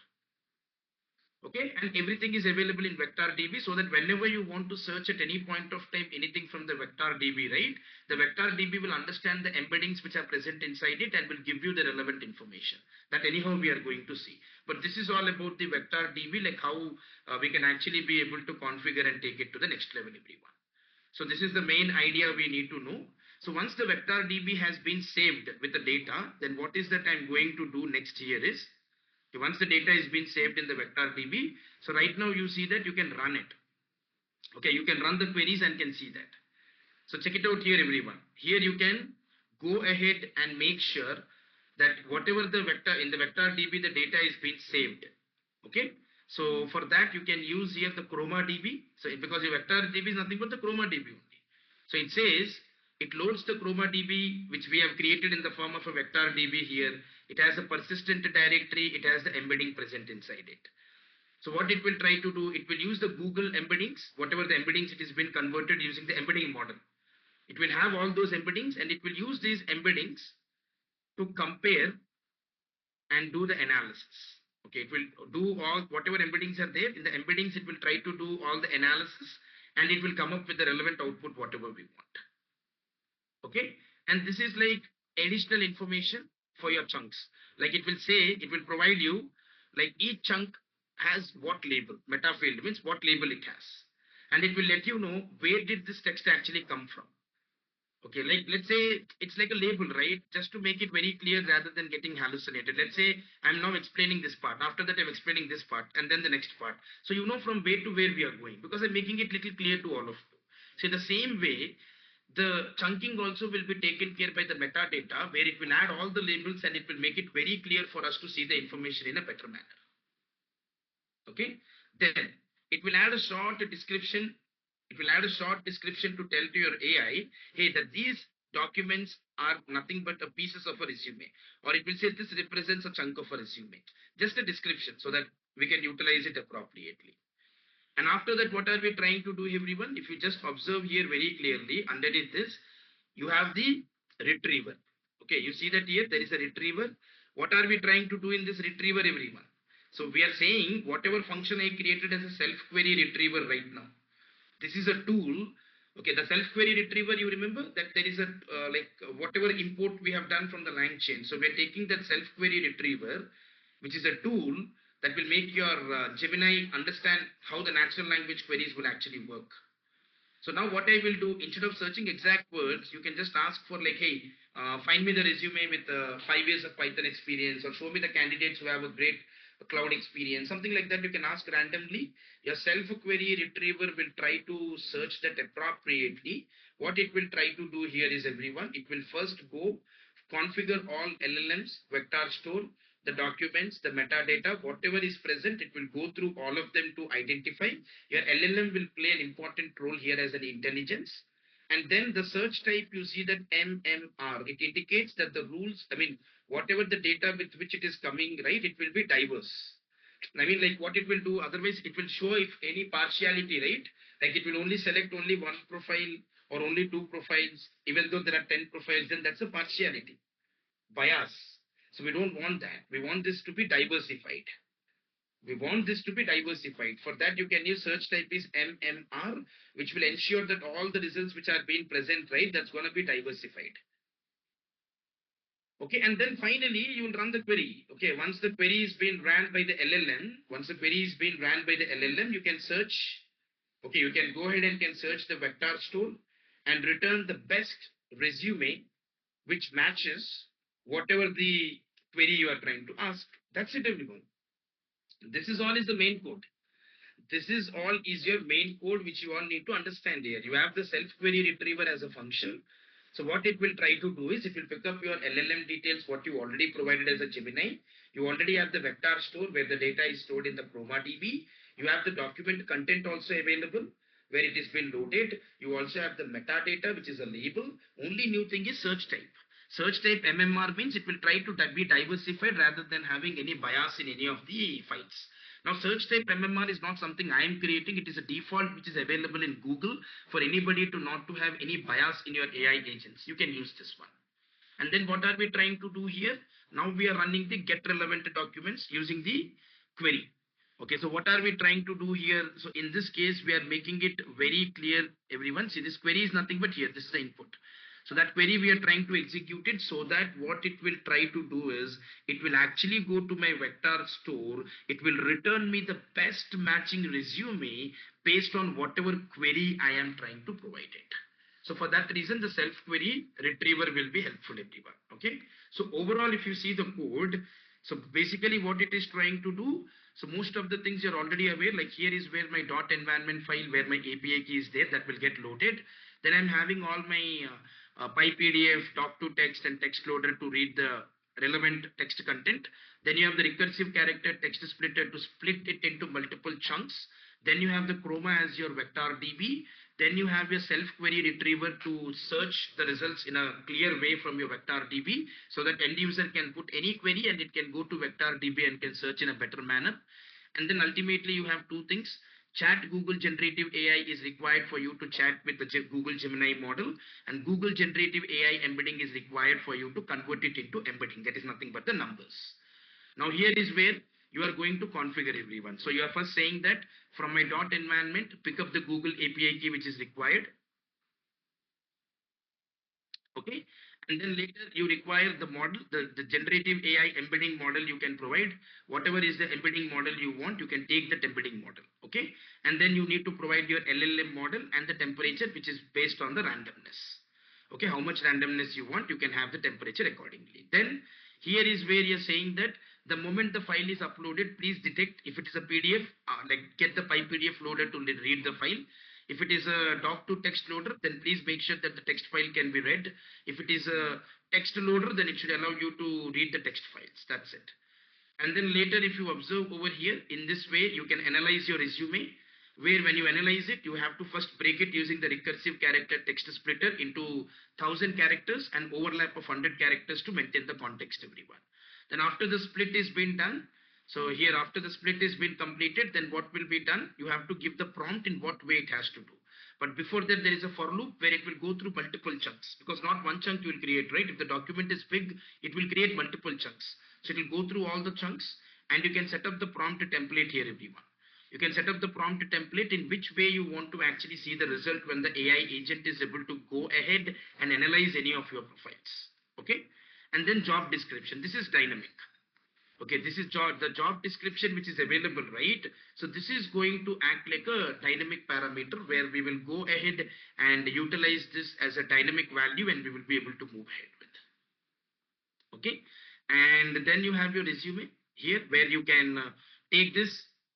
Okay, and everything is available in vector DB, so that whenever you want to search at any point of time anything from the vector DB, right, the vector DB will understand the embeddings which are present inside it and will give you the relevant information that anyhow we are going to see. But this is all about the vector DB, like how we can actually be able to configure and take it to the next level, everyone. So this is the main idea we need to know. So once the vector DB has been saved with the data, then what is that I'm going to do next here is, okay, once the data is being saved in the vector DB, so right now you see that you can run it. Okay, you can run the queries and can see that. So check it out here, everyone. Here you can go ahead and make sure that whatever the vector in the vector DB, the data is being saved. Okay. So for that you can use here the chroma DB. So because your vector DB is nothing but the chroma DB only. So it says it loads the chroma DB which we have created in the form of a vector DB here. It has a persistent directory. It has the embedding present inside it. So what it will try to do, it will use the Google embeddings, whatever the embeddings it has been converted using the embedding model. It will have all those embeddings and it will use these embeddings to compare and do the analysis. Okay, it will do all whatever embeddings are there. In the embeddings, it will try to do all the analysis and it will come up with the relevant output, whatever we want. Okay, and this is like additional information for your chunks. Like it will say, it will provide you like each chunk has what label. Meta field means what label it has, and it will let you know where did this text actually come from. Okay, like let's say it's like a label, right? Just to make it very clear rather than getting hallucinated. Let's say I'm now explaining this part. After that, I'm explaining this part and then the next part. So you know from where to where we are going because I'm making it little clear to all of you. So in the same way, the chunking also will be taken care by the metadata where it will add all the labels and it will make it very clear for us to see the information in a better manner. Okay, then it will add a short description. It will add a short description to tell to your AI, hey, that these documents are nothing but a pieces of a resume, or it will say this represents a chunk of a resume. Just a description so that we can utilize it appropriately. And after that, what are we trying to do, everyone? If you just observe here very clearly, underneath this, you have the retriever. Okay, you see that here there is a retriever. What are we trying to do in this retriever, everyone? So we are saying whatever function I created as a self-query retriever right now. This is a tool. Okay, the self-query retriever, you remember that there is a whatever import we have done from the line chain. So we are taking that self-query retriever, which is a tool that will make your Gemini understand how the natural language queries will actually work. So now what I will do, instead of searching exact words, you can just ask for like, hey, find me the resume with 5 years of Python experience, or show me the candidates who have a great cloud experience, something like that. You can ask randomly. Your self-query retriever will try to search that appropriately. What it will try to do here is, everyone, it will first go configure all LLMs, vector store, the documents, the metadata, whatever is present, it will go through all of them to identify. Your LLM will play an important role here as an intelligence. And then the search type, you see that MMR, it indicates that the rules, I mean, whatever the data with which it is coming, right, it will be diverse. I mean, like what it will do, otherwise it will show if any partiality, right? Like it will only select only one profile or only two profiles, even though there are 10 profiles, then that's a partiality, bias. So we don't want that. We want this to be diversified. We want this to be diversified. For that, you can use search type is MMR, which will ensure that all the results which are being present, right, that's going to be diversified. Okay, and then finally, you will run the query. Okay, once the query is being ran by the LLM, you can search. Okay, you can go ahead and can search the vector store and return the best resume which matches whatever the query you are trying to ask. That's it, everyone. This is all is the main code. This is all is your main code which you all need to understand here. You have the self-query retriever as a function. So what it will try to do is it will pick up your LLM details, what you already provided as a Gemini. You already have the vector store where the data is stored in the Chroma DB. You have the document content also available where it is been loaded. You also have the metadata, which is a label. Only new thing is search type. Search type MMR means it will try to be diversified rather than having any bias in any of the files. Now, search type MMR is not something I am creating. It is a default which is available in Google for anybody to not to have any bias in your AI agents. You can use this one. And then what are we trying to do here? Now we are running the get relevant documents using the query. Okay, so what are we trying to do here? So in this case, we are making it very clear, everyone. See, this query is nothing but here. This is the input. So that query we are trying to execute it so that what it will try to do is it will actually go to my vector store. It will return me the best matching resume based on whatever query I am trying to provide it. So for that reason, the self query retriever will be helpful, everyone. Okay. So overall, if you see the code, so basically what it is trying to do, so most of the things you're already aware, like here is where my dot environment file, where my API key is there, that will get loaded. Then I'm having all my PyPDF, talk to text and text loader to read the relevant text content. Then you have the recursive character text splitter to split it into multiple chunks. Then you have the chroma as your vector DB. Then you have your self query retriever to search the results in a clear way from your vector DB so that end user can put any query and it can go to vector DB and can search in a better manner. And then ultimately you have two things. Chat Google Generative AI is required for you to chat with the Google Gemini model, and Google Generative AI embedding is required for you to convert it into embedding. That is nothing but the numbers. Now here is where you are going to configure, everyone. So you are first saying that from my dot environment, pick up the Google API key which is required. Okay. And then later you require the model, the generative AI embedding model you can provide. Whatever is the embedding model you want, you can take that embedding model. Okay. And then you need to provide your LLM model and the temperature, which is based on the randomness. Okay. How much randomness you want, you can have the temperature accordingly. Then here is where you're saying that the moment the file is uploaded, please detect if it is a PDF, like get the PyPDF loader to read the file. If it is a doc to text loader, then please make sure that the text file can be read. If it is a text loader, then it should allow you to read the text files. That's it. And then later, if you observe over here, in this way, you can analyze your resume, where when you analyze it, you have to first break it using the recursive character text splitter into 1000 characters and overlap of 100 characters to maintain the context, everyone. Then after the split is been done, so here after the split is been completed, then what will be done? You have to give the prompt in what way it has to do. But before that, there is a for loop where it will go through multiple chunks, because not one chunk you will create, right? If the document is big, it will create multiple chunks. So it will go through all the chunks, and you can set up the prompt template here, everyone. You can set up the prompt template in which way you want to actually see the result when the AI agent is able to go ahead and analyze any of your profiles. Okay. And then job description. This is dynamic. Okay, this is the job description which is available, right? So this is going to act like a dynamic parameter where we will go ahead and utilize this as a dynamic value and we will be able to move ahead with. Okay, and then you have your resume here where you can take this.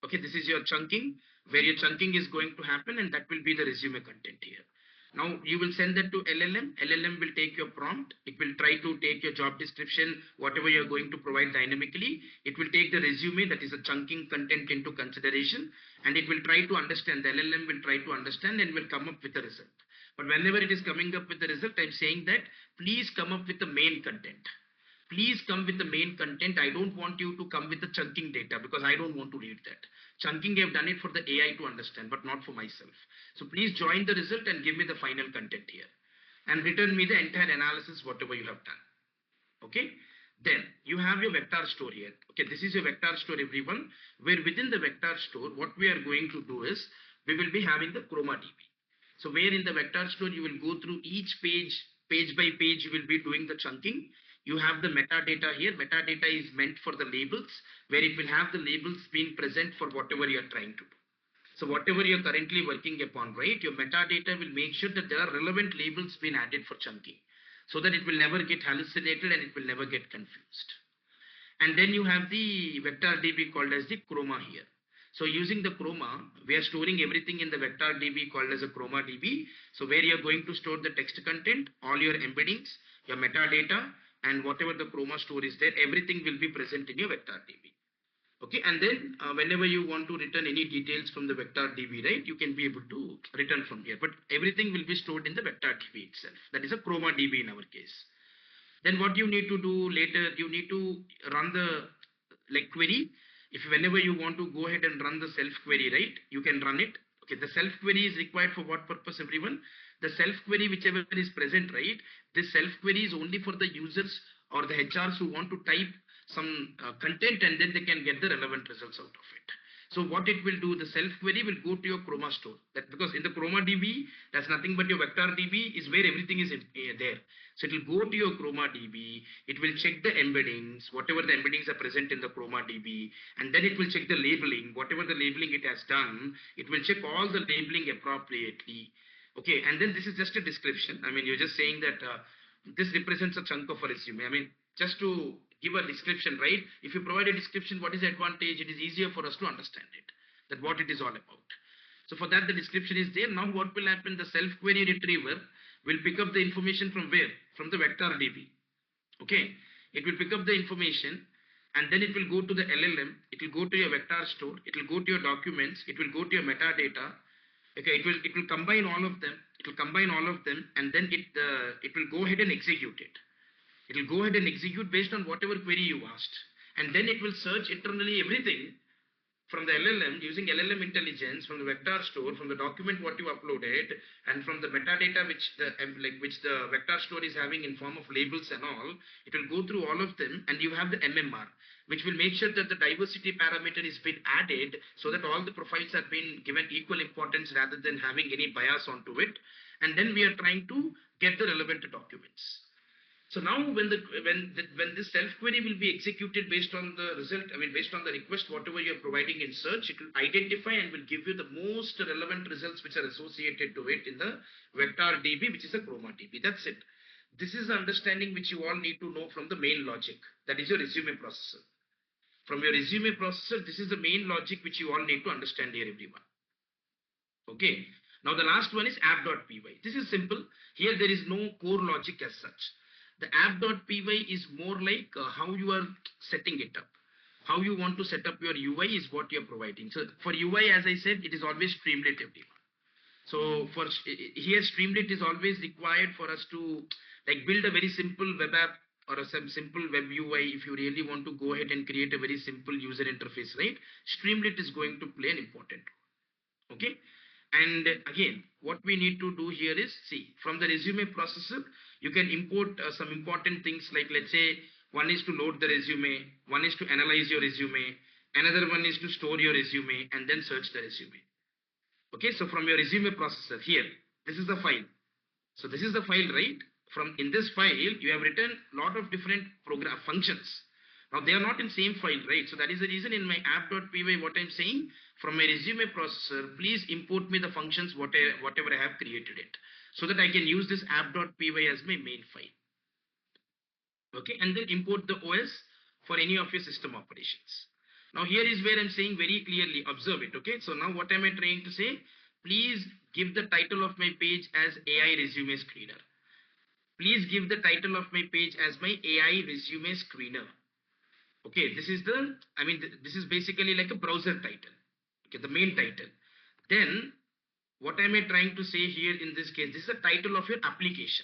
Okay, this is your chunking, where your chunking is going to happen, and that will be the resume content here. Now you will send that to LLM will take your prompt. It will try to take your job description, whatever you're going to provide dynamically. It will take the resume, that is a chunking content, into consideration, and it will try to understand. The LLM will try to understand and will come up with a result. But whenever it is coming up with the result, I'm saying that please come up with the main content. Please come with the main content. I don't want you to come with the chunking data because I don't want to read that. Chunking, I've done it for the AI to understand, but not for myself. So please join the result and give me the final content here and return me the entire analysis, whatever you have done. Okay. Then you have your vector store here. Okay, this is your vector store, everyone, where within the vector store, what we are going to do is we will be having the chroma DB. So where in the vector store, you will go through each page, page by page, you will be doing the chunking. You have the metadata here. Metadata is meant for the labels, where it will have the labels being present for whatever you are trying to do. So whatever you're currently working upon, right, your metadata will make sure that there are relevant labels being added for chunking, so that it will never get hallucinated and it will never get confused. And then you have the vector DB called as the chroma here. So using the chroma, we are storing everything in the vector DB called as a chroma DB. So where you're going to store the text content, all your embeddings, your metadata, and whatever the chroma store is there, everything will be present in your vector DB. Okay, and then whenever you want to return any details from the vector DB, right, you can be able to return from here. But everything will be stored in the vector DB itself. That is a chroma DB in our case. Then what you need to do later, you need to run the like query. If whenever you want to go ahead and run the self query, right, you can run it. Okay, the self query is required for what purpose, everyone? The self query whichever is present, right, this self query is only for the users or the HRs who want to type some content, and then they can get the relevant results out of it. So what it will do, the self query will go to your Chroma store. That because in the Chroma DB, that's nothing but your vector DB is where everything is there. So it will go to your Chroma DB. It will check the embeddings, whatever the embeddings are present in the Chroma DB, and then it will check the labeling, whatever the labeling it has done. It will check all the labeling appropriately. Okay, and then this is just a description. I mean, you're just saying that this represents a chunk of a resume. I mean, just to give a description, right? If you provide a description, what is the advantage? It is easier for us to understand it, that what it is all about. So for that, the description is there. Now what will happen? The self-query retriever will pick up the information from where? From the vector DB. Okay. It will pick up the information and then it will go to the LLM. It will go to your vector store. It will go to your documents. It will go to your metadata. Okay. It will combine all of them. It will combine all of them and then it will go ahead and execute it. It will go ahead and execute based on whatever query you asked. And then it will search internally everything from the LLM, using LLM intelligence, from the vector store, from the document what you uploaded, and from the metadata which the vector store is having in form of labels and all. It will go through all of them, and you have the MMR, which will make sure that the diversity parameter is been added so that all the profiles are being given equal importance rather than having any bias onto it. And then we are trying to get the relevant documents. So now when this self query will be executed based on the result, I mean based on the request, whatever you're providing in search, it will identify and will give you the most relevant results which are associated to it in the vector DB, which is a Chroma DB. That's it. This is the understanding which you all need to know from the main logic. That is your resume processor. From your resume processor, this is the main logic which you all need to understand here, everyone. Okay. Now the last one is app.py. This is simple. Here there is no core logic as such. The app.py is more like how you are setting it up. How you want to set up your UI is what you are providing. So for UI, as I said, it is always Streamlit, everyone. So for here, Streamlit is always required for us to like build a very simple web app or some simple web UI. If you really want to go ahead and create a very simple user interface, right? Streamlit is going to play an important role. Okay. And again, what we need to do here is, see, from the resume processor, you can import some important things like, let's say, one is to load the resume, one is to analyze your resume, another one is to store your resume and then search the resume. Okay, so from your resume processor here, this is the file. So this is the file, right? From in this file, you have written lot of different program functions. Now they are not in same file, right? So that is the reason in my app.py, what I'm saying, from my resume processor, please import me the functions whatever I have created it, so that I can use this app.py as my main file. Okay, and then import the OS for any of your system operations. Now here is where I'm saying very clearly, observe it. Okay, so now what am I trying to say? Please give the title of my page as AI resume screener. Please give the title of my page as my AI resume screener. Okay, this is the, I mean, this is basically like a browser title. Okay, the main title. Then, what am I trying to say here in this case? This is the title of your application,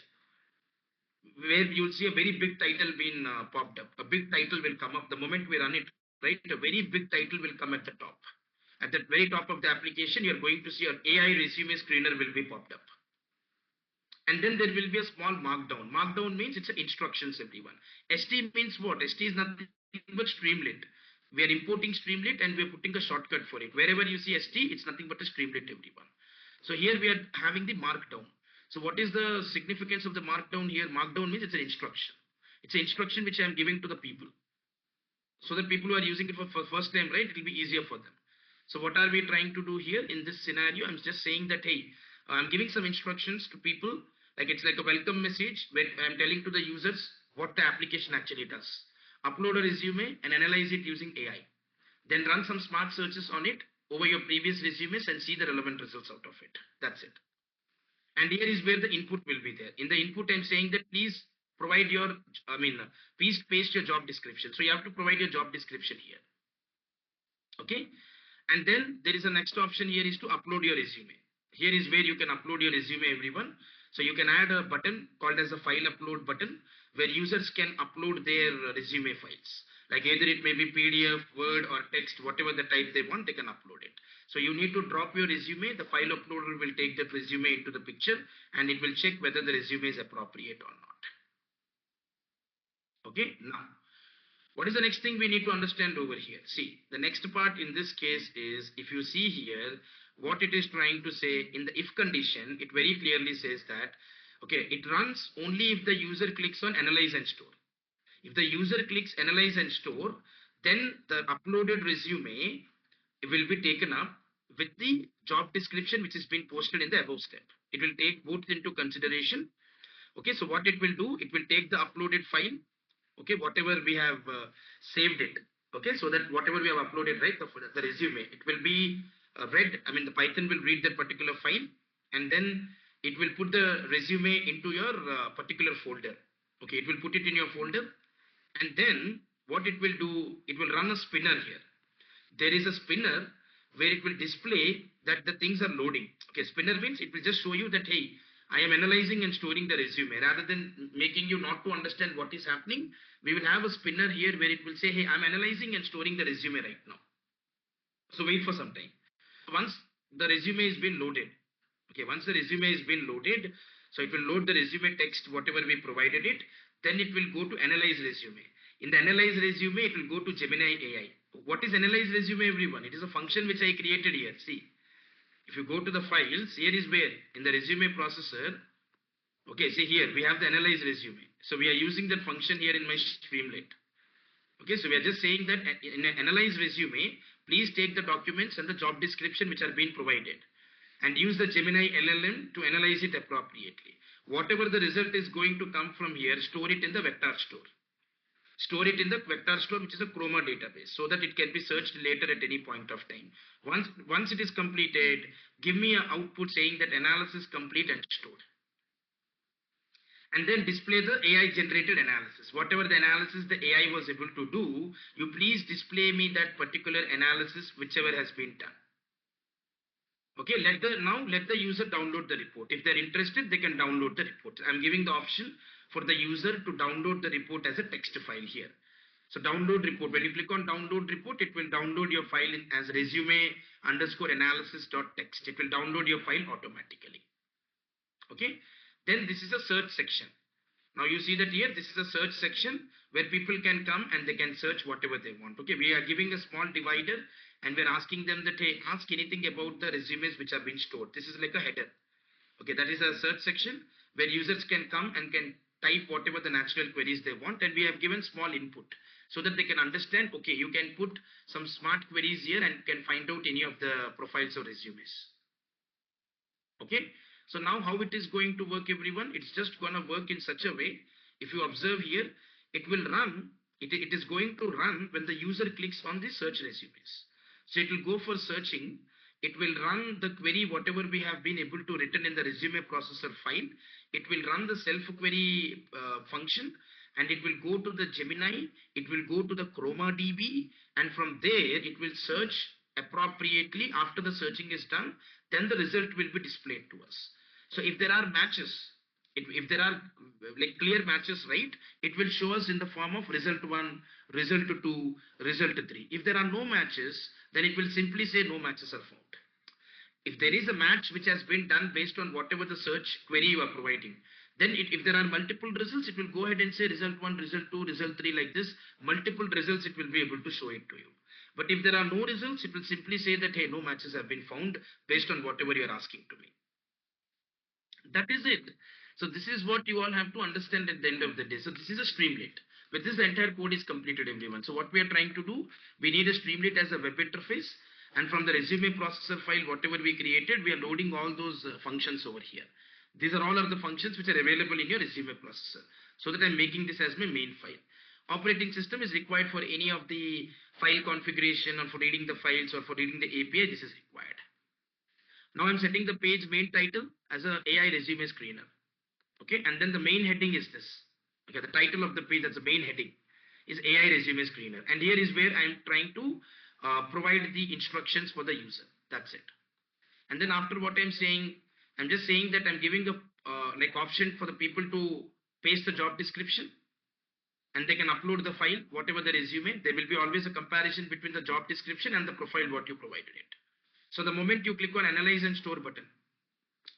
where you'll see a very big title being popped up. A big title will come up the moment we run it, right? A very big title will come at the top. At the very top of the application, you're going to see an AI resume screener will be popped up. And then there will be a small markdown. Markdown means it's instructions, everyone. ST means what? ST is nothing but Streamlit. We are importing Streamlit and we are putting a shortcut for it. Wherever you see ST, it's nothing but a Streamlit, everyone. So here we are having the markdown. So what is the significance of the markdown here? Markdown means it's an instruction. It's an instruction which I am giving to the people, so that people who are using it for first time, right, it will be easier for them. So what are we trying to do here in this scenario? I'm just saying that, hey, I'm giving some instructions to people, like it's like a welcome message where I'm telling to the users what the application actually does. Upload a resume and analyze it using AI. Then run some smart searches on it over your previous resumes and see the relevant results out of it. That's it. And here is where the input will be there. In the input, I'm saying that please provide your, please paste your job description. So you have to provide your job description here. Okay. And then there is a next option here is to upload your resume. Here is where you can upload your resume, everyone. So you can add a button called as a file upload button where users can upload their resume files. Like either it may be PDF, Word or text, whatever the type they want, they can upload it. So you need to drop your resume, the file uploader will take that resume into the picture and it will check whether the resume is appropriate or not. Okay, now what is the next thing we need to understand over here? See, the next part in this case is, if you see here, what it is trying to say in the if condition, it very clearly says that, okay, it runs only if the user clicks on analyze and store. If the user clicks analyze and store, then the uploaded resume will be taken up with the job description which has been posted in the above step. It will take both into consideration. Okay, so what it will do, it will take the uploaded file, okay, whatever we have saved it, okay, so that whatever we have uploaded, right, the resume, it will be read, I mean the Python will read that particular file and then it will put the resume into your particular folder. Okay, it will put it in your folder and then what it will do, it will run a spinner here. There is a spinner where it will display that the things are loading. Okay, spinner means it will just show you that, hey, I am analyzing and storing the resume. Rather than making you not to understand what is happening, we will have a spinner here where it will say, hey, I'm analyzing and storing the resume right now. So wait for some time. Once the resume is been loaded, okay, once the resume is been loaded, so it will load the resume text, whatever we provided it, then it will go to analyze resume. In the analyze resume, it will go to Gemini AI. What is analyze resume, everyone? It is a function which I created here. See, if you go to the files, here is where in the resume processor, okay, see here, we have the analyze resume. So we are using that function here in my Streamlit. Okay, so we are just saying that in an analyze resume, please take the documents and the job description which are being provided and use the Gemini LLM to analyze it appropriately. Whatever the result is going to come from here, store it in the vector store. Store it in the vector store, which is a Chroma database, so that it can be searched later at any point of time. Once it is completed, give me an output saying that analysis complete and stored. And then display the AI generated analysis. Whatever the analysis the AI was able to do, you please display me that particular analysis whichever has been done. Okay, now let the user download the report. If they're interested, they can download the report. I'm giving the option for the user to download the report as a text file here. So download report, when you click on download report, it will download your file as resume underscore analysis.txt. It will download your file automatically. Okay, then this is a search section. Now you see that here, this is a search section where people can come and they can search whatever they want. Okay, we are giving a small divider and we're asking them that, hey, ask anything about the resumes which have been stored. This is like a header. Okay, that is a search section where users can come and can type whatever the natural queries they want, and we have given small input so that they can understand, okay, you can put some smart queries here and can find out any of the profiles or resumes. Okay, so now how it is going to work, everyone? It's just going to work in such a way. If you observe here, it will run, it is going to run when the user clicks on the search resumes. So it will go for searching. It will run the query, whatever we have been able to written in the resume processor file. It will run the self query function and it will go to the Gemini. It will go to the Chroma DB and from there it will search appropriately. After the searching is done, then the result will be displayed to us. So if there are matches, if there are like clear matches, right, it will show us in the form of result 1, result 2, result 3. If there are no matches, then it will simply say no matches are found. If there is a match which has been done based on whatever the search query you are providing, then if there are multiple results, it will go ahead and say result 1, result 2, result 3 like this. Multiple results, it will be able to show it to you. But if there are no results, it will simply say that, hey, no matches have been found based on whatever you are asking to me. That is it. So this is what you all have to understand at the end of the day. So this is a Streamlit. With this, the entire code is completed, everyone. So what we are trying to do, we need a Streamlit as a web interface. And from the resume processor file, whatever we created, we are loading all those functions over here. These are all of the functions which are available in your resume processor. So that I'm making this as my main file. Operating system is required for any of the file configuration or for reading the files or for reading the API. This is required. Now I'm setting the page main title as a AI resume screener. Okay, and then the main heading is this. Okay, the title of the page, that's the main heading, is AI resume screener. And here is where I'm trying to provide the instructions for the user. That's it. And then after what I'm saying, I'm just saying that I'm giving a like option for the people to paste the job description, and they can upload the file, whatever the resume. There will be always a comparison between the job description and the profile what you provided it. So the moment you click on analyze and store button,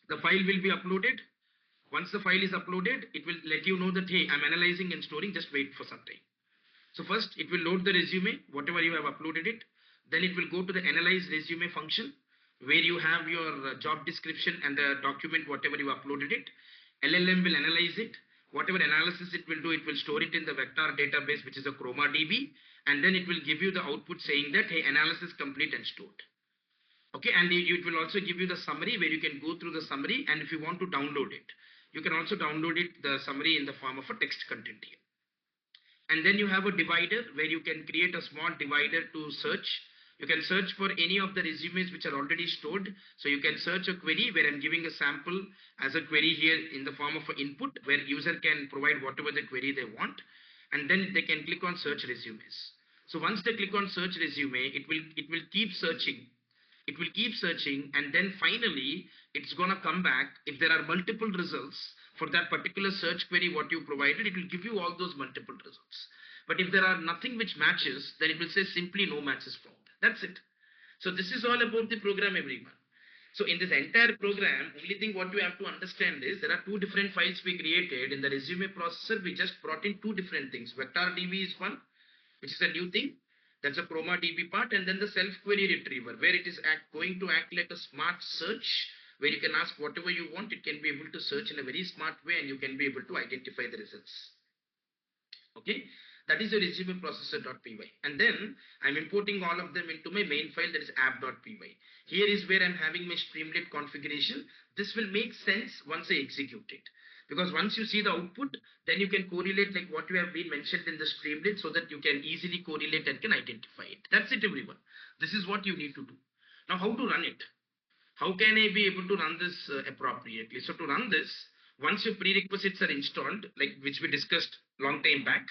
the file will be uploaded. Once the file is uploaded, it will let you know that, hey, I'm analyzing and storing, just wait for some time. So first it will load the resume, whatever you have uploaded it. Then it will go to the analyze resume function where you have your job description and the document, whatever you uploaded it. LLM will analyze it. Whatever analysis it will do, it will store it in the vector database, which is a Chroma DB. And then it will give you the output saying that, hey, analysis complete and stored. Okay, and it will also give you the summary where you can go through the summary. And if you want to download it, you can also download it, the summary in the form of a text content here. And then you have a divider where you can create a small divider to search. You can search for any of the resumes which are already stored. So you can search a query where I'm giving a sample as a query here in the form of an input where user can provide whatever the query they want. And then they can click on search resumes. So once they click on search resume, it will keep searching. It will keep searching, and then finally it's going to come back. If there are multiple results for that particular search query what you provided, it will give you all those multiple results. But if there are nothing which matches, then it will say simply no matches found. That's it. So this is all about the program, everyone. So in this entire program, only thing what you have to understand is there are two different files we created in the resume processor. We just brought in two different things. Vector DB is one, which is a new thing. That's a Chroma DB part, and then the self query retriever, where it is going to act like a smart search, where you can ask whatever you want. It can be able to search in a very smart way, and you can be able to identify the results. Okay, that is your resume processor.py. And then I'm importing all of them into my main file, that is app.py. Here is where I'm having my Streamlit configuration. This will make sense once I execute it. Because once you see the output, then you can correlate like what you have been mentioned in the Streamlit so that you can easily correlate and can identify it. That's it, everyone. This is what you need to do. Now, how to run it? How can I be able to run this appropriately? So to run this, once your prerequisites are installed, like which we discussed long time back,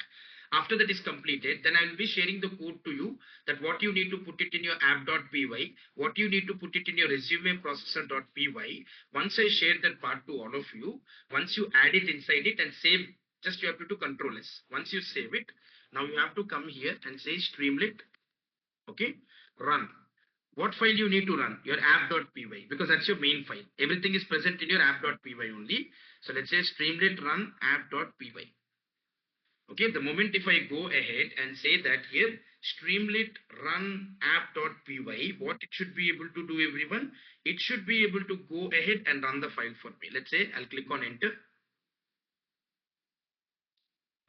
after that is completed, then I will be sharing the code to you that what you need to put it in your app.py, what you need to put it in your resume processor.py. Once I share that part to all of you, once you add it inside it and save, just you have to do Control S. Once you save it, now you have to come here and say Streamlit, okay, run. What file you need to run? Your app.py, because that's your main file. Everything is present in your app.py only. So let's say Streamlit run app.py. Okay, the moment if I go ahead and say that here, Streamlit run app.py, what it should be able to do, everyone? It should be able to go ahead and run the file for me. Let's say I'll click on enter.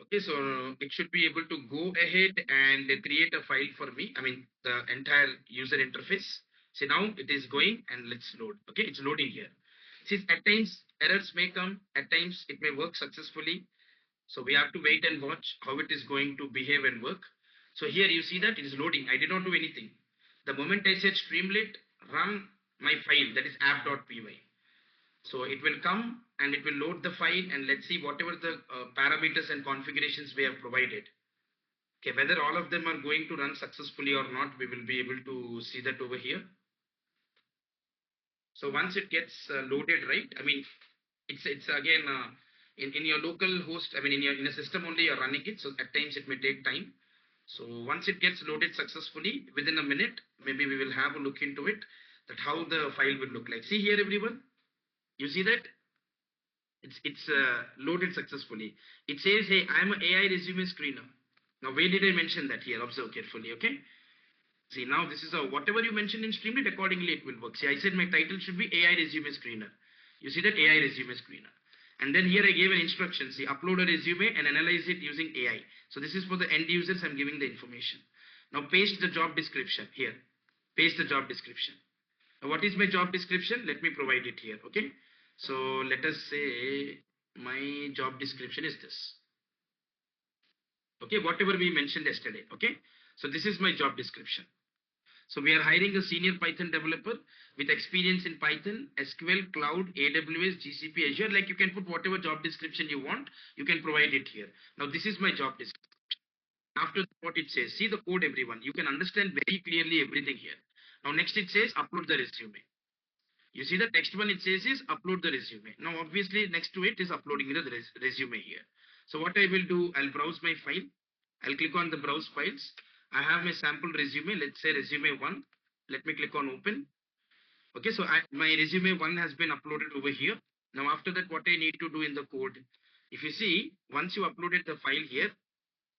Okay, so it should be able to go ahead and create a file for me. I mean, the entire user interface. See, now it is going and let's load. Okay, it's loading here. See, at times errors may come, at times it may work successfully. So we have to wait and watch how it is going to behave and work. So here you see that it is loading. I did not do anything. The moment I said Streamlit, run my file, that is app.py. So it will come and it will load the file, and let's see whatever the parameters and configurations we have provided. Okay, whether all of them are going to run successfully or not, we will be able to see that over here. So once it gets loaded, right? I mean, it's again in your local host. I mean, in a system only you're running it. So at times it may take time. So once it gets loaded successfully, within a minute, maybe we will have a look into it, that how the file will look like. See here, everyone. You see that? It's loaded successfully. It says, hey, I'm an AI resume screener. Now, where did I mention that here? Observe carefully, okay? See, now this is a whatever you mentioned in Streamlit, accordingly it will work. See, I said my title should be AI resume screener. You see that AI resume screener. And then here I gave an instruction. See, upload a resume and analyze it using AI. So this is for the end users. I'm giving the information. Now paste the job description here. Paste the job description. Now, what is my job description? Let me provide it here. Okay. So let us say my job description is this. Okay. Whatever we mentioned yesterday. Okay. So this is my job description. So we are hiring a senior Python developer with experience in Python, SQL, Cloud, AWS, GCP, Azure. Like you can put whatever job description you want. You can provide it here. Now this is my job description. After what it says, see the code, everyone. You can understand very clearly everything here. Now next it says upload the resume. You see the text one, it says is upload the resume. Now obviously next to it is uploading the resume here. So what I will do, I'll browse my file. I'll click on the browse files. I have my sample resume, let's say resume 1. Let me click on open. Okay, so my resume 1 has been uploaded over here. Now after that, what I need to do in the code, if you see, once you uploaded the file here,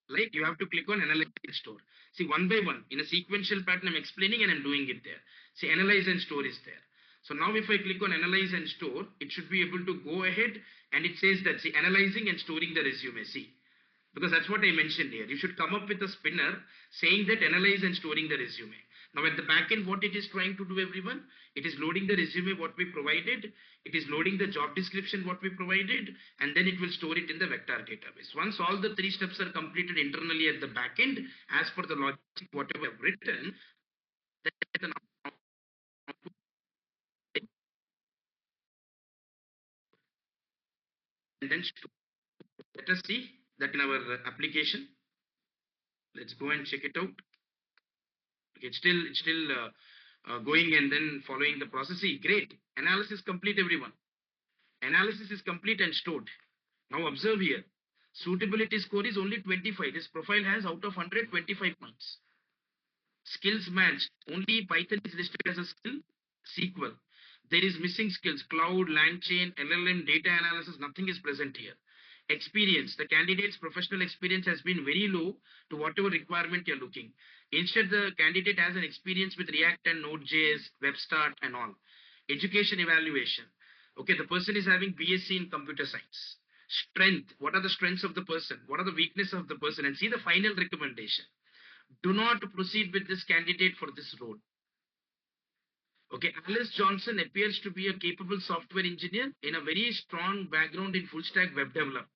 like you have to click on analyze and store. See, one by one, in a sequential pattern, I'm explaining and I'm doing it there. See, analyze and store is there. So now if I click on analyze and store, it should be able to go ahead and it says that, see, analyzing and storing the resume. See, because that's what I mentioned here. You should come up with a spinner saying that analyze and storing the resume. Now at the back end, what it is trying to do, everyone, it is loading the resume what we provided, it is loading the job description what we provided, and then it will store it in the vector database. Once all the three steps are completed internally at the back end, as per the logic whatever I've written, then and then let us see that in our application. Let's go and check it out. Okay, it's still going and then following the process. See, great. Analysis complete, everyone. Analysis is complete and stored. Now observe here. Suitability score is only 25. This profile has out of 100, 25 points. Skills match. Only Python is listed as a skill. SQL. There is missing skills. Cloud, LangChain, LLM, data analysis. Nothing is present here. Experience. The candidate's professional experience has been very low to whatever requirement you're looking. Instead, the candidate has an experience with React and Node.js, WebStart and all. Education evaluation. Okay, the person is having BSc in computer science. Strength. What are the strengths of the person? What are the weaknesses of the person? And see the final recommendation. Do not proceed with this candidate for this role. Okay, Alice Johnson appears to be a capable software engineer in a very strong background in full stack web development.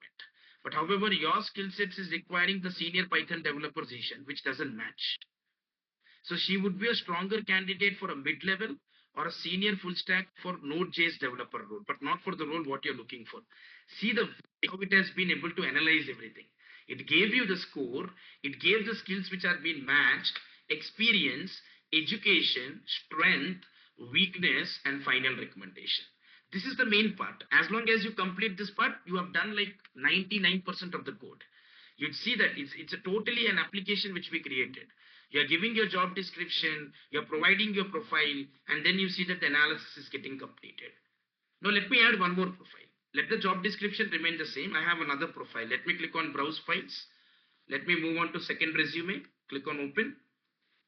But however, your skill sets is requiring the senior Python developer position, which doesn't match. So she would be a stronger candidate for a mid-level or a senior full stack for Node.js developer role, but not for the role what you're looking for. See the how it has been able to analyze everything. It gave you the score, it gave the skills which are being matched, experience, education, strength, weakness, and final recommendation. This is the main part. As long as you complete this part, you have done like 99% of the code. You'd see that it's a totally an application which we created. You're giving your job description, you're providing your profile, and then you see that the analysis is getting completed. Now let me add one more profile. Let the job description remain the same. I have another profile. Let me click on browse files. Let me move on to second resume. Click on open.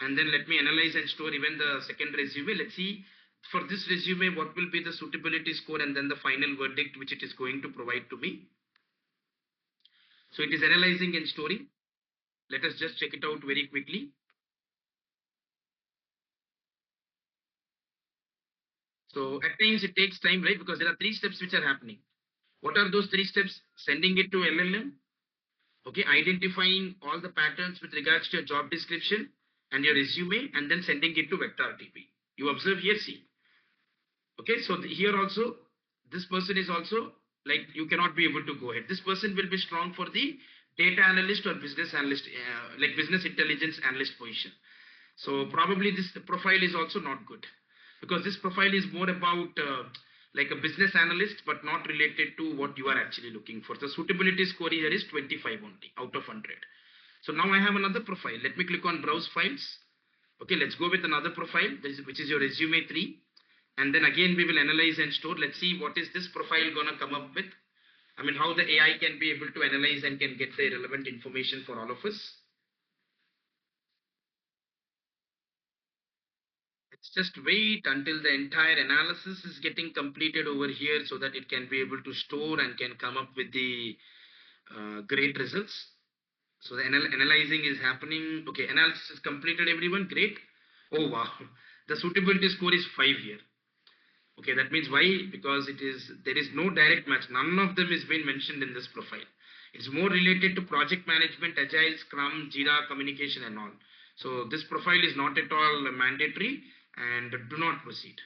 And then let me analyze and store even the second resume. Let's see for this resume what will be the suitability score and then the final verdict which it is going to provide to me. So it is analyzing and storing. Let us just check it out very quickly. So at times it takes time, right? Because there are three steps which are happening. What are those three steps? Sending it to LLM. Okay, identifying all the patterns with regards to your job description and your resume, and then sending it to vector TP. You observe here, see. Okay, so here also, this person is also like you cannot be able to go ahead. This person will be strong for the data analyst or business analyst, like business intelligence analyst position. So probably this profile is also not good because this profile is more about like a business analyst, but not related to what you are actually looking for. The suitability score here is 25 only out of 100. So now I have another profile. Let me click on browse files. Okay, let's go with another profile, which is your resume 3. And then again, we will analyze and store. Let's see what is this profile going to come up with. I mean, how the AI can be able to analyze and can get the relevant information for all of us. Let's just wait until the entire analysis is getting completed over here so that it can be able to store and can come up with the great results. So the analyzing is happening. Okay, analysis is completed, everyone. Great. Oh, wow. The suitability score is 5 here. Okay, that means why? Because there is no direct match. None of them is being mentioned in this profile. It's more related to project management, agile, scrum, Jira, communication and all. So this profile is not at all mandatory and do not proceed.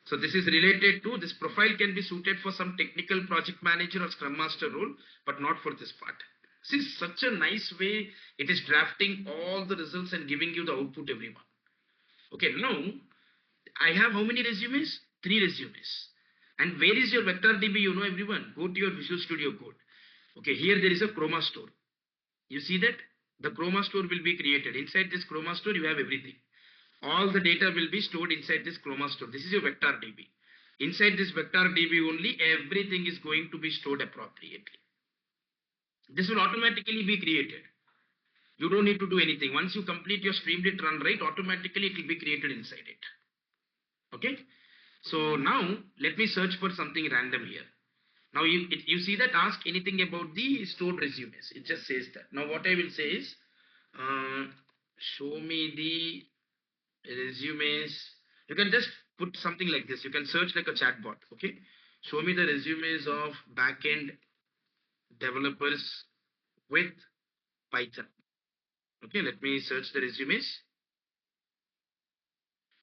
So this is related to this profile can be suited for some technical project manager or scrum master role, but not for this part. See, such a nice way it is drafting all the results and giving you the output, everyone. Okay, now I have how many resumes? 3 resumes. And where is your vector DB? You know, everyone, go to your Visual Studio Code. Okay, here there is a Chroma store. You see that? The Chroma store will be created. Inside this Chroma store, you have everything. All the data will be stored inside this Chroma store. This is your vector DB. Inside this vector DB only, everything is going to be stored appropriately. This will automatically be created. You don't need to do anything. Once you complete your Streamlit run right, automatically it will be created inside it. Okay. So now let me search for something random here. Now you see that ask anything about the stored resumes. It just says that. Now what I will say is, show me the resumes. You can just put something like this. You can search like a chatbot. Okay. Show me the resumes of backend developers with Python. Okay. Let me search the resumes.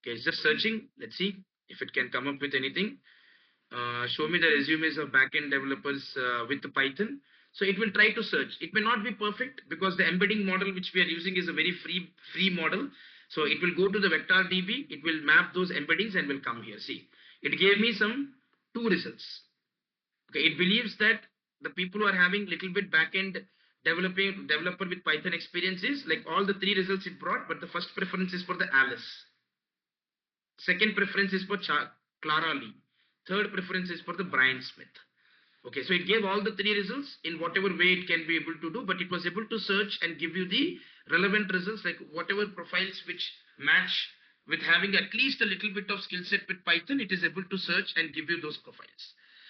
Okay. It's just searching. Let's see if it can come up with anything. Show me the resumes of backend developers with Python. So it will try to search. It may not be perfect because the embedding model which we are using is a very free model. So it will go to the vector DB. It will map those embeddings and will come here. See, it gave me some 2 results. Okay, it believes that the people who are having little bit backend developer with Python experiences, like all the 3 results it brought, but the first preference is for the Alice. Second preference is for Clara Lee. Third preference is for the Brian Smith. Okay, so it gave all the 3 results in whatever way it can be able to do, but it was able to search and give you the relevant results, like whatever profiles which match with having at least a little bit of skill set with Python, it is able to search and give you those profiles.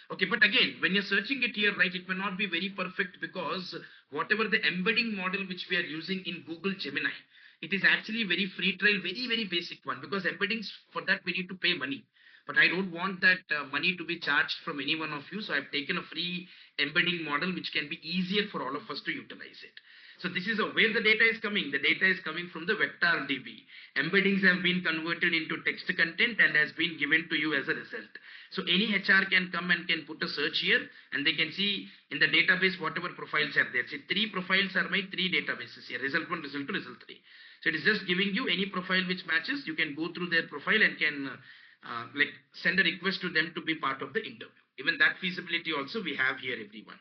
Okay, but again, when you're searching it here, right, it may not be very perfect because whatever the embedding model which we are using in Google Gemini, it is actually very free trial, very basic one, because embeddings for that we need to pay money. But I don't want that money to be charged from any one of you. So I've taken a free embedding model which can be easier for all of us to utilize it. So this is where the data is coming. The data is coming from the vector DB. Embeddings have been converted into text content and has been given to you as a result. So any HR can come and can put a search here and they can see in the database whatever profiles are there. See, 3 profiles are my 3 databases here. Result 1, result 2, result 3. So it is just giving you any profile which matches. You can go through their profile and can like send a request to them to be part of the interview. Even that feasibility also we have here, everyone.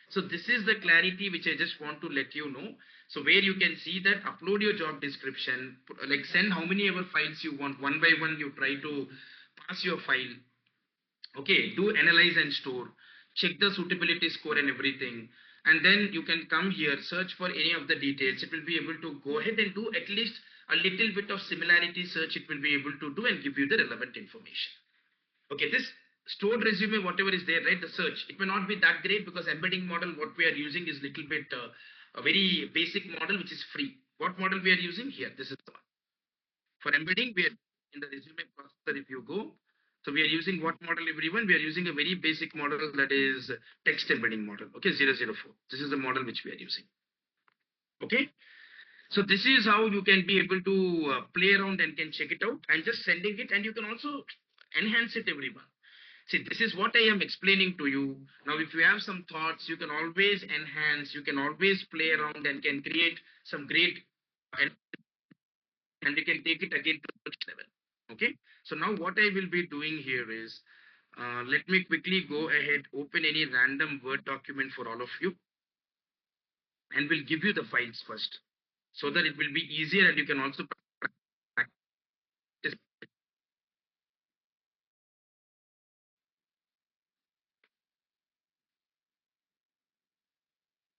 So this is the clarity which I just want to let you know. So where you can see that upload your job description, like send how many ever files you want. One by one you try to pass your file. Okay, do analyze and store, check the suitability score and everything, and then you can come here, search for any of the details. It will be able to go ahead and do at least a little bit of similarity search. It will be able to do and give you the relevant information. Okay, this stored resume, whatever is there, right, the search, it may not be that great because embedding model what we are using is little bit a very basic model which is free. What model we are using here? This is the one. For embedding, we are in the resume processor. If you go, so we are using what model, everyone? We are using a very basic model, that is text embedding model. Okay, 004. This is the model which we are using. Okay. So this is how you can be able to play around and can check it out and just sending it, and you can also enhance it, everyone. See, this is what I am explaining to you. Now, if you have some thoughts, you can always enhance, you can always play around and can create some great and we can take it again to the next level. Okay. So now what I will be doing here is, let me quickly go ahead, open any random Word document for all of you, and we'll give you the files first so that it will be easier and you can also practice.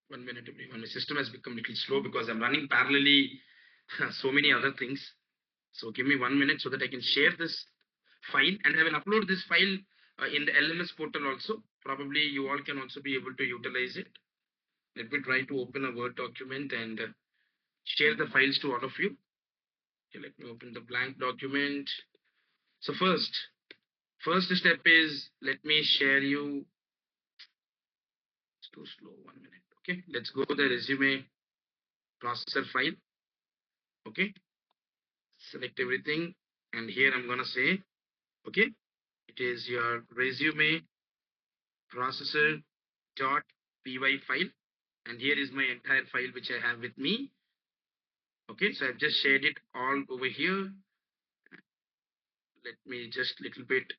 1 minute, everyone. My system has become a little slow because I'm running parallelly so many other things. So give me 1 minute so that I can share this file and I will upload this file in the LMS portal also. Probably you all can also be able to utilize it. Let me try to open a Word document and share the files to all of you. Okay, let me open the blank document. So first step is, let me share you. It's too slow. 1 minute. Okay, let's go to the resume processor file. Okay, select everything, and here I'm gonna say, okay, it is your resume processor dot py file, and here is my entire file which I have with me. Okay, so I've just shared it all over here. Let me just little bit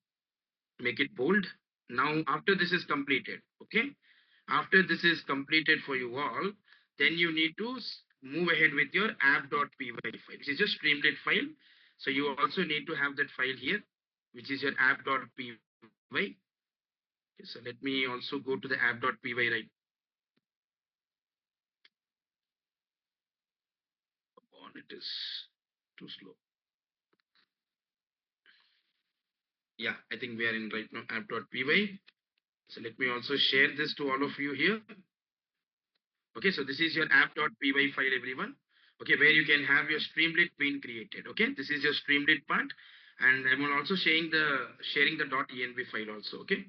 make it bold. Now, after this is completed, okay? After this is completed for you all, then you need to move ahead with your app.py file, which is your Streamlit file. So you also need to have that file here, which is your app.py. Okay, so let me also go to the app.py right on. It is too slow. Yeah, I think we are in right now app.py. So let me also share this to all of you here. Okay, so this is your app.py file, everyone. Okay, where you can have your Streamlit being created. Okay, this is your Streamlit part, and I'm also sharing the .env file also. Okay,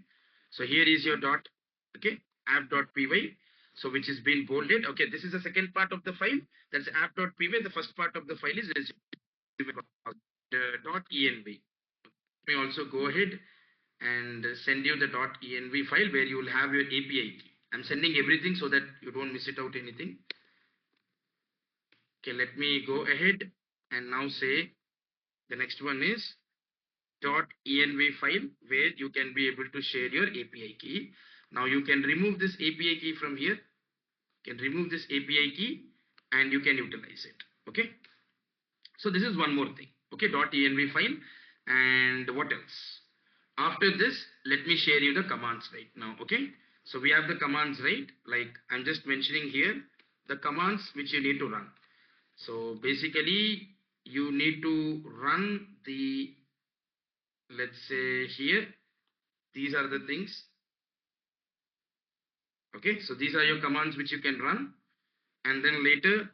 so here is your dot. Okay, app.py. So which is been bolded. Okay, this is the second part of the file. That's app.py. The first part of the file is resume .env. Let me also go ahead and send you the .env file where you will have your API key. I'm sending everything so that you don't miss it out anything. Okay, let me go ahead and now say the next one is .env file where you can be able to share your API key. Now you can remove this API key from here. You can remove this API key and you can utilize it. Okay. So this is one more thing. Okay, .env file. And what else? After this, let me share you the commands right now. Okay. So we have the commands, right? Like I'm just mentioning here the commands which you need to run. So basically, you need to run the, let's say here, these are the things. Okay, so these are your commands which you can run. And then later,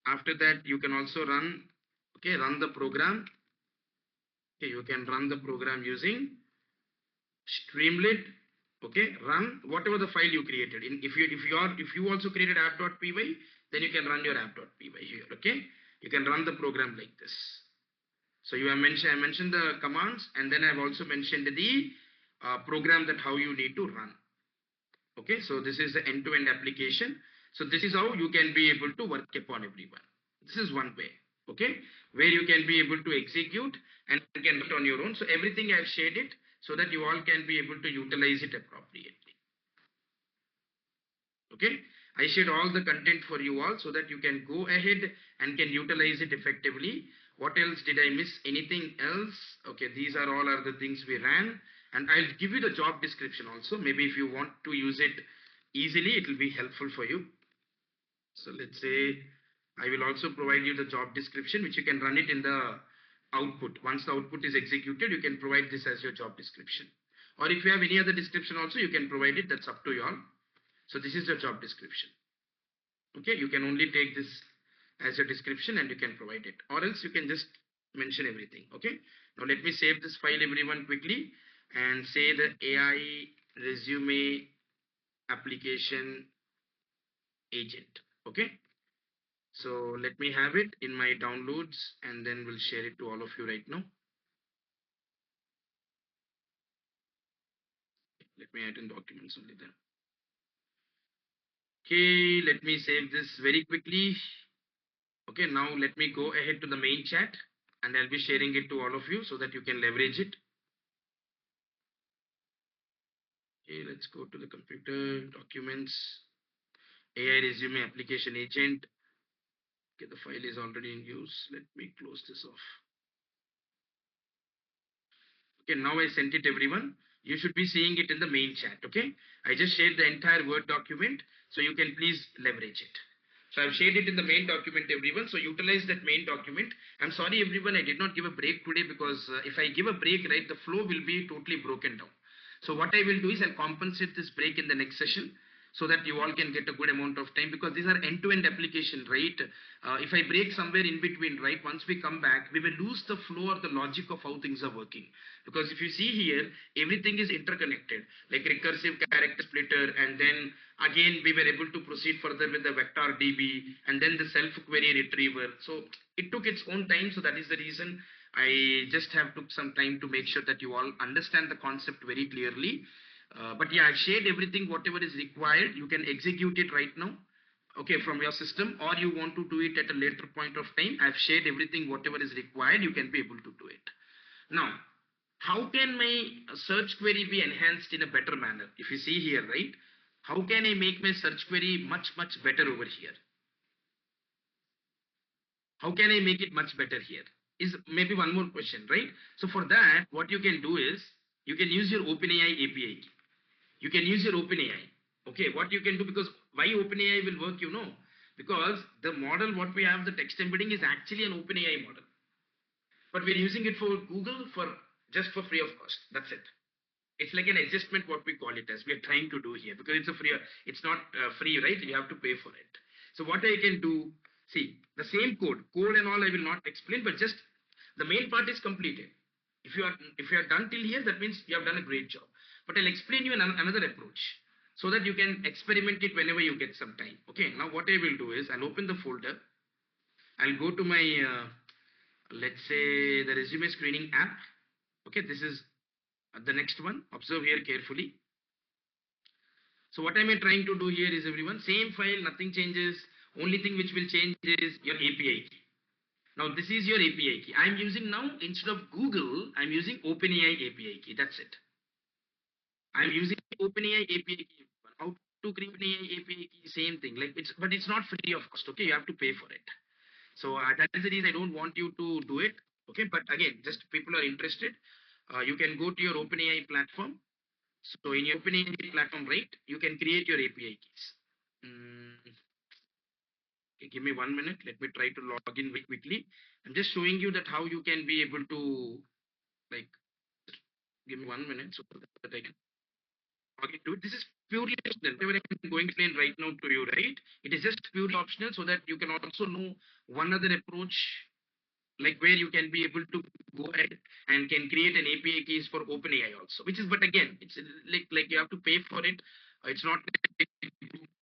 after that, you can also run, okay, run the program. Okay, you can run the program using Streamlit. Okay, run whatever the file you created. If you also created app.py, then you can run your app.py here. Okay, you can run the program like this. So you have mentioned, I mentioned the commands, and then I've also mentioned the program that how you need to run. Okay, so this is the end-to-end application. So this is how you can be able to work upon everyone. This is one way, okay, where you can be able to execute and can do it on your own. So everything I've shared it so that you all can be able to utilize it appropriately. Okay, I shared all the content for you all so that you can go ahead and can utilize it effectively. What else did I miss? Anything else? Okay, these are all are the things we ran, and I'll give you the job description also. Maybe if you want to use it easily, it will be helpful for you. So let's say I will also provide you the job description, which you can run it in the output. Once the output is executed, you can provide this as your job description. Or if you have any other description also, you can provide it. That's up to you all. So this is your job description. Okay, you can only take this as your description and you can provide it, or else you can just mention everything. Okay, now let me save this file, everyone, quickly, and say the AI resume application agent. Okay, so let me have it in my downloads and then we'll share it to all of you right now. Let me add in documents only then. Okay, let me save this very quickly. Okay, now let me go ahead to the main chat and I'll be sharing it to all of you so that you can leverage it. Okay, let's go to the computer, documents, AI resume application agent. Okay, the file is already in use. Let me close this off. Okay, now I sent it, everyone. You should be seeing it in the main chat. Okay, I just shared the entire Word document, so you can please leverage it. So I've shared it in the main document, everyone. So utilize that main document. I'm sorry, everyone, I did not give a break today because if I give a break, right, the flow will be totally broken down. So what I will do is I'll compensate this break in the next session so that you all can get a good amount of time, because these are end-to-end application, right? If I break somewhere in between, right, once we come back, we will lose the flow or the logic of how things are working. Because if you see here, everything is interconnected, like recursive character splitter, and then again we were able to proceed further with the vector DB, and then the self query retriever. So it took its own time. So that is the reason I just have took some time to make sure that you all understand the concept very clearly. But yeah, I've shared everything, whatever is required. You can execute it right now, okay, from your system, or you want to do it at a later point of time. I've shared everything, whatever is required. You can be able to do it. Now, how can my search query be enhanced in a better manner? If you see here, right? How can I make my search query much, much better over here? How can I make it much better here? Is maybe one more question, right? So for that, what you can do is you can use your OpenAI API key. You can use your OpenAI. Okay, what you can do, because why OpenAI will work, because the model what we have, the text embedding is actually an OpenAI model, but we're using it for Google for just for free of cost. That's it. It's like an adjustment what we call it as we are trying to do here, because it's a free, it's not free, right? You have to pay for it. So what I can do, see the same code and all I will not explain, but just the main part is completed. If you are done till here, that means you have done a great job. But I'll explain you another approach so that you can experiment it whenever you get some time. Okay, now what I will do is I'll open the folder. I'll go to my let's say the resume screening app. Okay, this is the next one. Observe here carefully. So what am I trying to do here is, everyone, same file, nothing changes. Only thing which will change is your API key. Now this is your API key. I'm using now, instead of Google, I'm using OpenAI API key. That's it. I'm using OpenAI API key. How to create an API key? Same thing. Like but it's not free of cost. Okay, you have to pay for it. So that is the reason I don't want you to do it. Okay, but again, just people are interested. You can go to your OpenAI platform. So in your OpenAI platform, right, you can create your API keys. Okay, give me 1 minute. Let me try to log in very quickly. I'm just showing you that how you can be able to, like, give me 1 minute so that I can log into it. This is purely optional. Whatever I'm going to explain right now to you, right? It is just purely optional so that you can also know one other approach, like where you can be able to go ahead and can create an API keys for OpenAI also, which is, but again, it's like you have to pay for it. It's not like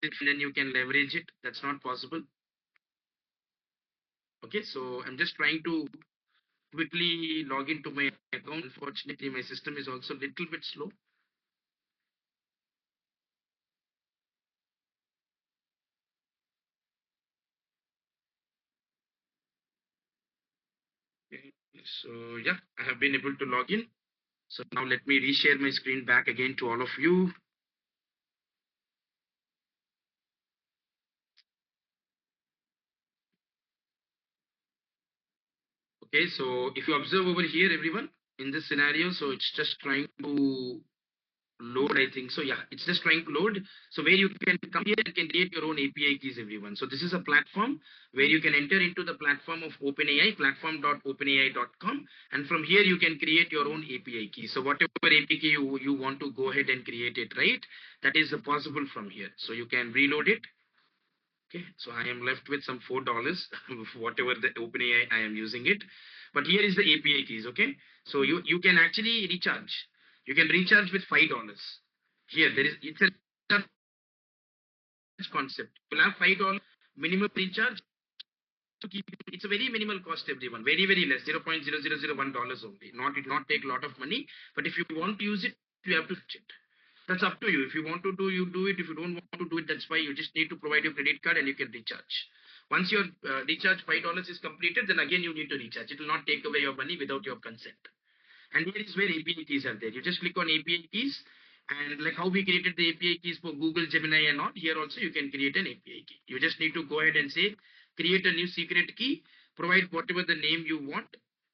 and then you can leverage it. That's not possible. Okay, so I'm just trying to quickly log into my account. Unfortunately, my system is also a little bit slow. Okay, so yeah, I have been able to log in. So now let me reshare my screen back again to all of you. Okay, so if you observe over here, everyone, in this scenario, so it's just trying to load, I think. So yeah, it's just trying to load. So where you can come here and can create your own API keys, everyone. So this is a platform where you can enter into the platform of OpenAI, platform.openai.com. And from here, you can create your own API key. So whatever API key you want to go ahead and create it, right? That is possible from here. So you can reload it. Okay, so I am left with some $4, whatever the OpenAI I am using it. But here is the API keys. Okay, so you can actually recharge. You can recharge with $5. Here there is, it's a concept. You'll have $5 minimum recharge to keep it. It's a very minimal cost, everyone. Very very less, $0.0001 only. Not, it not take a lot of money. But if you want to use it, you have to switch it. That's up to you. If you want to do, you do it. If you don't want to do it, that's why you just need to provide your credit card and you can recharge. Once your recharge $5 is completed, then again you need to recharge. It will not take away your money without your consent. And here is where API keys are there. You just click on API keys, and like how we created the API keys for Google, Gemini and all, here also you can create an API key. You just need to go ahead and say, create a new secret key, provide whatever the name you want,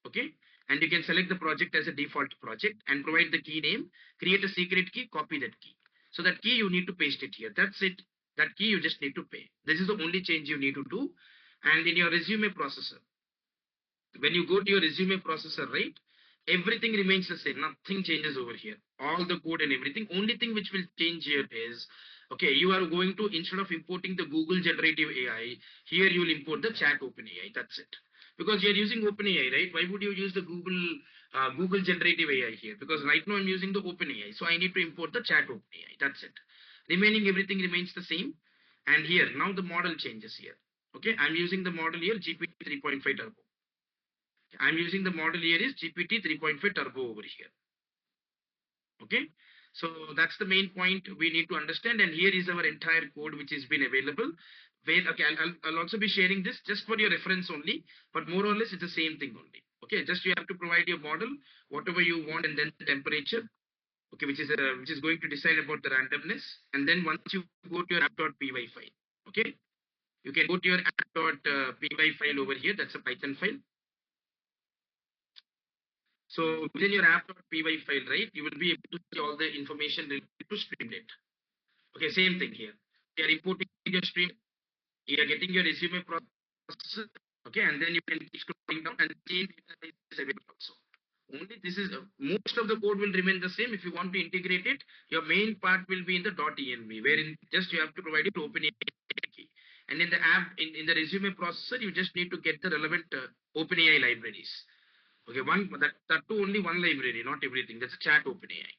okay? And you can select the project as a default project and provide the key name, create a secret key, copy that key. So that key you need to paste it here. That's it. That key you just need to pay. This is the only change you need to do. And in your resume processor, when you go to your resume processor, right, everything remains the same. Nothing changes over here. All the code and everything. Only thing which will change here is, okay, you are going to, instead of importing the Google generative AI, here you will import the chat OpenAI. That's it. Because you're using OpenAI, right? Why would you use the Google generative AI here? Because right now I'm using the OpenAI, so I need to import the chat OpenAI. That's it. Remaining everything remains the same. And here now the model changes here. Okay, I'm using the model here GPT 3.5 Turbo. I'm using the model here is GPT 3.5 Turbo over here. Okay, so that's the main point we need to understand. And here is our entire code which has been available. Where, okay, I'll also be sharing this just for your reference only, but more or less it's the same thing only. Okay, just you have to provide your model, whatever you want, and then the temperature. Okay, which is going to decide about the randomness. And then once you go to your app.py file, okay, you can go to your app.py file over here. That's a Python file. So within your app.py file, right, you will be able to see all the information related to Streamlit. Okay, same thing here. You are importing your stream, you are getting your resume process, okay, and then you can keep scrolling down and change data is available also. Only this is most of the code will remain the same. If you want to integrate it, your main part will be in the .env, wherein just you have to provide it OpenAI key. And in the app, in the resume processor, you just need to get the relevant OpenAI libraries. Okay, that too only one library, not everything. That's a chat OpenAI.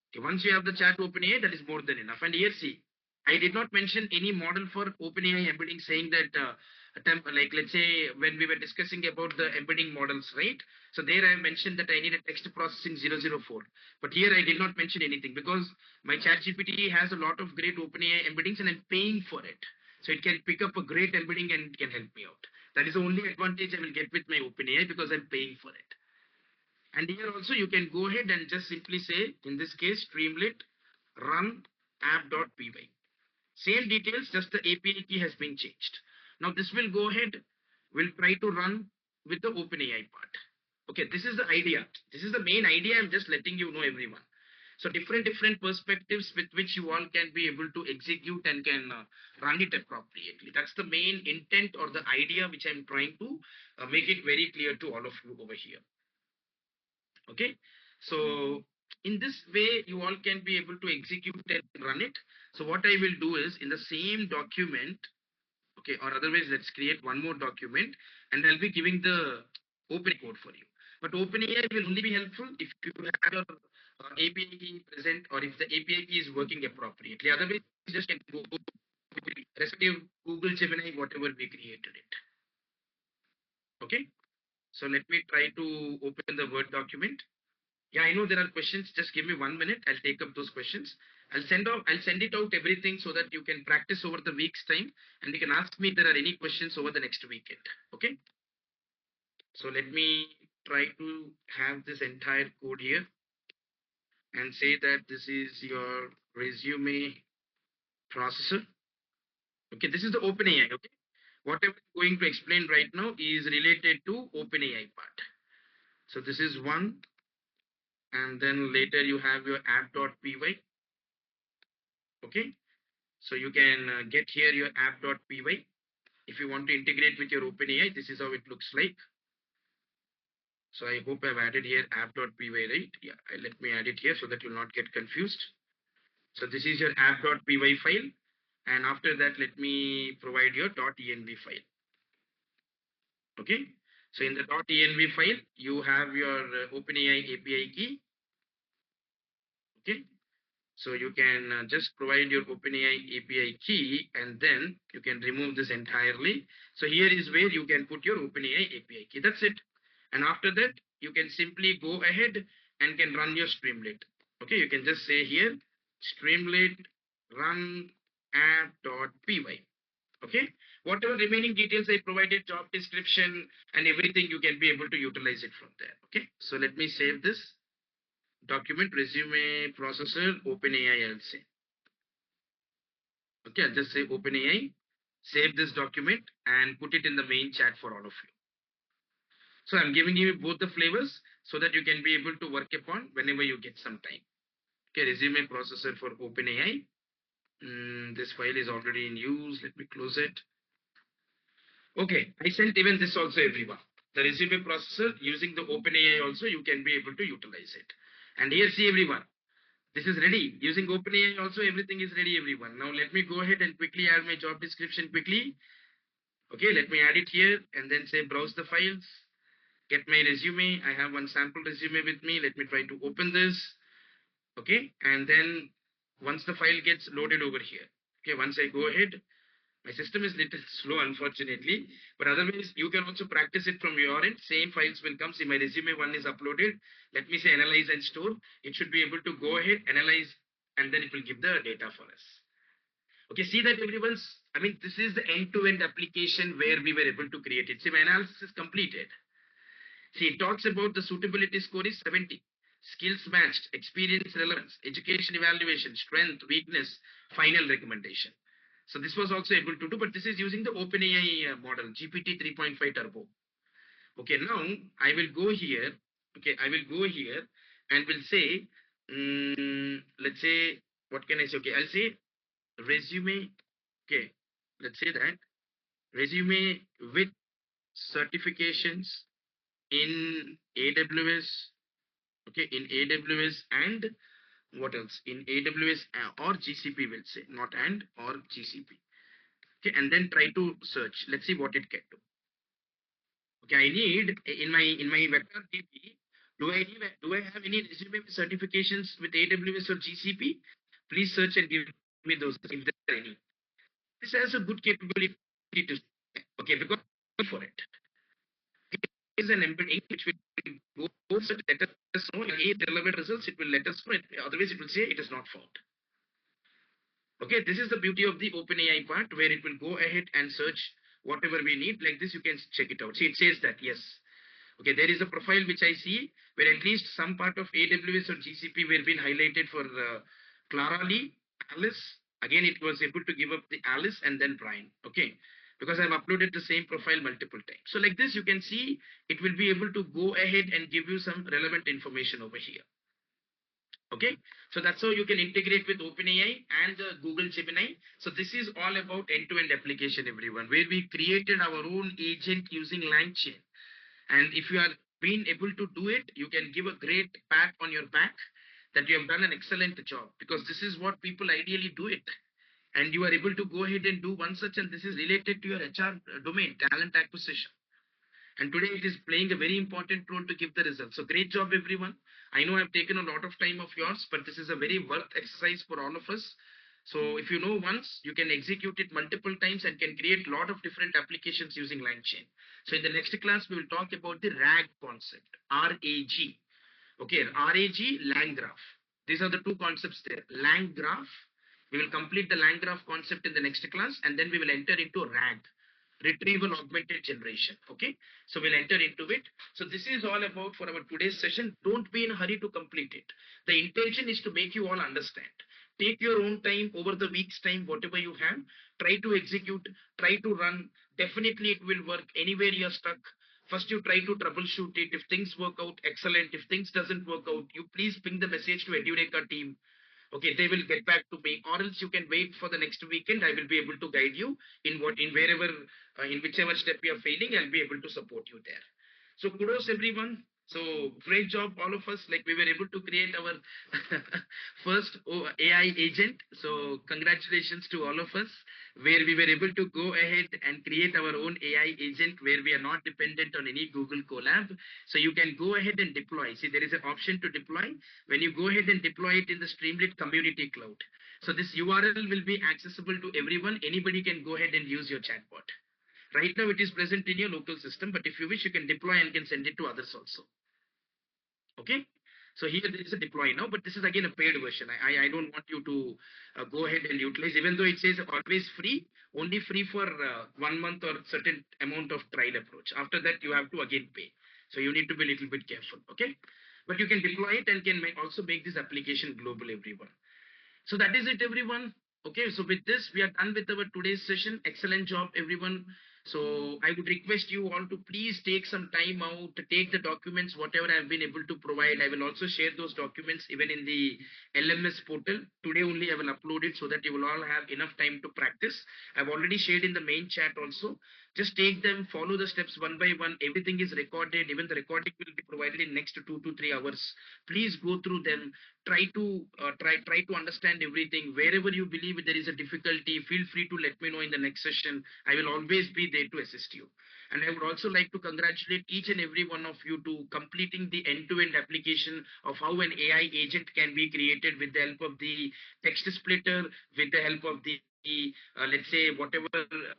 Okay, once you have the chat OpenAI, that is more than enough. And here, see, I did not mention any model for OpenAI embedding, saying that like let's say when we were discussing about the embedding models, right? So there I mentioned that I need a text processing 004. But here I did not mention anything because my chat GPT has a lot of great OpenAI embeddings and I'm paying for it. So it can pick up a great embedding and it can help me out. That is the only advantage I will get with my OpenAI because I'm paying for it. And here also you can go ahead and just simply say, in this case, Streamlit run app.py. Same details, just the API key has been changed. Now this will go ahead, will try to run with the OpenAI part. Okay, this is the idea. This is the main idea. I'm just letting you know, everyone. So different perspectives with which you all can be able to execute and can run it appropriately. That's the main intent or the idea which I'm trying to make it very clear to all of you over here. Okay, so in this way you all can be able to execute and run it. So what I will do is in the same document, okay, or otherwise let's create one more document and I'll be giving the open code for you. But OpenAI will only be helpful if you have your API key present or if the API key is working appropriately. Otherwise, you just can go respective Google Gemini, whatever we created it. Okay, so let me try to open the Word document. Yeah, I know there are questions. Just give me 1 minute. I'll take up those questions. I'll send it out everything so that you can practice over the week's time and you can ask me if there are any questions over the next weekend. Okay. So let me try to have this entire code here and say that this is your resume processor. Okay, this is the OpenAI. Okay. Whatever I'm going to explain right now is related to OpenAI part. So this is one, and then later you have your app.py. Okay. So you can get here your app.py. If you want to integrate with your OpenAI, this is how it looks like. So I hope I've added here app.py, right? Yeah, let me add it here so that you'll not get confused. So this is your app.py file. And after that, let me provide your .env file. Okay. So in the .env file, you have your OpenAI API key. Okay. So you can just provide your OpenAI API key and then you can remove this entirely. So here is where you can put your OpenAI API key. That's it. And after that, you can simply go ahead and can run your Streamlit. Okay, you can just say here, Streamlit run app.py. Okay, whatever remaining details I provided, job description and everything, you can be able to utilize it from there. Okay, so let me save this document, resume processor, OpenAI, I'll say. Okay, I'll just say OpenAI, save this document and put it in the main chat for all of you. So I'm giving you both the flavors so that you can be able to work upon whenever you get some time. Okay, resume processor for OpenAI. This file is already in use. Let me close it. Okay, I sent even this also everyone. The resume processor using the OpenAI also you can be able to utilize it. And here see everyone. This is ready. Using OpenAI also everything is ready everyone. Now let me go ahead and quickly add my job description quickly. Okay, let me add it here and then say browse the files. Get my resume. I have one sample resume with me. Let me try to open this. Okay, and then once the file gets loaded over here. Okay, once I go ahead, my system is little slow unfortunately, but otherwise you can also practice it from your end. Same files will come. See, my resume one is uploaded. Let me say analyze and store. It should be able to go ahead, analyze, and then it will give the data for us. Okay, see that everyone's, I mean, this is the end-to-end application where we were able to create it. See, my analysis is completed. See, it talks about the suitability score is 70. Skills matched, experience relevance, education evaluation, strength, weakness, final recommendation. So this was also able to do, but this is using the OpenAI model, GPT 3.5 Turbo. Okay, now I will go here. Okay, I will go here and will say, let's say, what can I say? Okay, I'll say resume. Okay, let's say that resume with certifications in AWS. Okay, in AWS and what else? In AWS or GCP, will say, not and or GCP. Okay, and then try to search. Let's see what it can do. Okay, I need in my vector DB. Do I have any resume certifications with AWS or GCP? Please search and give me those if there are any. This has a good capability to, okay, because for it is an embedding which will go so let us know any relevant results. It will let us know. Otherwise, it will say it is not found. Okay, this is the beauty of the OpenAI part where it will go ahead and search whatever we need. Like this, you can check it out. See, it says that yes. Okay, there is a profile which I see where at least some part of AWS or GCP were been highlighted for Clara Lee, Alice. Again, it was able to give up the Alice and then Brian. Okay, because I've uploaded the same profile multiple times. So like this, you can see it will be able to go ahead and give you some relevant information over here. Okay, so that's how you can integrate with OpenAI and Google Gemini. So this is all about end-to-end application, everyone, where we created our own agent using LangChain. And if you are being able to do it, you can give a great pat on your back that you have done an excellent job, because this is what people ideally do it. And you are able to go ahead and do one such, and this is related to your HR domain, talent acquisition. And today it is playing a very important role to give the results. So great job, everyone. I know I've taken a lot of time of yours, but this is a very worth exercise for all of us. So if you know once, you can execute it multiple times and can create a lot of different applications using LangChain. So in the next class, we will talk about the RAG concept, RAG. Okay, RAG, Lang graph. These are the two concepts there. Lang graph. We will complete the Lang graph concept in the next class, and then we will enter into RAG, retrieval augmented generation. Okay, so we'll enter into it. So this is all about for our today's session. Don't be in a hurry to complete it. The intention is to make you all understand. Take your own time over the week's time, whatever you have. Try to execute, try to run. Definitely it will work. Anywhere you're stuck, first you try to troubleshoot it. If things work out, excellent. If things doesn't work out, you please ping the message to Edureka team. Okay, they will get back to me, or else you can wait for the next weekend. I will be able to guide you in what, in wherever, in whichever step you are failing. I'll be able to support you there. So kudos, everyone. So great job, all of us. Like, we were able to create our first AI agent. So congratulations to all of us, where we were able to go ahead and create our own AI agent where we are not dependent on any Google Colab. So you can go ahead and deploy. See, there is an option to deploy. When you go ahead and deploy it in the Streamlit Community Cloud, so this URL will be accessible to everyone. Anybody can go ahead and use your chatbot. Right now it is present in your local system, but if you wish, you can deploy and can send it to others also. Okay, so here there is a deploy now, but this is again a paid version. I don't want you to go ahead and utilize, even though it says always free, only free for 1 month or certain amount of trial approach. After that, you have to again pay. So you need to be a little bit careful. Okay, but you can deploy it and can also make this application global, everyone. So that is it, everyone. Okay, so with this, we are done with our today's session. Excellent job, everyone. So I would request you all to please take some time out to take the documents, whatever I've been able to provide. I will also share those documents even in the LMS portal. Today only I will upload it so that you will all have enough time to practice. I've already shared in the main chat also. Just take them, follow the steps one by one. Everything is recorded. Even the recording will be provided in next 2 to 3 hours. Please go through them. Try to understand everything. Wherever you believe there is a difficulty, feel free to let me know in the next session. I will always be there to assist you. And I would also like to congratulate each and every one of you to completing the end-to-end application of how an AI agent can be created with the help of the text splitter, with the help of the let's say whatever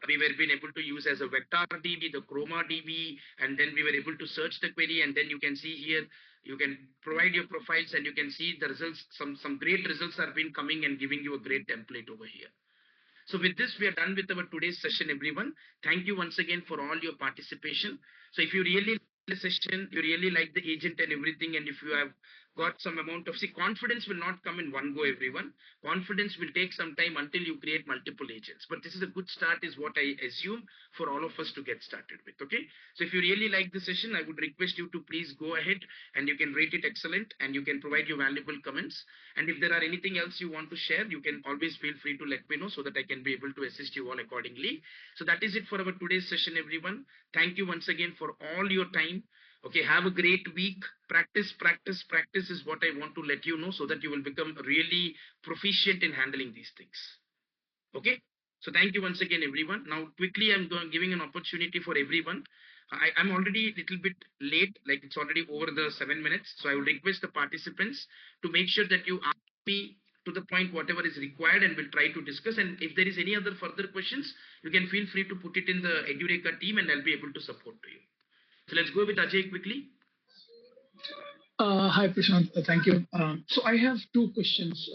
we were being able to use as a vector DB, the chroma DB, and then we were able to search the query, and then you can see here you can provide your profiles and you can see the results. Some great results are been coming and giving you a great template over here. So with this, we are done with our today's session, everyone. Thank you once again for all your participation. So if you really session, you really like the agent and everything, and if you have got some amount of, see, confidence will not come in one go, everyone. Confidence will take some time until you create multiple agents. But this is a good start, is what I assume for all of us to get started with. Okay. So if you really like the session, I would request you to please go ahead and you can rate it excellent and you can provide your valuable comments. And if there are anything else you want to share, you can always feel free to let me know so that I can be able to assist you all accordingly. So that is it for our today's session, everyone. Thank you once again for all your time. Okay, have a great week. Practice, practice, practice is what I want to let you know so that you will become really proficient in handling these things. Okay. So thank you once again, everyone. Now, quickly, I'm going giving an opportunity for everyone. I'm already a little bit late, like it's already over the 7 minutes. So I would request the participants to make sure that you ask me to the point whatever is required and we'll try to discuss. And if there is any other further questions, you can feel free to put it in the Edureka team and I'll be able to support to you. So let's go with Ajay quickly. Hi, Prashant. Thank you. So I have two questions,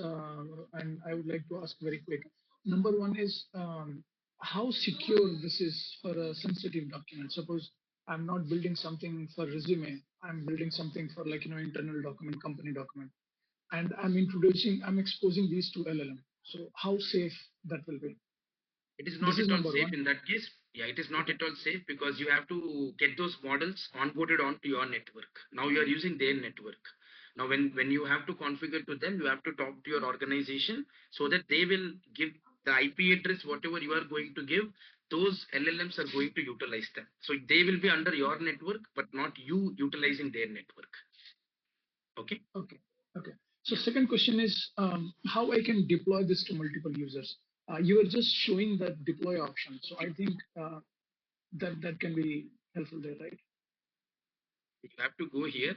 and I would like to ask very quick. Number one is how secure this is for a sensitive document. Suppose I'm not building something for resume. I'm building something for internal document, company document, and I'm exposing these to LLM. So how safe that will be? It is This not is at all number safe one. in that case. Yeah, it is not Okay. at all safe because you have to get those models onboarded onto your network. Now you are using their network. Now, when you have to configure to them, you have to talk to your organization so that they will give the IP address, whatever you are going to give, those LLMs are going to utilize them. So they will be under your network, but not you utilizing their network. Okay. Okay. Okay. So Yeah. second question is how I can deploy this to multiple users. You were just showing that deploy option. So I think that can be helpful there, right? You have to go here.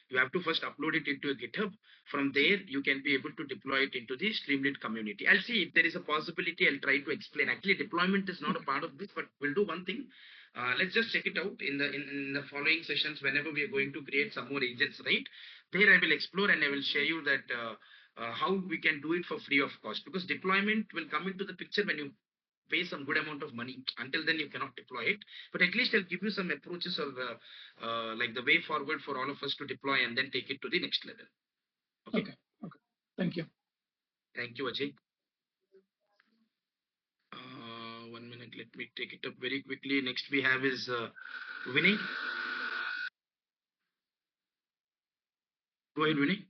You have to first upload it into a GitHub. From there, you can be able to deploy it into the Streamlit community. I'll see if there is a possibility. I'll try to explain. Actually, deployment is not a Okay. part of this, but we'll do one thing. Let's just check it out in the following sessions. Whenever we are going to create some more agents, right? There, I will explore and I will share you that how we can do it for free of cost. Because deployment will come into the picture when you pay some good amount of money. Until then, you cannot deploy it. But at least I'll give you some approaches or like the way forward for all of us to deploy and then take it to the next level. Okay. Okay. Okay. Thank you. Thank you, Ajay. 1 minute. Let me take it up very quickly. Next we have is Vinay. Go ahead, Vinay.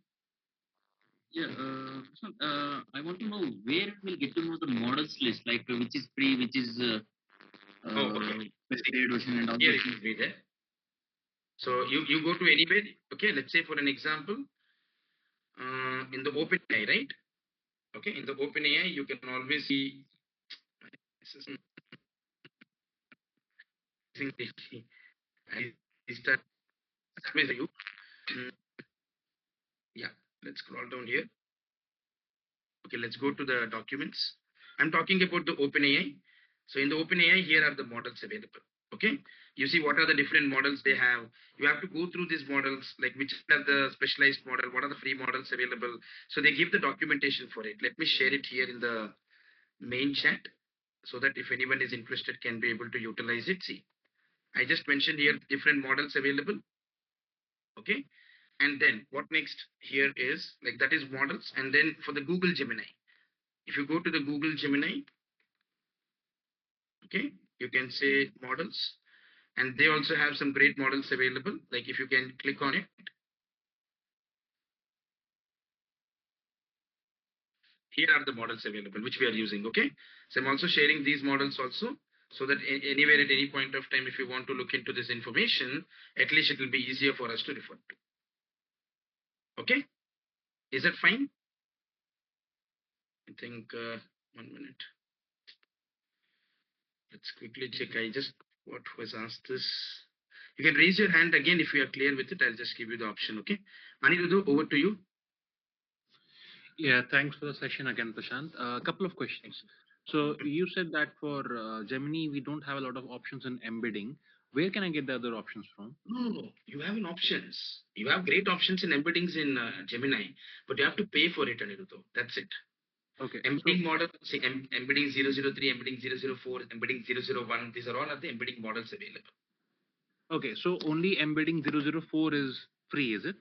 Yeah, so, I want to know where we'll get to know the models list, like which is free, which is Oh, okay. See, paid version, and all here those it things. will be there. So you go to anywhere. Okay, let's say for an example, in the OpenAI, right? Okay, in the OpenAI, you can always see. This is I start with you. Mm, yeah, let's scroll down here. Okay, let's go to the documents. I'm talking about the OpenAI. So in the OpenAI, here are the models available. Okay, you see what are the different models they have. You have to go through these models, like which are the specialized model, what are the free models available. So they give the documentation for it. Let me share it here in the main chat so that if anyone is interested can be able to utilize it. See, I just mentioned here different models available. Okay, and then what next here is like that is models, and then for the Google Gemini, if you go to the Google Gemini, okay, you can say models, and they also have some great models available. Like if you can click on it, here are the models available which we are using. Okay, so I'm also sharing these models also so that anywhere at any point of time, if you want to look into this information, at least it will be easier for us to refer to. Okay, is that fine? I think 1 minute. Let's quickly check. I just what was asked this. You can raise your hand again if you are clear with it. I'll just give you the option. Okay, Anirudh, over to you. Yeah, thanks for the session again, Prashant. A couple of questions. So you said that for Gemini, we don't have a lot of options in embedding. Where can I get the other options from? No, no, no. You have an options. You have great options in embeddings in Gemini, but you have to pay for it, Anirudh. That's it. Okay, so Embedding model, say embedding 003, embedding 004, embedding 001. These are all of the embedding models available. Okay, so only embedding 004 is free, is it?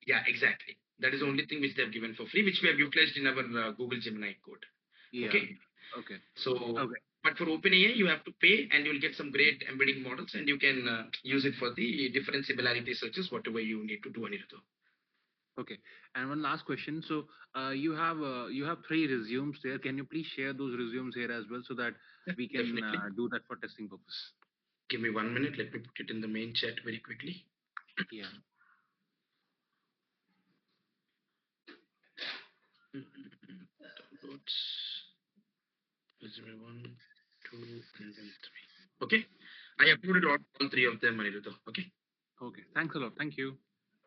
Yeah, exactly. That is the only thing which they have given for free, which we have utilized in our Google Gemini code. Yeah. Okay. Okay. So, Okay. but for OpenAI, you have to pay and you'll get some great embedding models and you can use it for the different similarity searches, whatever you need to do, Anirudh. Okay. And one last question. So you have three resumes there. Can you please share those resumes here as well so that Yeah, we can definitely. do that for testing purpose? Give me 1 minute. Let me put it in the main chat very quickly. Yeah. Downloads. Resume 1, 2, and then 3. Okay. I uploaded all three of them, Anirudh. Okay. Okay. Thanks a lot. Thank you.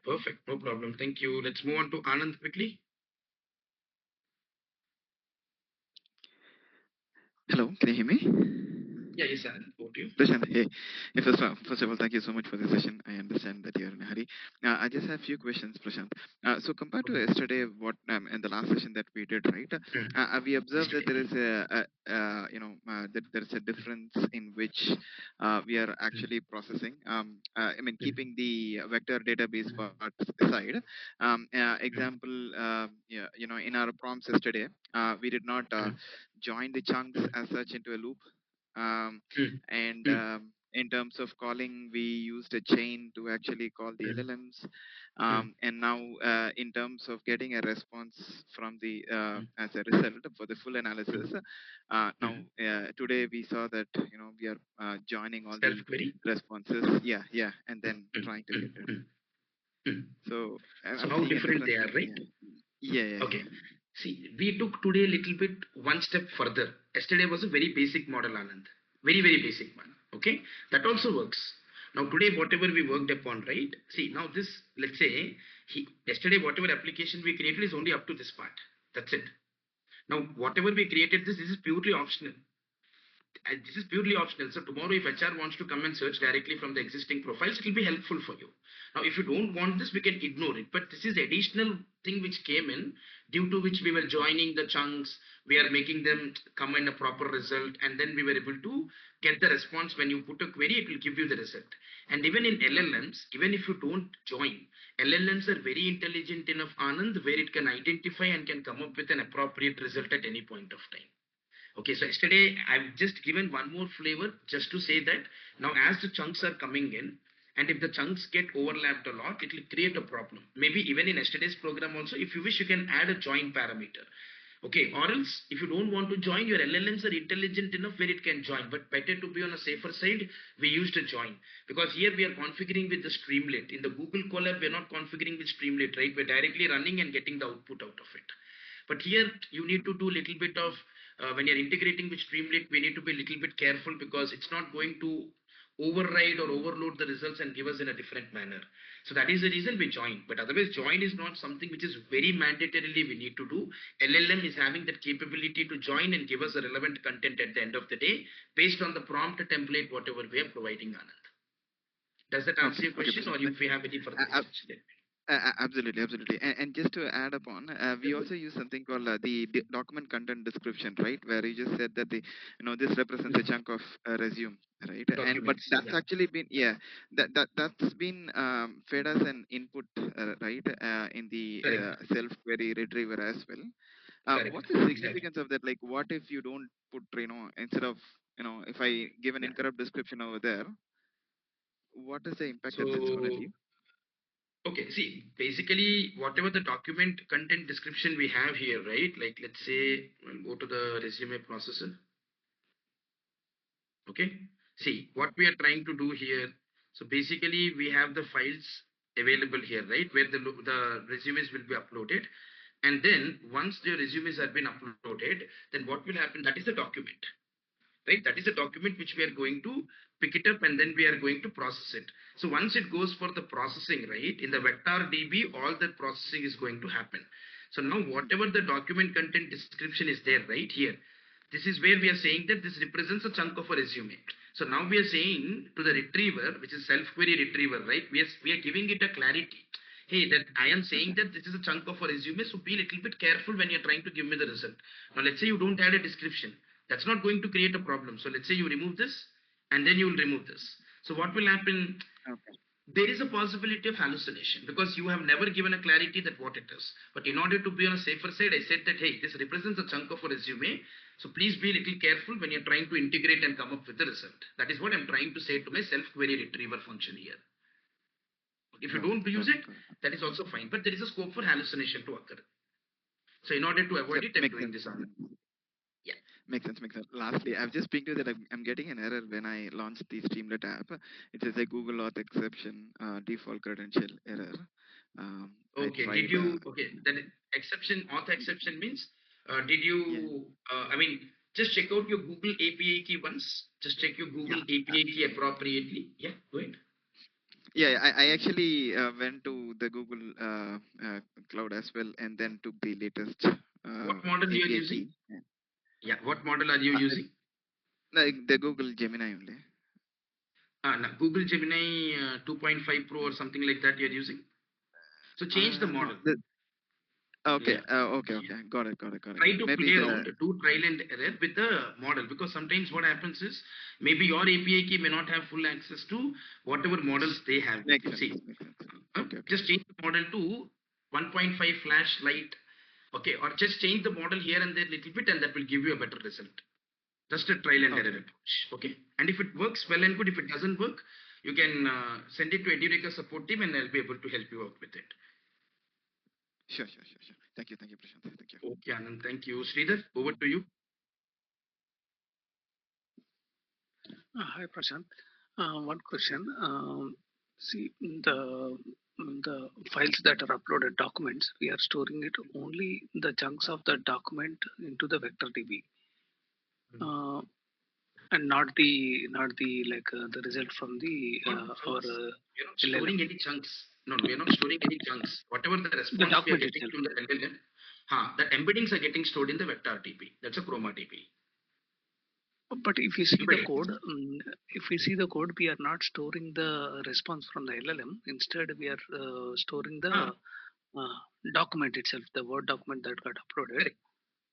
Perfect. No problem. Thank you. Let's move on to Anand quickly. Hello, can you hear me? Yeah, yes, Anand. Over to you. Prashant, hey. First of all, thank you so much for the session. I understand that you're in a hurry. I just have a few questions, Prashant. So compared to Okay. yesterday, what in the last session that we did, right? We observed that Yesterday. there is that there is a difference in which we are actually processing. I mean, keeping the vector database part aside. Example, yeah, in our prompts yesterday, we did not join the chunks as such into a loop. And in terms of calling, we used a chain to actually call the LLMs. And now, in terms of getting a response from the as a result for the full analysis, today we saw that we are joining all Self the query. responses. Yeah, and then trying to get it. So So I'm how seeing a different difference they are, between right? yeah. Okay. See, we took today a little bit one step further. Yesterday was a very basic model, Anand. Very, very basic one. Okay. That also works. Now today, whatever we worked upon, right? See, now this, let's say, yesterday, whatever application we created is only up to this part. That's it. Now, whatever we created, this is purely optional. This is purely optional. So tomorrow, if HR wants to come and search directly from the existing profiles, it will be helpful for you. Now, if you don't want this, we can ignore it. But this is additional thing which came in, due to which we were joining the chunks. We are making them come in a proper result, and then we were able to get the response. When you put a query, it will give you the result. And even in LLMs, even if you don't join, LLMs are very intelligent enough, Anand, where it can identify and can come up with an appropriate result at any point of time. Okay, so yesterday I've just given one more flavor just to say that now as the chunks are coming in, and if the chunks get overlapped a lot, it will create a problem. Maybe even in yesterday's program also, if you wish, you can add a join parameter. Okay, or else if you don't want to join, your LLMs are intelligent enough where it can join, but better to be on a safer side, we used a join. Because here we are configuring with the Streamlit. In the Google Colab, we're not configuring with Streamlit, right? We're directly running and getting the output out of it. But here you need to do a little bit of, when you're integrating with Streamlit, we need to be a little bit careful because it's not going to override or overload the results and give us in a different manner. So that is the reason we join. But otherwise, join is not something which is very mandatorily we need to do. LLM is having that capability to join and give us the relevant content at the end of the day based on the prompt template, whatever we are providing, Anand. Does that answer your Okay, question, or Prashant. if we have any further questions? Let me Absolutely, absolutely. And just to add upon, we also use something called the document content description, right? Where you just said that this represents a chunk of resume, right? And but documents. that's Yeah, actually been that's been fed as an input, right? In the correct, self query retriever as well. correct, What's the exactly. significance of that? Like, what if you don't put instead of if I give an Yeah. incorrect description over there, what is the impact that that's gonna So leave? okay, see, basically, whatever the document content description we have here, right? Like, let's say, we'll go to the resume processor. Okay. See, what we are trying to do here. So basically, we have the files available here, right? Where the resumes will be uploaded. And then once the resumes have been uploaded, then what will happen? That is the document, right? That is a document which we are going to pick it up and then we are going to process it. So once it goes for the processing, right, in the vector DB, all that processing is going to happen. So now whatever the document content description is there right here, this is where we are saying that this represents a chunk of a resume. So now we are saying to the retriever, which is self-query retriever, right, we are giving it a clarity. Hey, that I am saying that this is a chunk of a resume, so be a little bit careful when you're trying to give me the result. Now let's say you don't add a description, that's not going to create a problem. So let's say you remove this and then you will remove this. So what will happen? Okay. There is a possibility of hallucination because you have never given a clarity that what it is. But in order to be on a safer side, I said that, hey, this represents a chunk of a resume. So please be a little careful when you're trying to integrate and come up with the result. That is what I'm trying to say to my self-query retriever function here. If you don't use it, Got it. that is also fine. But there is a scope for hallucination to occur. So in order to avoid Yep, it, I'm makes doing sense. this on. Yeah. Makes sense. Makes sense. Lastly, I've just pinged you that I'm getting an error when I launched the Streamlit app. It says a Google Auth exception, default credential error. I Okay. Did tried. you, okay, that exception, auth exception means, did Yeah. you, I mean, just check out your Google API key once. Just check your Google Yeah. API key appropriately. Yeah, go ahead. Yeah. I actually went to the Google cloud as well, and then took the latest What model you are API using? key. Yeah. Yeah, what model are you using? Like the Google Gemini only. No, Google Gemini 2.5 Pro or something like that you're using. So change the No. model. Okay. Yeah. Okay. Yeah. Okay. Got it. Got it. Got it. Try Got it. to Maybe play the around, do trial and error with the model because sometimes what happens is maybe your API key may not have full access to whatever models they have with makes you. sense. See, Makes sense. Okay. Okay. just change the model to 1.5 flash light, okay, or just change the model here and there a little bit, and that will give you a better result. Just a trial and error Okay. approach, okay. And if it works well and good, if it doesn't work, you can send it to Edureka support team, and I'll be able to help you out with it. Sure. Sure. Sure. Sure. Thank you. Thank you, Prashant. Thank you. Okay, Anand, thank you. Sridhar, over to you. Hi, Prashant. One question. See, the files that are uploaded documents, we are storing it only the chunks of the document into the vector DB, uh, and not the like the result from the Not our chunks. We are not LLM, storing any chunks. No, we are not storing any chunks. Whatever the the response we are document getting itself. from the LLM, the embeddings are getting stored in the vector DB. That's a chroma DB. But if you see the Embedding. code, if we see the code, we are not storing the response from the LLM. Instead, we are storing Ah, the uh, document itself, the Word document that got uploaded. correct.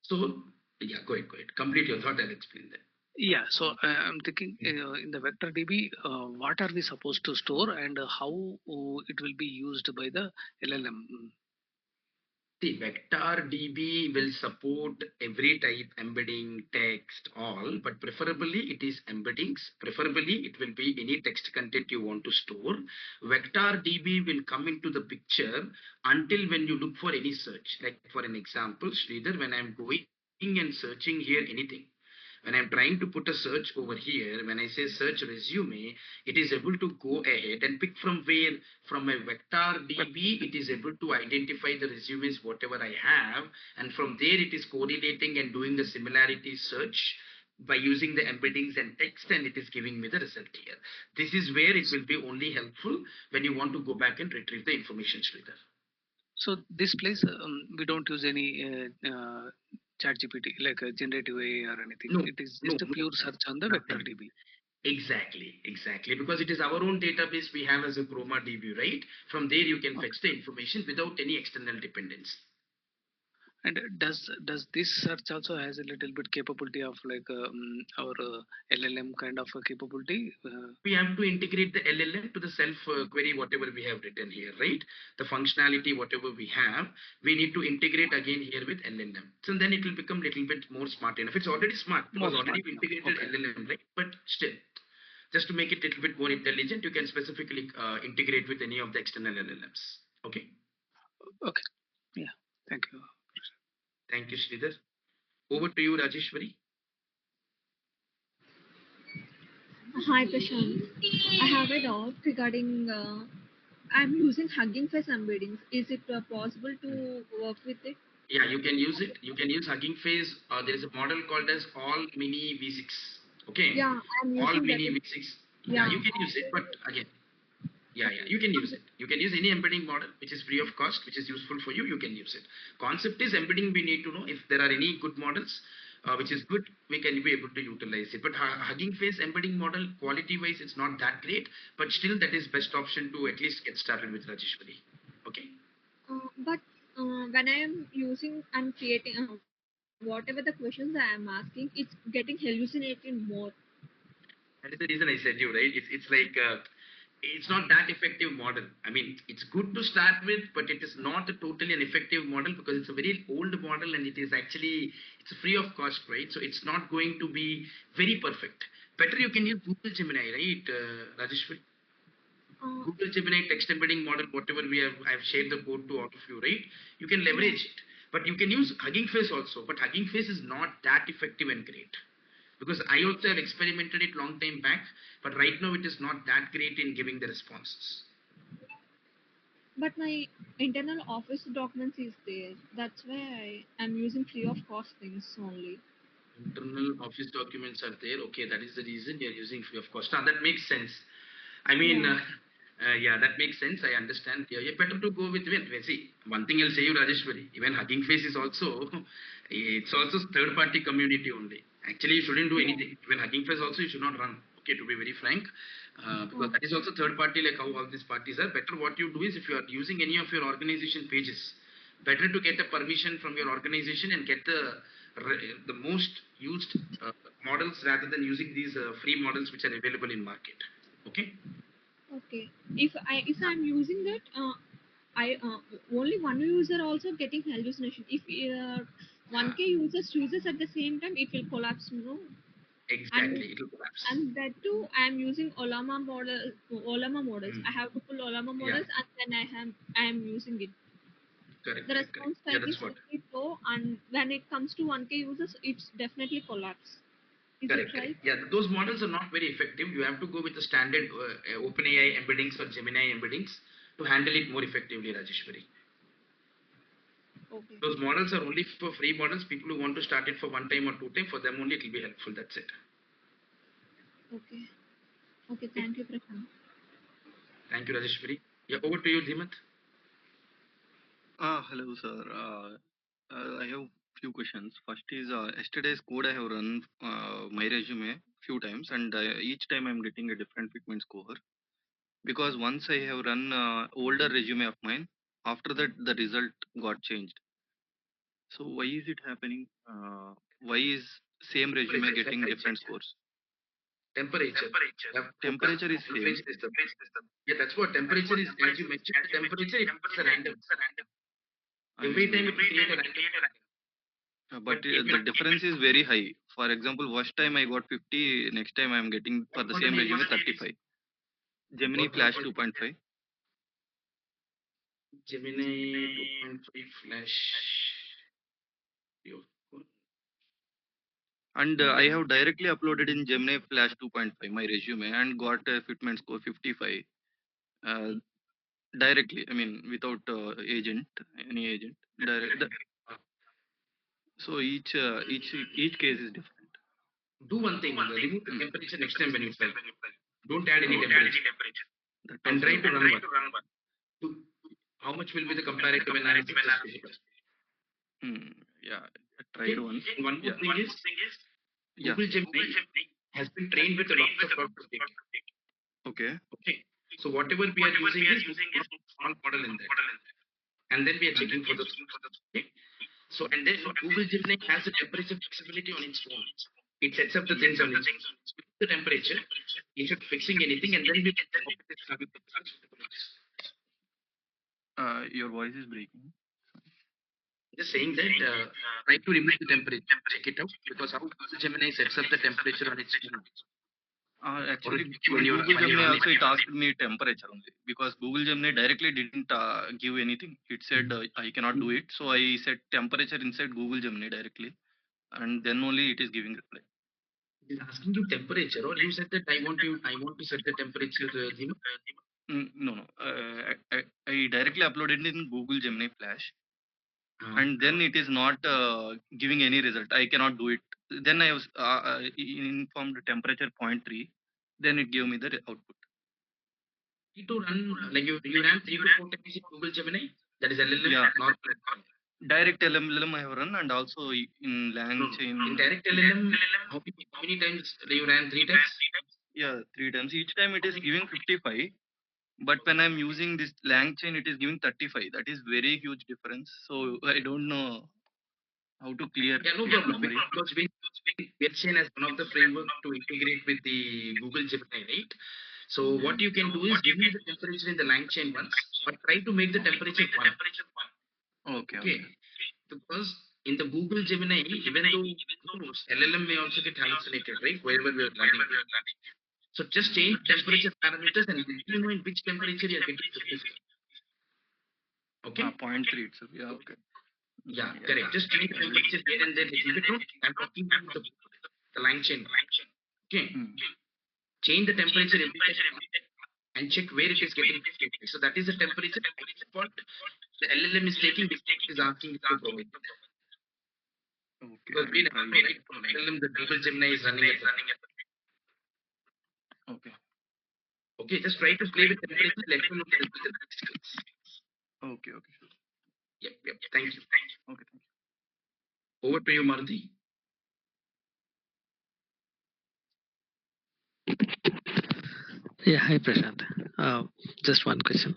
So, yeah, go ahead, go ahead. Complete your thought. I'll explain that. Yeah, so I'm thinking in the vector DB, what are we supposed to store and how it will be used by the LLM? See, vector DB will support every type embedding, text, all, but preferably it is embeddings. Preferably it will be any text content you want to store. Vector DB will come into the picture until when you look for any search. Like for an example, Sridhar, when I'm going and searching here anything, when I'm trying to put a search over here, when I say search resume, it is able to go ahead and pick from where, from my vector But DB, it is able to identify the resumes, whatever I have. And from there, it is correlating and doing the similarity search by using the embeddings and text, and it is giving me the result here. This is where it will be only helpful when you want to go back and retrieve the information, Sridhar. so this place, we don't use any chat GPT like a generative AI or anything. No, It is no, just a no, pure search on the vector nothing. DB. Exactly, exactly. Because it is our own database we have as a Chroma DB, right? From there you can fetch the information without any external dependence. And does this search also has a little bit capability of like our LLM kind of a capability? We have to integrate the LLM to the self query, whatever we have written here, right? The functionality, whatever we have, we need to integrate again here with LLM. So then it will become little bit more smart enough. It's already smart More because already smart we enough. integrated Okay. LLM, right? But still, just to make it a little bit more intelligent, you can specifically integrate with any of the external LLMs. Okay. Okay. Yeah. Thank you. Thank you, Sridhar. Over to you, Rajeshwari. Hi Prashant. I have a doubt regarding I'm using Hugging Face embeddings. Is it possible to work with it? Yeah, you can use it. You can use Hugging Face. There is a model called as All Mini V6. Okay, Yeah, I'm All using that. Mini V6. Yeah, Yeah. you can use it, but again, yeah, you can use it. You can use any embedding model which is free of cost, which is useful for you. You can use it. Concept is embedding. We need to know if there are any good models, which is good. We can be able to utilize it. But Hugging Face embedding model, quality wise, it's not that great. But still, that is best option to at least get started with Rajeshwari. Okay. But when I'm creating whatever the questions I am asking, it's getting hallucinating more. That is the reason I said you, right? It's like it's not that effective model. I mean, it's good to start with, but it is not a totally an effective model because it's a very old model and it is actually it's free of cost, right? So it's not going to be very perfect. Better you can use Google Gemini, right, Rajeshwari? Uh, Google Gemini text embedding model, whatever we have, I've shared the code to all of you, right? You can yeah. leverage it. But you can use Hugging Face also. But Hugging Face is not that effective and great. Because I also have experimented it long time back, but right now it is not that great in giving the responses. But my internal office documents is there. That's why I'm using free of cost things only. Internal office documents are there. Okay, that is the reason you're using free of cost. Now that makes sense. I mean, Yeah. yeah, that makes sense. I understand. Yeah, you're better to go with when. See, one thing I'll say you, Rajeshwari. Even Hugging Face is also, it's also third-party community only. Actually, you shouldn't do Yeah. anything. Even Hugging Face also, you should not run. Okay, to be very frank, because Oh, that is also third-party, like how all these parties are. Better what you do is, if you are using any of your organization pages, better to get a permission from your organization and get the most used models rather than using these free models which are available in market. Okay. okay. If I'm using that, I only one user also getting hallucination. If Yeah, 1K users uses at the same time, it will collapse. No, and exactly. It will collapse. and that too, I'm using Olama models. Mm. I have to pull Olama Yeah, models, and then I am using it. correct, The correct, correct. response Yeah, time that's is what. very low, and when it comes to 1K users, it's definitely collapse. Is it Correct, correct. right? Yeah, those models are not very effective. You have to go with the standard OpenAI embeddings or Gemini embeddings to handle it more effectively, Rajeshwari. Okay. Those models are only for free models. People who want to start it for one time or two time, for them only it will be helpful. That's it. Okay. Okay. Okay. Thank you, Prashant. Thank you, Rajeshwari. Yeah, over to you, Dhimat. Hello, sir. I have few questions. First is yesterday's code I have run my resume few times, and each time I'm getting a different fitment score. Because once I have run older resume of mine, after that the result got changed. So why is it happening? Why is same resume Temperature, getting temperature, different scores? temperature. You have to focus Temperature on is same, temperature is the yeah. That's what temperature is. As you mentioned, the temperature it's a random. Every and time it will create a random. but But it will the difference is very high. For example, first time I got 50, next time I am getting for what the model same is resume 35. Gemini what Flash model 2.5. Gemini 2.5 Flash. Yo, And I Okay. have directly uploaded in Gemini Flash 2.5 my resume and got a fitment score 55 uh, directly. I mean, without agent, any agent. Direct, uh, so each case is different. do one thing. Remove the Mm. temperature next time when you try. Don't add any Okay, temperature that and also I try to will do. run one. To how much will be the comparative analysis? Just check it. Yeah, I tried Okay. once. And one more Yeah, thing is yeah. Google Gemini has been trained with lots of data. Okay. Okay. So whatever we are using is one small model in that. And then we are checking for the scores. Okay. So and then Google Gemini has a temperature flexibility on its own. It sets up the things on its own. The temperature instead of fixing anything, and then we operate it with the Your voice is breaking. just saying that try to remove the temperature, check it out because how Google Gemini sets up the temperature on its own, or Actually, when you're Google when you're Gemini running. also it asked me temperature only because Google Gemini directly didn't give anything. It said I cannot do it, so I set temperature inside Google Gemini directly, and then only it is giving reply. It is asking you temperature, or you said that I want to set the temperature, Dhima. No, no. I directly uploaded in Google Gemini Flash, Uh, and then it is not giving any result. I cannot do it. Then I was informed temperature point 0.3. Then it gave me the output. need to run like you ran 3 to 4 times in Google Gemini. That is LLM, Yeah, not direct LLM I have run, and also in no, no. LangChain. In direct LLM, how many times you ran? 3 times. Yeah, three times. Each time it is giving 55. But when I'm using this LangChain, it is giving 35. That is very huge difference. So I don't know how to clear Yeah, no its problem. memory. Because we are seen as one of the framework to integrate with the Google Gemini, right? So what you can do is give me the temperature in the line chain once, but try to make the temperature one. Okay, Okay, okay. because in the Google Gemini, even though LLM may also get hallucinated, right? Wherever we are running it. So just change temperature parameters and let you know in which temperature you are getting 50. Okay. Point 3 itself. Yeah, okay. Yeah, Yeah, correct. Just change temperature here and there little bit. No, I'm talking about the line chain. Okay. Hmm. Change the temperature every time and check where it is getting 50. So that is the temperature by default the LLM is taking because it is asking it to provide that. Okay, Because I we will never try. provide for LLM, the Google Gemini is running at the Okay. okay, just try to play with temperature, let me know the result in the next class. Okay, okay, sure. Yep, yep. Thank you. Okay, thank you. Over to you, Maruti. Yeah, hi Prashant. Uh, just one question.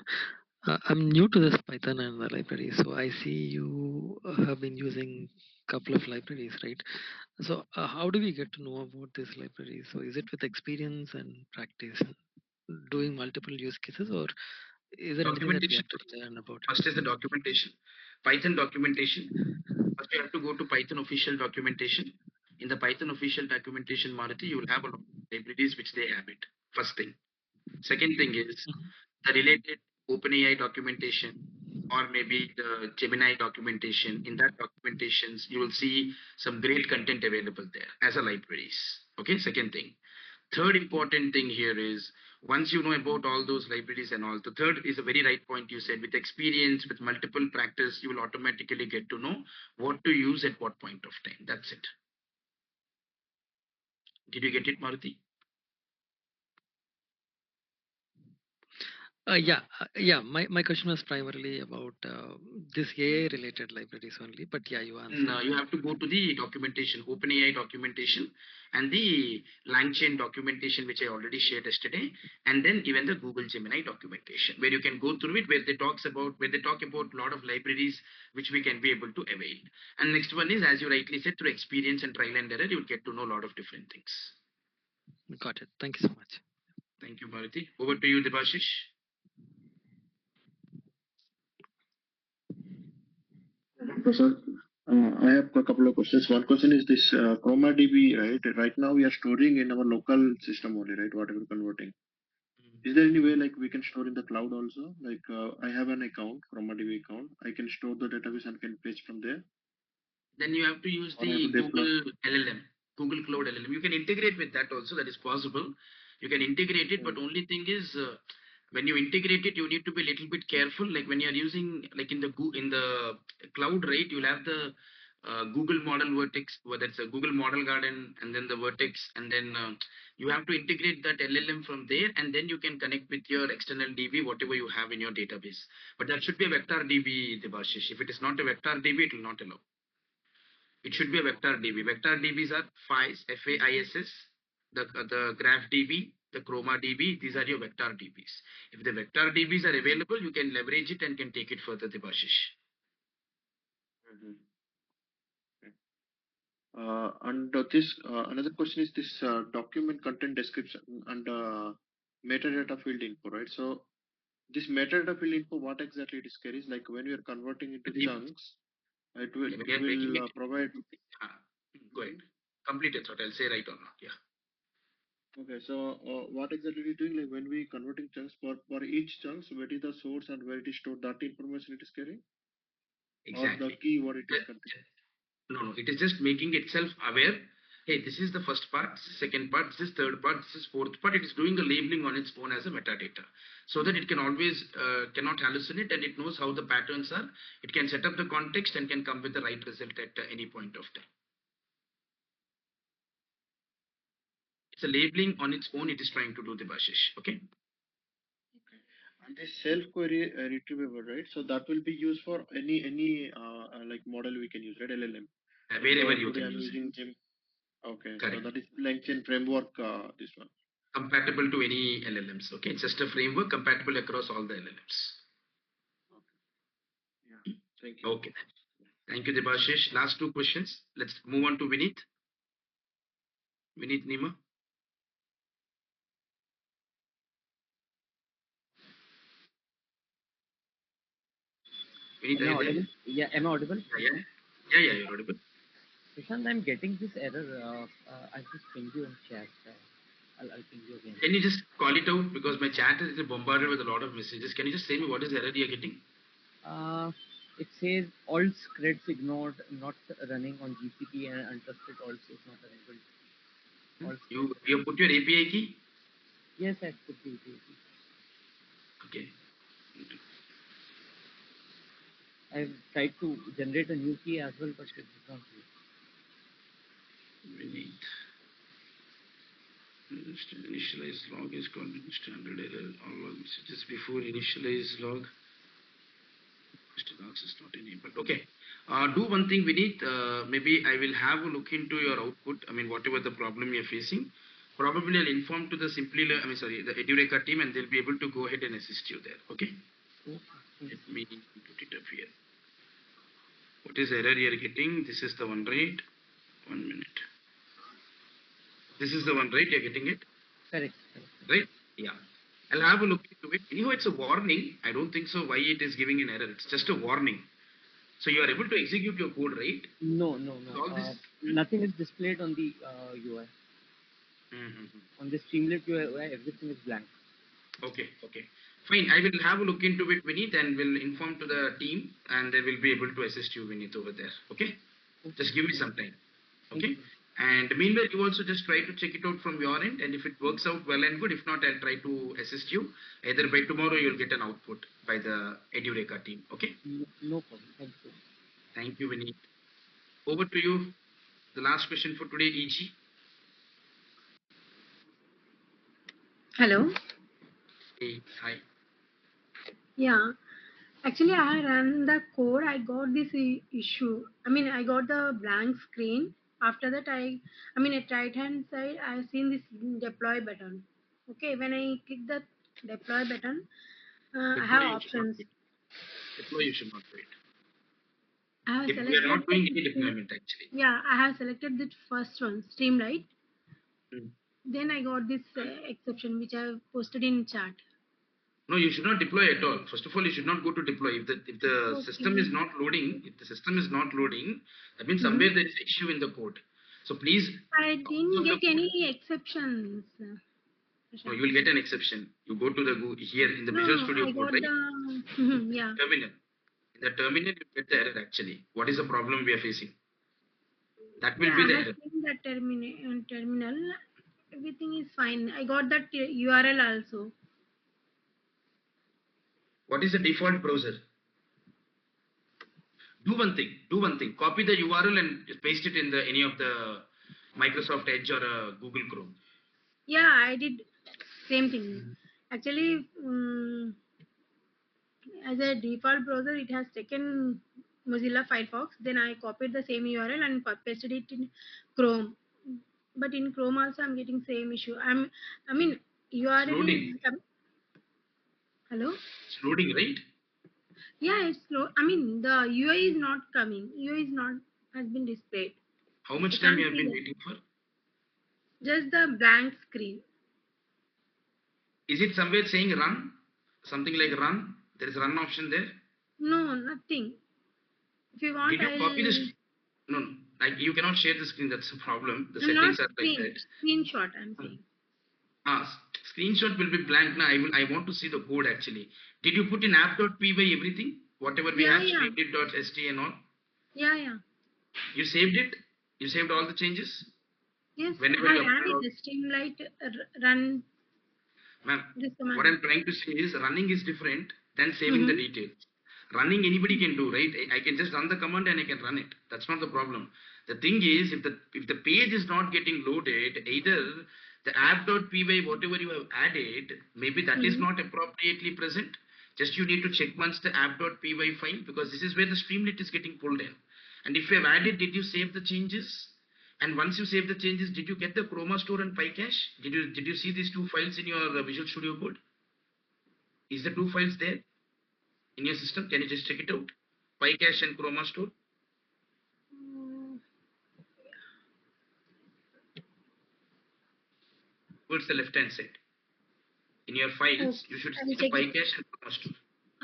I'm new to this Python and the library, so I see you have been using couple of libraries, right? So how do we get to know about this library? So is it with experience and practice, doing multiple use cases, or is there anything that we Documentation. have to learn about it? First is the documentation. Python documentation. First, you have to go to Python official documentation. In the Python official documentation, Maruti, you will have a lot of libraries which they have it. First thing. Second thing is Mhm. the related OpenAI documentation or maybe the Gemini documentation. In that documentations, you will see some great content available there as a libraries. Okay, second thing. Third important thing here is once you know about all those libraries and all, the third is a very right point you said. With experience, with multiple practice, you will automatically get to know what to use at what point of time. That's it. Did you get it, Maruti? Yeah. My question was primarily about this AI related libraries only, but yeah, you answered No, you that. have to go to the documentation, OpenAI documentation, and the LangChain documentation, which I already shared yesterday, and then even the Google Gemini documentation, where you can go through it, where they talk about a lot of libraries which we can be able to avail. And next one is, as you rightly said, through experience and trial and error, you will get to know a lot of different things. Got it. Thank you so much. Thank you, Bharati. Over to you, Debashish. So, sir, I have a couple of questions. One question is this Chroma DB, right? Right now we are storing in our local system only, right? Whatever converting. Is there any way like we can store in the cloud also? Like I have an account, Chroma DB account. I can store the database and can fetch from there, Then you have to use or I have to the deploy. Google LLM, Google Cloud LLM. You can integrate with that also. That is possible. You can integrate it, but Mm. only thing is when you integrate it, you need to be a little bit careful. Like when you are using like in the in the cloud, right? You'll have the Google Model Vertex, whether it's a Google Model Garden, and then the Vertex, and then you have to integrate that LLM from there, and then you can connect with your external DB, whatever you have in your database. But that should be a vector DB, Debashish. If it is not a vector DB, it will not allow. It should be a vector DB. Vector DBs are FAIS, FAISS, the Graph DB, the Chroma DB. These are your vector DBs. If the vector DBs are available, you can leverage it and can take it further, Debashish. Mhm. And this another question is this document content description and metadata field info, right? So this metadata field info, what exactly it is carries? Like when we are converting into chunks, it will Yeah, when it you are making will it, provide. go ahead. Complete your thought. I'll say right or not. Yeah, Okay, so what exactly are you doing? Like when we converting chunks for each chunks, where is the source and where it is stored? That information it is carrying, or the exactly. key what it is That- containing. No, no, it is just making itself aware. Hey, this is the first part, this is second part, this is third part, this is fourth part. It is doing a labeling on its own as a metadata, so that it can always cannot hallucinate and it knows how the patterns are. It can set up the context and can come with the right result at any point of time. It's a labeling on its own. It is trying to do the Bashish. Okay. Okay. And this self query retrievable, right? So that will be used for any like model we can use, right? LLM. Like Wherever you today can I'm use it. using Gym. Okay, so Correct. that is LangChain framework. This one. Compatible to any LLMs. Okay. It's just a framework compatible across all the LLMs. Okay. Yeah. Thank you. Okay. Thank you, Debashish. Last two questions. Let's move on to Vineet. Vineet Nima. Vineet, Am are I you there? audible? Yeah, am I audible? Yeah, yeah, yeah, you're audible. Prashant, I'm getting this error. I just pinged you on chat. I'll ping you again. Can you just call it out because my chat is bombarded with a lot of messages. Can you just say me what is the error you're getting? Uh, it says all scripts ignored, not running on GCP, and untrusted also is not enabled. All scripts. You put your API key? Yes, I put the API. Okay. I've tried to generate a new key as well, but it did not work. Vineet. Initialize log is called standard error. All log messages before initialize log. Still access not enabled. Okay. Do one thing, Vineet. Maybe I will have a look into your output. I mean, whatever the problem you're facing. Probably I'll inform to the the Edureka team, and they'll be able to go ahead and assist you there. Okay. Okay. Let me put it up here. What is the error you're getting? This is the one, right? 1 minute. This is the one, right? You're getting it? Correct. Right? Yeah. I'll have a look into it. Anyhow, it's a warning. I don't think so why it is giving an error. It's just a warning. So you are able to execute your code, right? No. All this. Nothing is displayed on the UI. On the Streamlit UI, everything is blank. Okay. Fine. I will have a look into it, Vineet, and will inform to the team, and they will be able to assist you, Vineet, over there. Okay? Just give me some time. Okay? And meanwhile, you also just try to check it out from your end, and if it works out well and good, if not, I'll try to assist you. Either by tomorrow, you'll get an output by the Edureka team. Okay? No problem. Thank you. Thank you, Vineet. Over to you. The last question for today, EG. Hello. Hey, hi. Yeah. Actually, I ran the code. I got this issue. I mean, I got the blank screen. After that, at right hand side, I seen this deploy button. Okay, when I click the deploy button, I Deploy, have you should not options. wait. Deploy, you should not wait. I have We are selected not doing any deployment actually. yeah, I have selected the first one, stream right. Hmm. Then I got this exception which I have posted in chat. No, you should not deploy at all. First of all, you should not go to deploy. If the system is not loading, that means somewhere there is issue in the code. So please. I didn't get any exceptions. No, you will get an exception. You go to the here in the Visual No, Studio I code, got right? the yeah. Terminal. In the terminal, you get the error actually. What is the problem we are facing? That will be the I have error. seen that terminal. Everything is fine. I got that URL also. What is the default browser? Do one thing. Copy the URL and paste it in the any of the Microsoft Edge or Google Chrome. Yeah, I did same thing. Actually, as a default browser, it has taken Mozilla Firefox. Then I copied the same URL and pasted it in Chrome. But in Chrome also, I'm getting same issue. URL loading. is hello. It's loading, right? Yeah, it's slow. I mean, the UI is not coming. UI is not has been displayed. How much time you have been waiting for? Just the blank screen. Is it somewhere saying run? Something like run? There is run option there? No, nothing. If you want, Did you copy this? No. Like you cannot share the screen. That's the problem. The I'm settings not are like that. Screenshot, I'm saying. Screenshot will be blank now. I want to see the code actually. Did you put in app.py everything? Whatever we have, streamlit.st and all? Yeah. You saved it? You saved all the changes? Yes, Whenever I you ran upload. it. The Streamlight run. Ma'am, what I'm trying to say is running is different than saving the details. Running anybody can do, right? I can just run the command and I can run it. That's not the problem. The thing is, if the page is not getting loaded, either the app.py, whatever you have added, maybe that is not appropriately present. Just you need to check once the app.py file, because this is where the Streamlit is getting pulled in. And if you have added, did you save the changes? And once you save the changes, did you get the Chroma Store and PyCache? Did you see these two files in your Visual Studio Code? Is the two files there in your system? Can you just check it out? PyCache and Chroma Store. towards the left hand side. In your files, Okay, you should I'll see the check it. PyCache and ProMaster.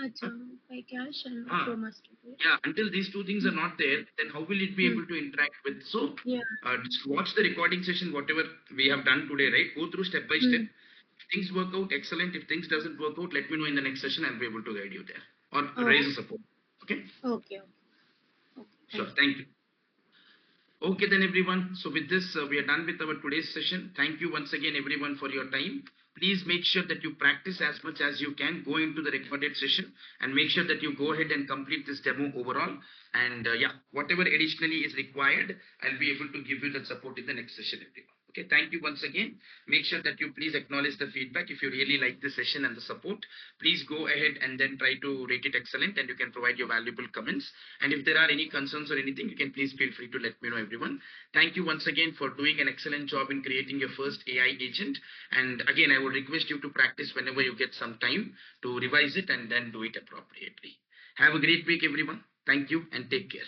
Acha, by cash and Ah, Pro Master. Right? yeah, until these two things are Hmm. not there, then how will it be Hmm. able to interact with? So, Yeah. just watch the recording session, whatever we have done today, right? Go through step by step. Hmm. If things work out, excellent. If things doesn't work out, let me know in the next session. I'll be able to guide you there or raise Okay. a support. Okay? Okay. Okay. Okay. Sure. Thank you. Thank you. Okay, then everyone. So with this, we are done with our today's session. Thank you once again, everyone, for your time. Please make sure that you practice as much as you can. Go into the recorded session and make sure that you go ahead and complete this demo overall. And yeah, whatever additionally is required, I'll be able to give you that support in the next session, everyone. Okay, thank you once again. Make sure that you please acknowledge the feedback. If you really like the session and the support, please go ahead and then try to rate it excellent, and you can provide your valuable comments. And if there are any concerns or anything, you can please feel free to let me know, everyone. Thank you once again for doing an excellent job in creating your first AI agent. And again, I would request you to practice whenever you get some time to revise it and then do it appropriately. Have a great week, everyone. Thank you and take care.